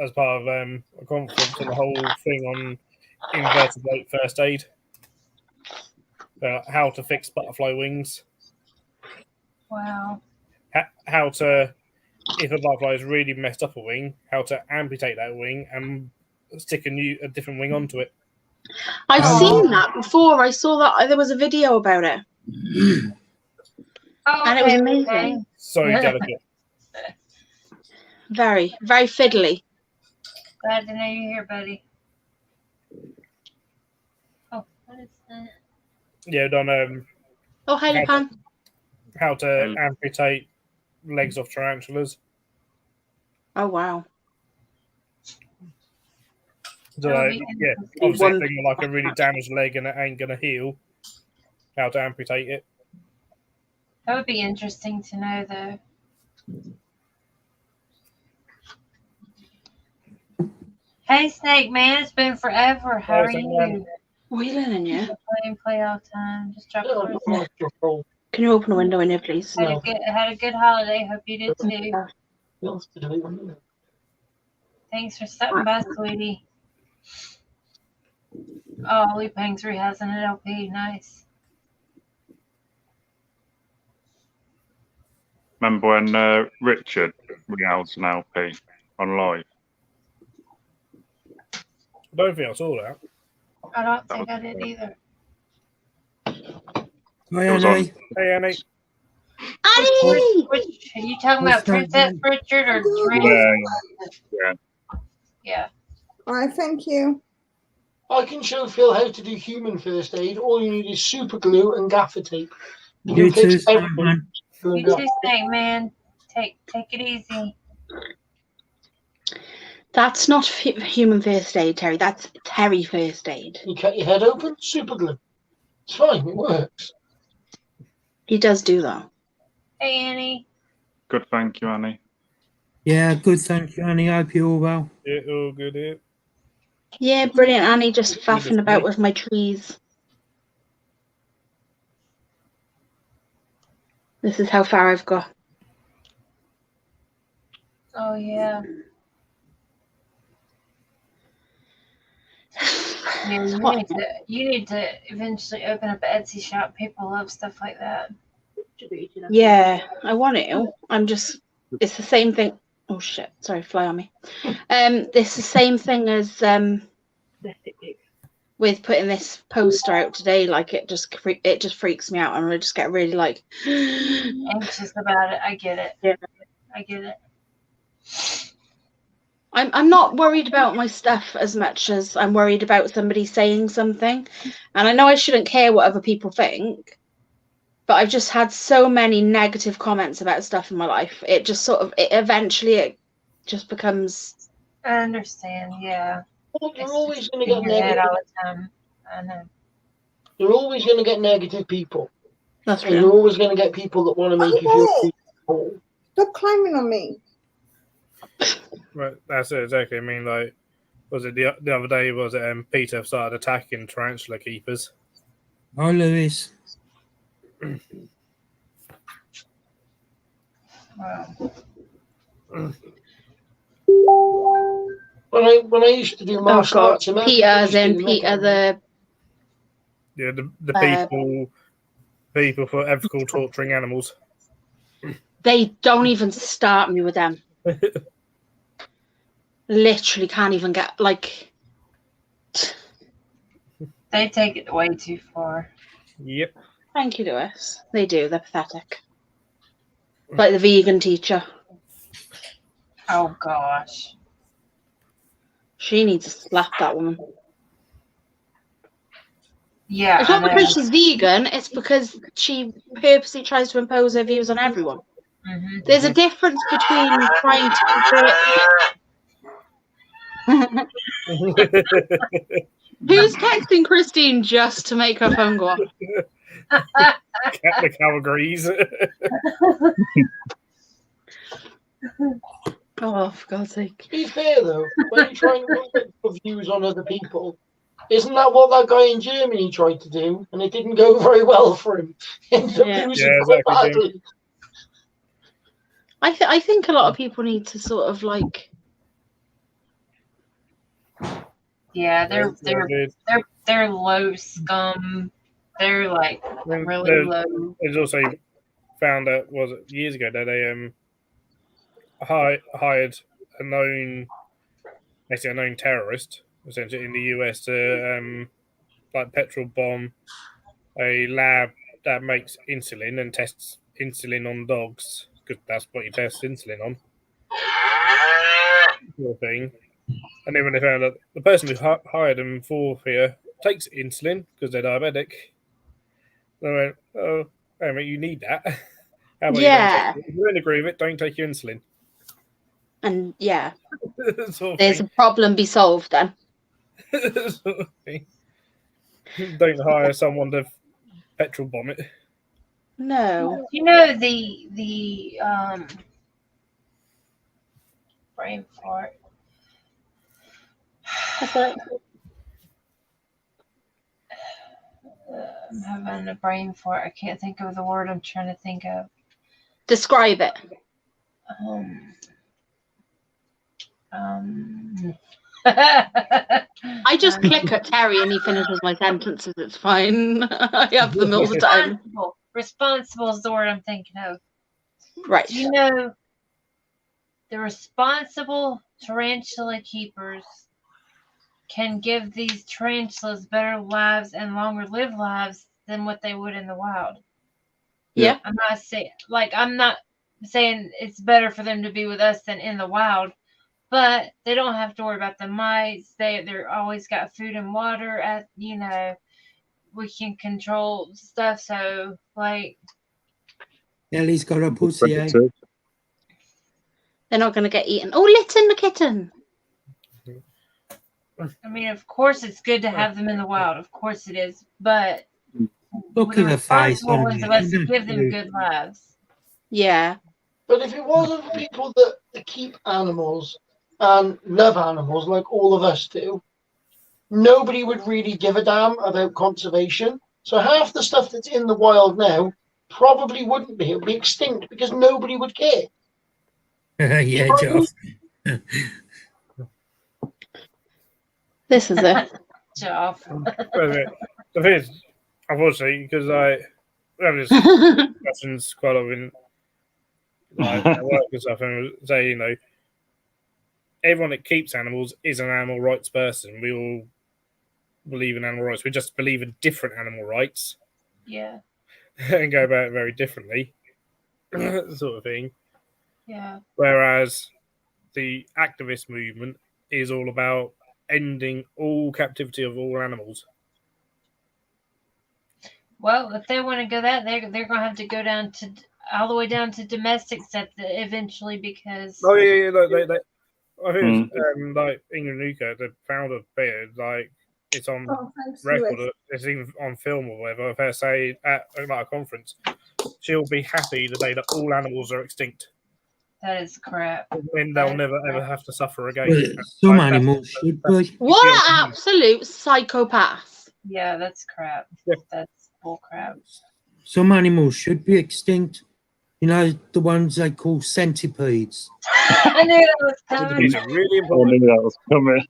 as part of a conference, and the whole thing on invertebrate first aid. How to fix butterfly wings. Wow. How to, if a butterfly has really messed up a wing, how to amputate that wing and stick a different wing onto it. I've seen that before. I saw that there was a video about it. Oh, And it was amazing. So delicate. Very, very fiddly. Glad to know you're here, buddy. Oh, what is that? Yeah, done Oh, hi, How- Lupan. how to amputate legs off tarantulas. Oh, wow. So, That'll be yeah, interesting. obviously, One- if they've got like a really damaged leg and it ain't gonna heal, how to amputate it. That would be interesting to know, though. Hey, Snake Man, it's been forever. How are Snake you? Man. Wheeling in you. Play all the time. Just drop Oh, it. oh, oh, Can you open a window in here, please? No. Had a good holiday. Hope you did too. oh. Thanks for stopping by, sweetie. Oh, Lee Pang 3 has an LP. Nice. Remember when Richard rehoused an LP on live? I don't think I saw that. I don't think I did either. Hi, It was on. Annie. Hey, Annie. Annie! Which are you talking about, What's that, Princess man? Richard or Yeah, Dream? Yeah. All right, thank you. I can show Phil how to do human first aid. All you need is super glue and gaffer tape. You You can fix too, Snake everything. Man. Glue and You gaffer. too, Snake Man. Take it easy. That's not human first aid, Terry. That's Terry first aid. You cut your head open, super glue. It's fine, it works. He does do that. Hey, Annie. good. Thank you, Annie. Yeah, good, thank you, Annie. Hope you're all well. Yeah, all good here. Yeah, brilliant. Annie just Good faffing as about me. with my trees. This is how far I've got. Oh, yeah. Yeah, you need to eventually open up an Etsy shop. People love stuff like that. Yeah, I want to. It's the same thing. Oh shit! Sorry, fly on me. It's the same thing as with putting this poster out today. Like it just freaks me out, and I just get really like Anxious about it. I get it. Yeah. I get it. I'm not worried about my stuff as much as I'm worried about somebody saying something. And I know I shouldn't care what other people think, but I've just had so many negative comments about stuff in my life. It just eventually just becomes. I understand. Yeah. You're always going to In get your head negative. all the time. I know. You're always going to get negative people. That's And you're true. always going to get people that want to make you feel small. Stop climbing on me. Right, that's it, exactly. I mean, like, was it the other day? Was it Peter started attacking tarantula keepers? Hi, Lewis. Wow. When I used to do Oh martial god, arts, imagine Peter, I used to then do Peter the Yeah, the people for ethical torturing animals. they don't even start me with them. Literally can't even get like. They take it way too far. Yep. Thank you, Lewis. They do. They're pathetic. Like the vegan teacher. Oh gosh. She needs to slap that woman. Yeah. It's I not know. because she's vegan. It's because she purposely tries to impose her views on everyone. Mhm. There's a difference between trying to. Who's texting Christine just to make her phone go off? The cow agrees. Oh, for God's sake. To be fair, though, when you try and put views on other people, isn't that what that guy in Germany tried to do? And it didn't go very well for him. He ended up Yeah. losing Yeah, quite exactly, badly. I think a lot of people need to sort of like. Yeah, they're low scum. They're like really low. It's also found out, was it years ago, that they hired a known terrorist, essentially, in the US to like petrol bomb a lab that makes insulin and tests insulin on dogs, because that's what you test insulin on. sort of thing. And then when they found out the person who hired them for here takes insulin because they're diabetic, they went, "Oh, I mean, you need that. How about Yeah. you don't take it? If you don't agree with it, don't take your insulin." And yeah, Sort of there's thing. a problem be solved then. Sort of thing. Don't hire someone to petrol bomb it. No. You know the brain fart. That's right. I'm having a brain fart. I can't think of the word I'm trying to think of. Describe it. I just click at Terry and he finishes my sentences. It's fine. I have them all the time. Responsible is the word I'm thinking of. Right. Do you know the responsible tarantula keepers can give these tarantulas better lives and longer lived lives than what they would in the wild? Yeah. I'm not saying it's better for them to be with us than in the wild, but they don't have to worry about the mites. They're always got food and water we can control stuff. So like, Ellie's got a pussy, eh? They're not going to get eaten. Oh, Litten the kitten. I mean, of course it's good to have them in the wild. Of course it is, but Look the at the face responsible on ones of it. us give them good lives. Yeah. But if it wasn't for people that keep animals and love animals like all of us do, nobody would really give a damn about conservation. So half the stuff that's in the wild now probably wouldn't be. It would be extinct because nobody would care. Yeah, Joff. This is it. Joff. The thing is, unfortunately, because I have this discussions quite often, like at work and stuff, and say, everyone that keeps animals is an animal rights person. We all believe in animal rights. We just believe in different animal rights. Yeah. And go about it very differently, sort of thing. Yeah. Whereas the activist movement is all about ending all captivity of all animals. Well, if they want to go that, they're going to have to go down to all the way down to domestic stuff eventually because. Oh yeah. I think it's, like England Nuka, the founder there, like it's on record, it's even on film or whatever. Of her saying at like a conference, she'll be happy the day that all animals are extinct. That is crap. Then they'll never ever have to suffer again. Well, some animals should be. What an absolute psychopath. Yeah, that's crap. That's bull crap. Some animals should be extinct. You know, the ones they call centipedes. I knew that was coming. Centipedes are really I important. knew that was coming.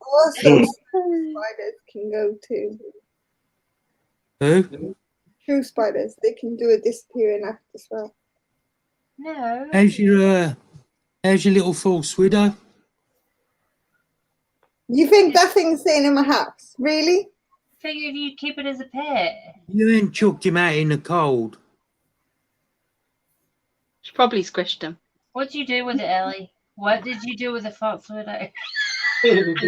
Also, spiders can go too. Who? True spiders, they can do a disappearing act as well. No. How's your little false widow? You think that thing's staying in my house? Really? Figured you'd keep it as a pet. You ain't chucked him out in the cold. She probably squished him. What'd you do with it, Ellie? What did you do with the false widow? There is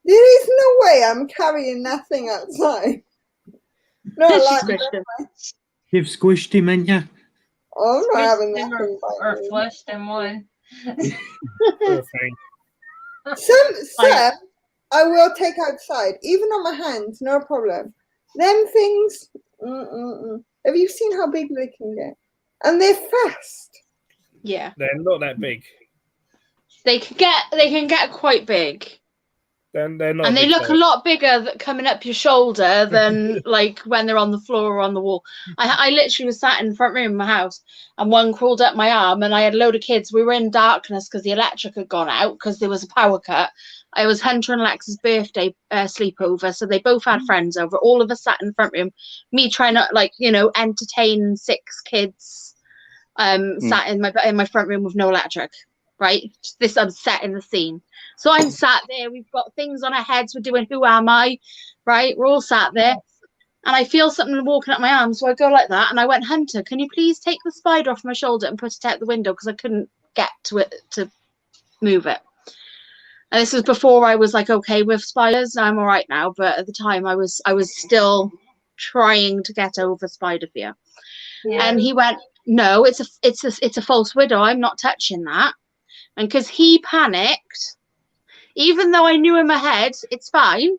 no way I'm carrying that thing outside. No, She like, squished him. You've squished him, ain't you? I'm not having that Them thing or by me. flushed them one. Poor thing. Some I will take outside, even on my hands, no problem. Them things, have you seen how big they can get? And they're fast. Yeah. They're not that big. They can get quite big. They're not. And they big look a lot bigger coming up your shoulder than like when they're on the floor or on the wall. I literally was sat in the front room of my house and one crawled up my arm and I had a load of kids. We were in darkness because the electric had gone out because there was a power cut. It was Hunter and Lex's birthday sleepover. So they both had friends over. All of us sat in the front room. Me trying to entertain 6 kids sat in my front room with no electric. Right, I'm set in the scene. So I'm sat there. We've got things on our heads. We're doing Who Am I? Right, we're all sat there. and I feel something walking up my arm, so I go like that, and I went, Hunter, can you please take the spider off my shoulder and put it out the window, because I couldn't get to it to move it. And this was before I was like okay with spiders. I'm all right now, but at the time I was still trying to get over spider fear. Yeah. And he went, no, it's a false widow. I'm not touching that. And because he panicked, even though I knew in my head it's fine,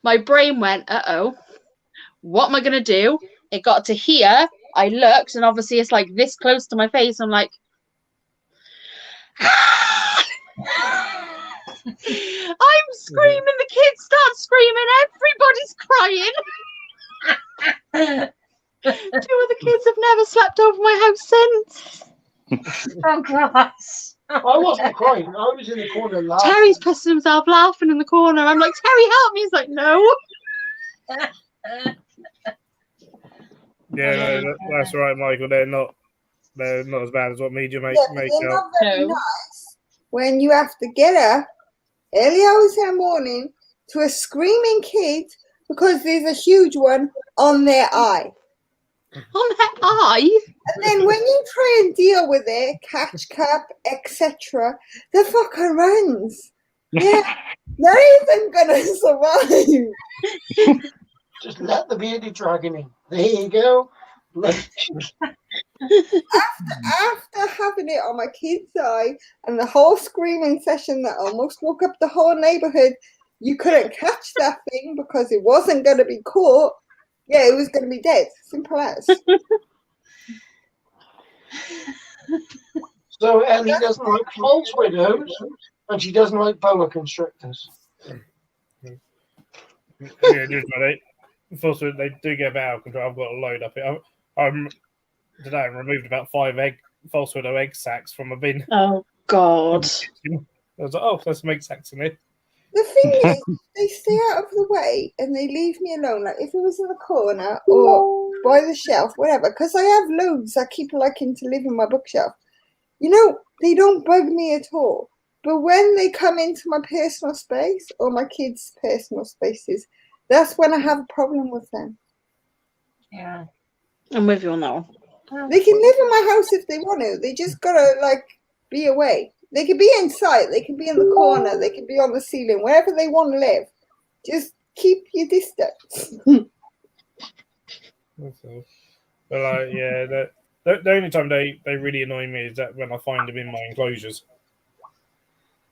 my brain went, uh-oh, what am I gonna do? It got to here. I looked, and obviously it's like this close to my face. I'm like, I'm screaming, the kids start screaming, everybody's crying. Two of the kids have never slept over my house since. Oh gosh. I wasn't crying. I was in the corner laughing. Terry's pissing himself laughing in the corner. I'm like, Terry, help me. He's like, no. Yeah, no, that's right, Michael. They're not as bad as what media make They're out. not very nice when you have to get up early hours in the morning to a screaming kid because there's a huge one on their eye. On their eye? And then when you try and deal with it, catch cup, etc., the fucker runs. Yeah, not even gonna survive. Just let the bearded dragon in. There you go. After having it on my kid's eye and the whole screaming session that almost woke up the whole neighborhood, you couldn't catch that thing because it wasn't going to be caught. Yeah, it was going to be dead. Simple as. So Ellie doesn't like false widows, and she doesn't like boa constrictors. Yeah, also, they do get a bit out of control. I've got a load up here. Today I removed about 5 false widow egg sacs from a bin. Oh, God. I was like, oh, there's some egg sacs in here. The thing is, they stay out of the way and they leave me alone. Like if it was in the corner or by the shelf, whatever. Because I have loads that keep liking to live in my bookshelf. You know, they don't bug me at all. But when they come into my personal space or my kids' personal spaces, that's when I have a problem with them. Yeah. I'm with you on that one. They can live in my house if they want to. They just gotta be away. They can be inside. They can be in the corner. They can be on the ceiling. Wherever they want to live. Just keep your distance. But the only time they really annoy me is that when I find them in my enclosures.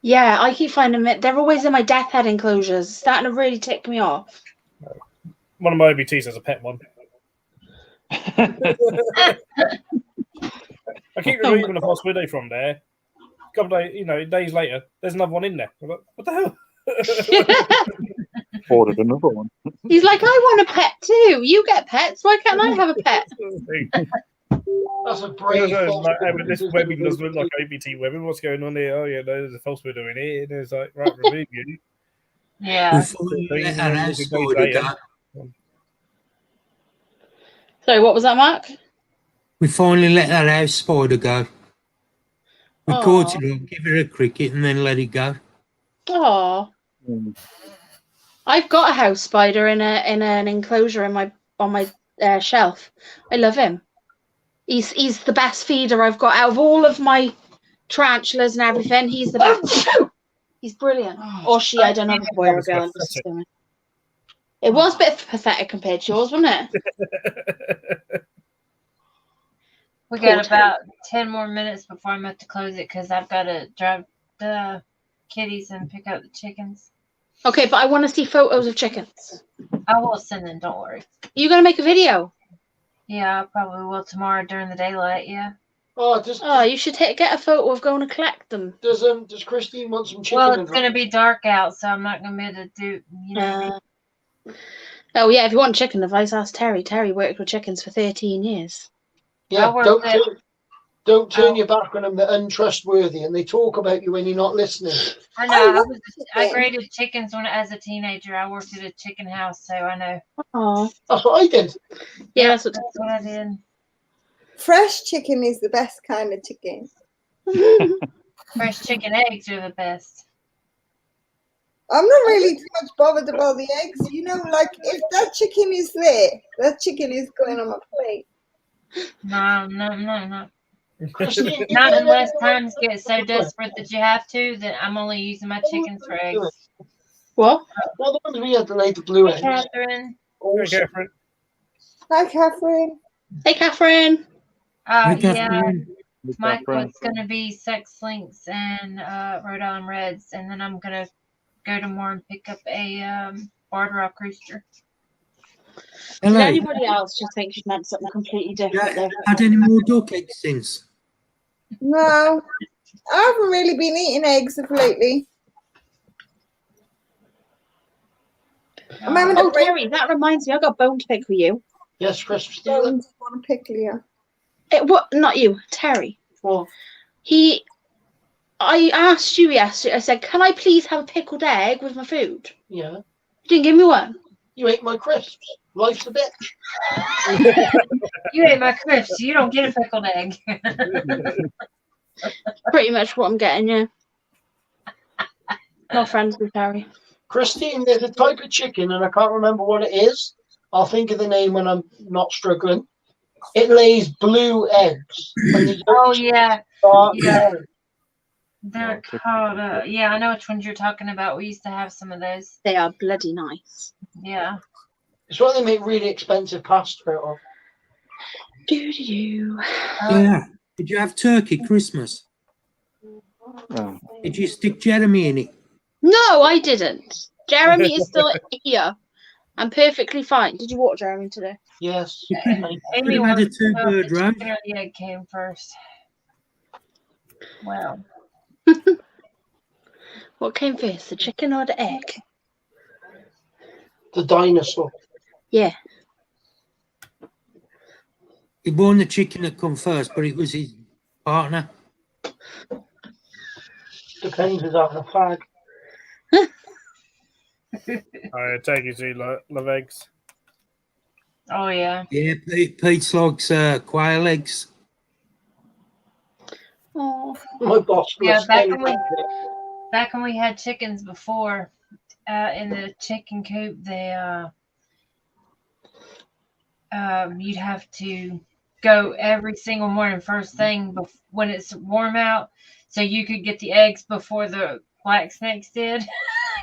Yeah, I keep finding that they're always in my death head enclosures. It's starting to really tick me off. One of my OBTs has a pet one. I keep removing a false widow from there. A couple of days later, there's another one in there. I'm like, what the hell? Ordered another one. He's like, I want a pet too. You get pets. Why can't I have a pet? That's a brave. This webbing does look like OBT webbing. What's going on here? Oh yeah, there's a false widow in here. And it's like, right, remove you. Yeah. Sorry, what was that, Mark? We finally let that house spider go. We caught it up, give it a cricket, and then let it go. Oh, I've got a house spider in an enclosure on my shelf. I love him. He's the best feeder I've got out of all of my tarantulas and everything. He's the best. He's brilliant. Or she, I don't know if it's a boy or a girl. It was a bit pathetic compared to yours, wasn't it? We got about 10 more minutes before I'm about to close it because I've got to drive the kitties and pick up the chickens. Okay, but I want to see photos of chickens. I will send them, don't worry. You going to make a video? Yeah, I probably will tomorrow during the daylight, yeah. You should get a photo of going to collect them. Does Christine want some chicken? Well, it's going to be dark out, so I'm not going to be able to do, Oh, yeah, if you want chicken advice, ask Terry. Terry worked with chickens for 13 years. Yeah, don't turn your back on them. They're untrustworthy, and they talk about you when you're not listening. I know. I graded chickens as a teenager. I worked at a chicken house, so I know. Oh, that's what I did. Yeah, that's what I did. Fresh chicken is the best kind of chicken. Fresh chicken eggs are the best. I'm not really too much bothered about the eggs. You know, like if that chicken is there, that chicken is going on my plate. No. Christine, Not unless times get so desperate that you have to, then I'm only using my chickens for eggs. What? Well, the ones we had to lay the blue Hey, eggs. Catherine. Also, Catherine. Hi, Catherine. Hey, Catherine. Hey, Yeah, Catherine. Michael's gonna be Sex Links and Rhode Island Reds, and then I'm gonna go tomorrow and pick up a Barred Rock Rooster. Did Hello. anybody else just think she meant something completely different there? Had any more duck eggs since? No, I haven't really been eating eggs of lately. I'm having a Oh, break. Terry, that reminds me, I got a bone to pick for you. yes, Chris. Don't want to pickle you. What? Not you, Terry. Well, I asked you yesterday. I said, "Can I please have a pickled egg with my food?" yeah. You didn't give me one. You ate my crisps. Life's a bitch. You ate my crisps. You don't get a pickled egg. Pretty much what I'm getting. Yeah. Not friends with Terry. Christine, there's a type of chicken, and I can't remember what it is. I'll think of the name when I'm not struggling. It lays blue eggs. And the Oh yolks yeah, are yeah. orange. They're called. Yeah, I know which ones you're talking about. We used to have some of those. They are bloody nice. Yeah. It's what they make really expensive pasta out of. Doo-doo-doo. Yeah. Did you have turkey Christmas? Oh. Did you stick Jeremy in it? No, I didn't. Jeremy is still here. I'm perfectly fine. Did you watch Jeremy today? Yes. Amy Could have had a wants to know if two-bird the roast. chicken or the egg came first. Well, What came first, the chicken or the egg? The dinosaur. Yeah. It wasn't the chicken that come first, but it was his partner. Depends who's having a fag. I take it you love eggs. oh yeah. Yeah, Pete's likes quail eggs. Oh. My boss Yeah, was back when we had chickens before, in the chicken coop, they you'd have to go every single morning first thing when it's warm out, so you could get the eggs before the black snakes did.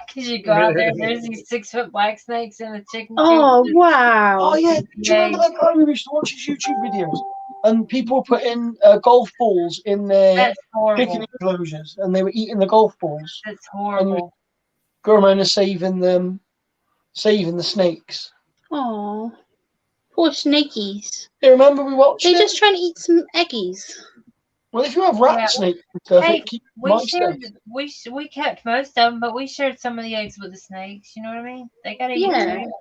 Because you go out there and there's these 6-foot black snakes in the chicken coop. Oh, wow. Oh, yeah. Do you remember that guy who used to watch his YouTube videos? And people put in golf balls in their That's chicken horrible. enclosures, and they were eating the golf balls. That's horrible. Go around and saving the snakes. Oh. Poor snakies. Yeah, remember we watched They're it? just trying to eat some eggies. Well, if you have rat Yeah. snakes and stuff, Hey, it keeps we mice shared. safe. We kept most of them, but we shared some of the eggs with the snakes. You know what I mean? They gotta eat Yeah. too.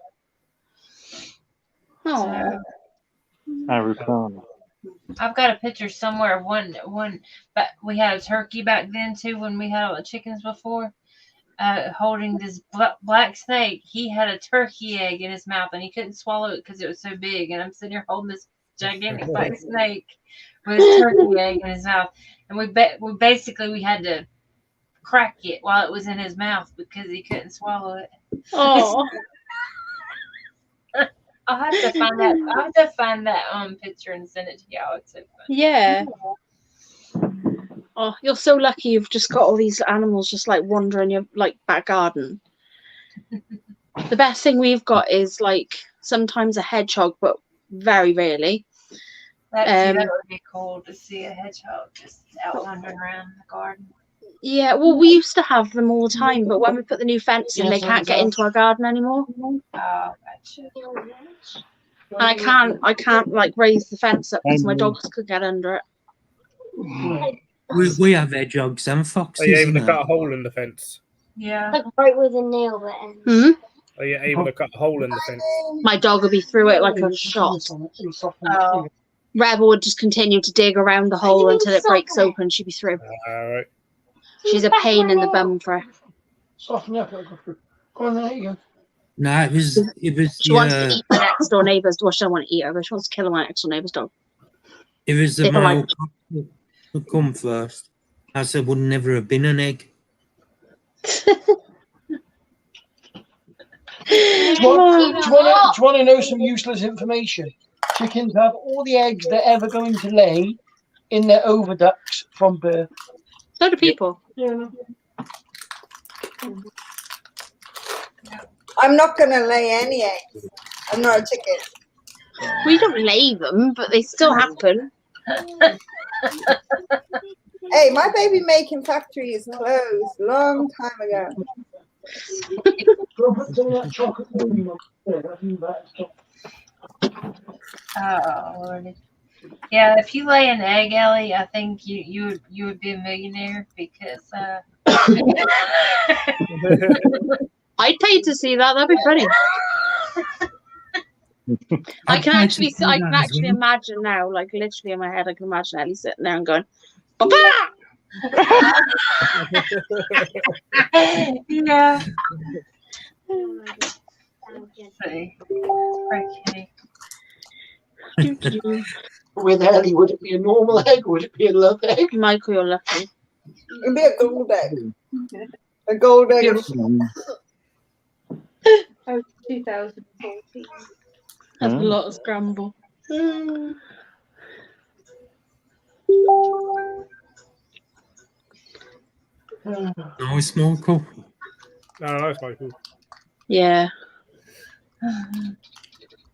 Oh. Arizona. I've got a picture somewhere of one, but we had a turkey back then too when we had all the chickens before. Holding this black snake. He had a turkey egg in his mouth and he couldn't swallow it because it was so big. And I'm sitting here holding this gigantic black snake with his turkey egg in his mouth. And we basically had to crack it while it was in his mouth because he couldn't swallow it. Oh. I'll have to find that. I'll have to find that picture and send it to y'all. It's so funny. Yeah. Oh, you're so lucky you've just got all these animals just like wandering your like back garden. The best thing we've got is like sometimes a hedgehog, but very rarely. That would be cool to see a hedgehog just out wandering around the garden. Yeah, well, we used to have them all the time, but when we put the new fence in, Yes, they can't get into our garden anymore. Oh, gotcha. And I can't like raise the fence up because my dogs could get under it. We have hedgehogs and foxes. Are you able to and cut a that. hole in the fence? Yeah. Like right with a nail button. Hmm? Are you able to cut a hole in the fence? My dog would be through it like a shot. Oh. Rebel would just continue to dig around the hole until it breaks open. She'd be through. All right. She's a pain in the bum for her. Soften up, it'll go through. Go on, there you go. No, it was She wants to eat my next door neighbour's. Well, she don't want to eat her, but she wants to kill my next door neighbour's dog. the They don't male like- who come first. As there would never have been an egg. you want to know some useless information? Chickens have all the eggs they're ever going to lay in their oviducts from birth. So do people. Yeah. I'm not going to lay any eggs. I'm not a chicken. We don't lay them, but they still happen. Hey, my baby making factory is closed long time ago. Go put some of that chocolate in Oh, Lordy. Yeah, if you lay an egg, Ellie, I think you would be a millionaire because I'd pay to see that. That'd be funny. I can actually imagine now, like literally in my head, I can imagine Ellie sitting there and going, "Papa!" Yeah. With Ellie, would it be a normal egg? Would it be a love egg? Michael, you're lucky. It'd be a gold egg. A gold egg. That was 2014. That's a lot of scramble. Nice, Michael. No, that's Michael. Yeah.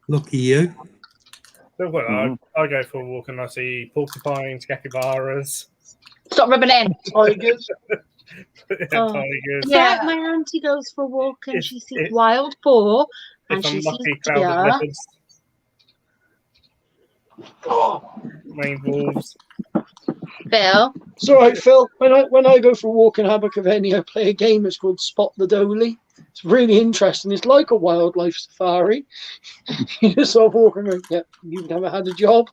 Lucky you. Still quite hard. I go for a walk and I see porcupines, capybaras. Stop rubbing it in. Tigers. Tigers. Yeah, my auntie goes for a walk and she sees wild boar and If she I'm sees lucky, clouded deer. leopards. Main wolves. Phil. It's all right, Phil. When I go for a walk in Abergavenny, I play a game that's called Spot the Dolly. It's really interesting. It's like a wildlife safari. You just sort of walk and go, "Yep, you've never had a job.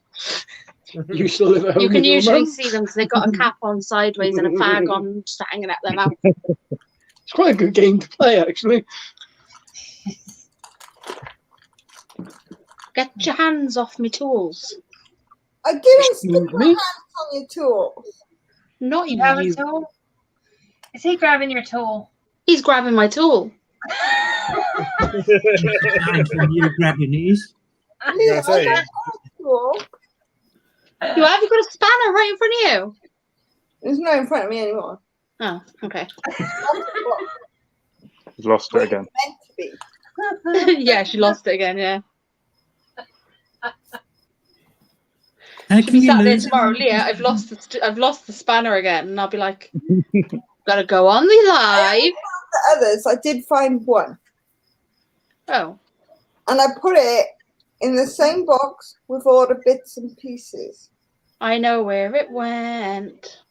You still live at home." You can with your usually mum." see them because they've got a cap on sideways and a fag on just hanging out their mouth. It's quite a good game to play, actually. Get your hands off me tools. I didn't stick Excuse my me? hands on your tools. Not You have a you. tool? Is he grabbing your tool? He's grabbing my tool. You're grabbing his. Yeah, I say, I got a tool. You have? You got a spanner right in front of you? It's not in front of me anymore. Oh, okay. He's lost it again. It's meant to be. Yeah, she lost it again, yeah. How She'll can be you sat there lose? tomorrow, Leah, I've lost the spanner again, and I'll be like, gotta go on the live. The others, I did find one. Oh. And I put it in the same box with all the bits and pieces. I know where it went.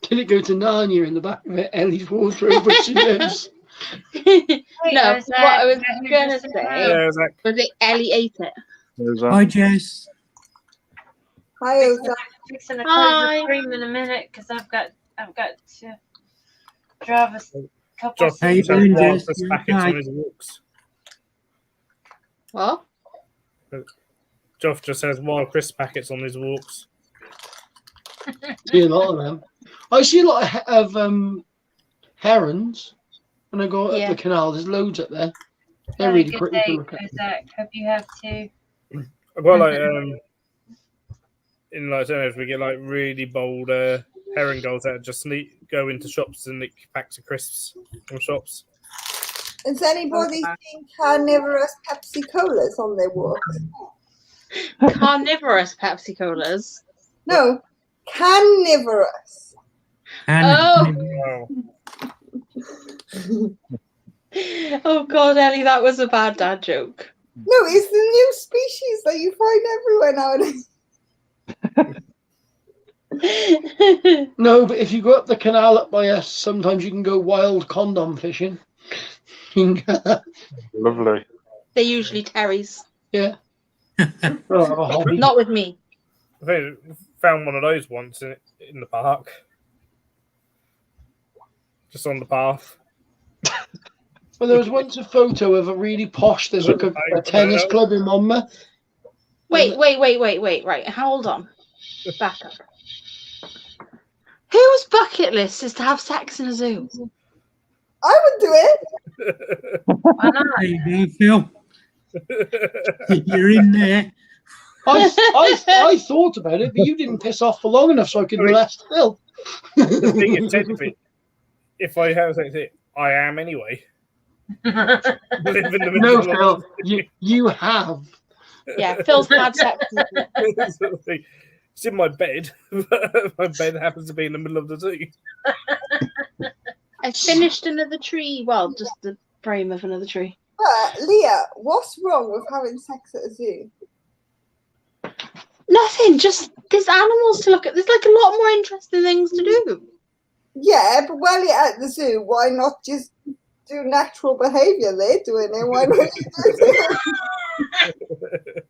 Did it go to Narnia in the back of it? Ellie's wardrobe, which she knows. No, is what I was that your gonna just- say yeah, Zach. was that Ellie ate it. There's Hi, Jess. Hi, Osa. Fixing to Hi. close the stream in a minute because I've got to drive a couple. Josh How you has doing, wild Jess? crisp You packets okay? on his walks. What? Josh just has wild crisp packets on his walks. See a lot of them. I see a lot of herons when I go up Yeah. the canal. There's loads up there. They're Have a really good pretty day, to look at. Kozak. Hope you have too. I've got like in like zones we get like really bold herring gulls that just go into shops and nick packs of crisps from shops. Has anybody seen carnivorous Pepsi Colas on their walks? Carnivorous Pepsi Colas. No, carnivorous. And Wow. Oh God, Ellie, that was a bad dad joke. No, it's the new species that you find everywhere nowadays. No, but if you go up the canal up by us, sometimes you can go wild condom fishing. Lovely. They're usually Terry's. Yeah. Well, I have a hobby. Not with me. I think I found one of those once in the park. Just on the path. Well, there was once a photo of a really posh, there's like a tennis club in Monmouth. Wait. Right, hold on. Back up. Whose bucket list is to have sex in a zoo? I would do it. Why not? There you go, Phil. You're in there. I thought about it, but you didn't piss off for long enough so I could molest Phil. The thing is, technically, if I have something, I am anyway. Live in the middle No, of Phil, you have. Yeah, Phil's had sex. It's in my bed. My bed happens to be in the middle of the zoo. I finished another tree. Well, just the frame of another tree. But Leah, what's wrong with having sex at a zoo? Nothing. Just there's animals to look at. There's like a lot more interesting things to do. Yeah, but while you're at the zoo, why not just do natural behaviour they're doing it? Why not you do it?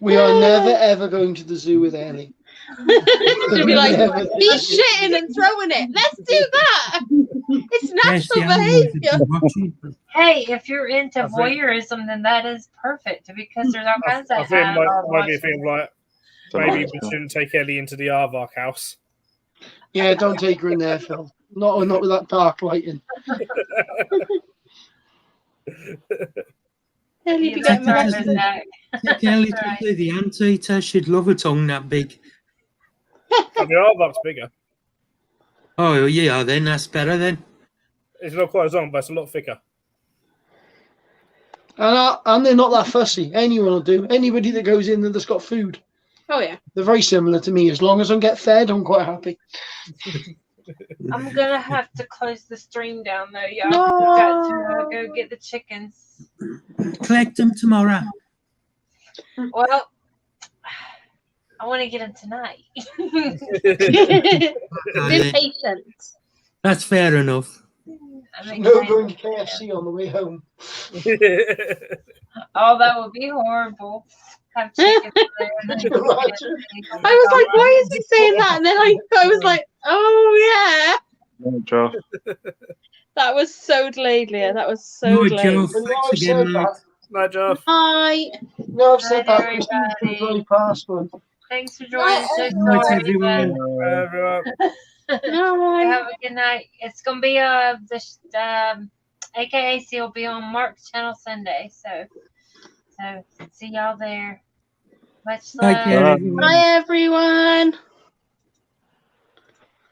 We are never ever going to the zoo with Ellie. She'll be like, he's shitting and throwing it. Let's do that. It's natural behaviour. Hey, if you're into voyeurism, then that is perfect because there's all kinds I of feel like maybe we shouldn't take Ellie into the Aardvark house. Yeah, don't take her in there, Phil. Not with that dark lighting. Ellie be getting molested. Take Ellie to see the anteater. She'd love a tongue that big. The Aardvark's bigger. Oh, yeah, then that's better then. It's not quite as long, but it's a lot thicker. And they're not that fussy. Anyone will do. Anybody that goes in there that's got food. Oh, yeah. They're very similar to me. As long as I get fed, I'm quite happy. I'm going to have to close the stream down, though, y'all. No. I've got to go get the chickens. Collect them tomorrow. Well, I want to get them tonight. Be patient. That's fair enough. No going to KFC on the way home. Oh, that would be horrible. Have chickens there. And then I was like, why is he saying that? And then I was like, oh, yeah. That was so delayed, Leah. That was so delayed. Thanks again, mate. Night, Joff. Hi. No, I've said that. Everybody. Thanks for joining. So Night, sorry, everyone. Everyone. Have a good night. It's gonna be AKAC will be on Mark's channel Sunday. So see y'all there. Much love. Take care, everyone. Bye, everyone.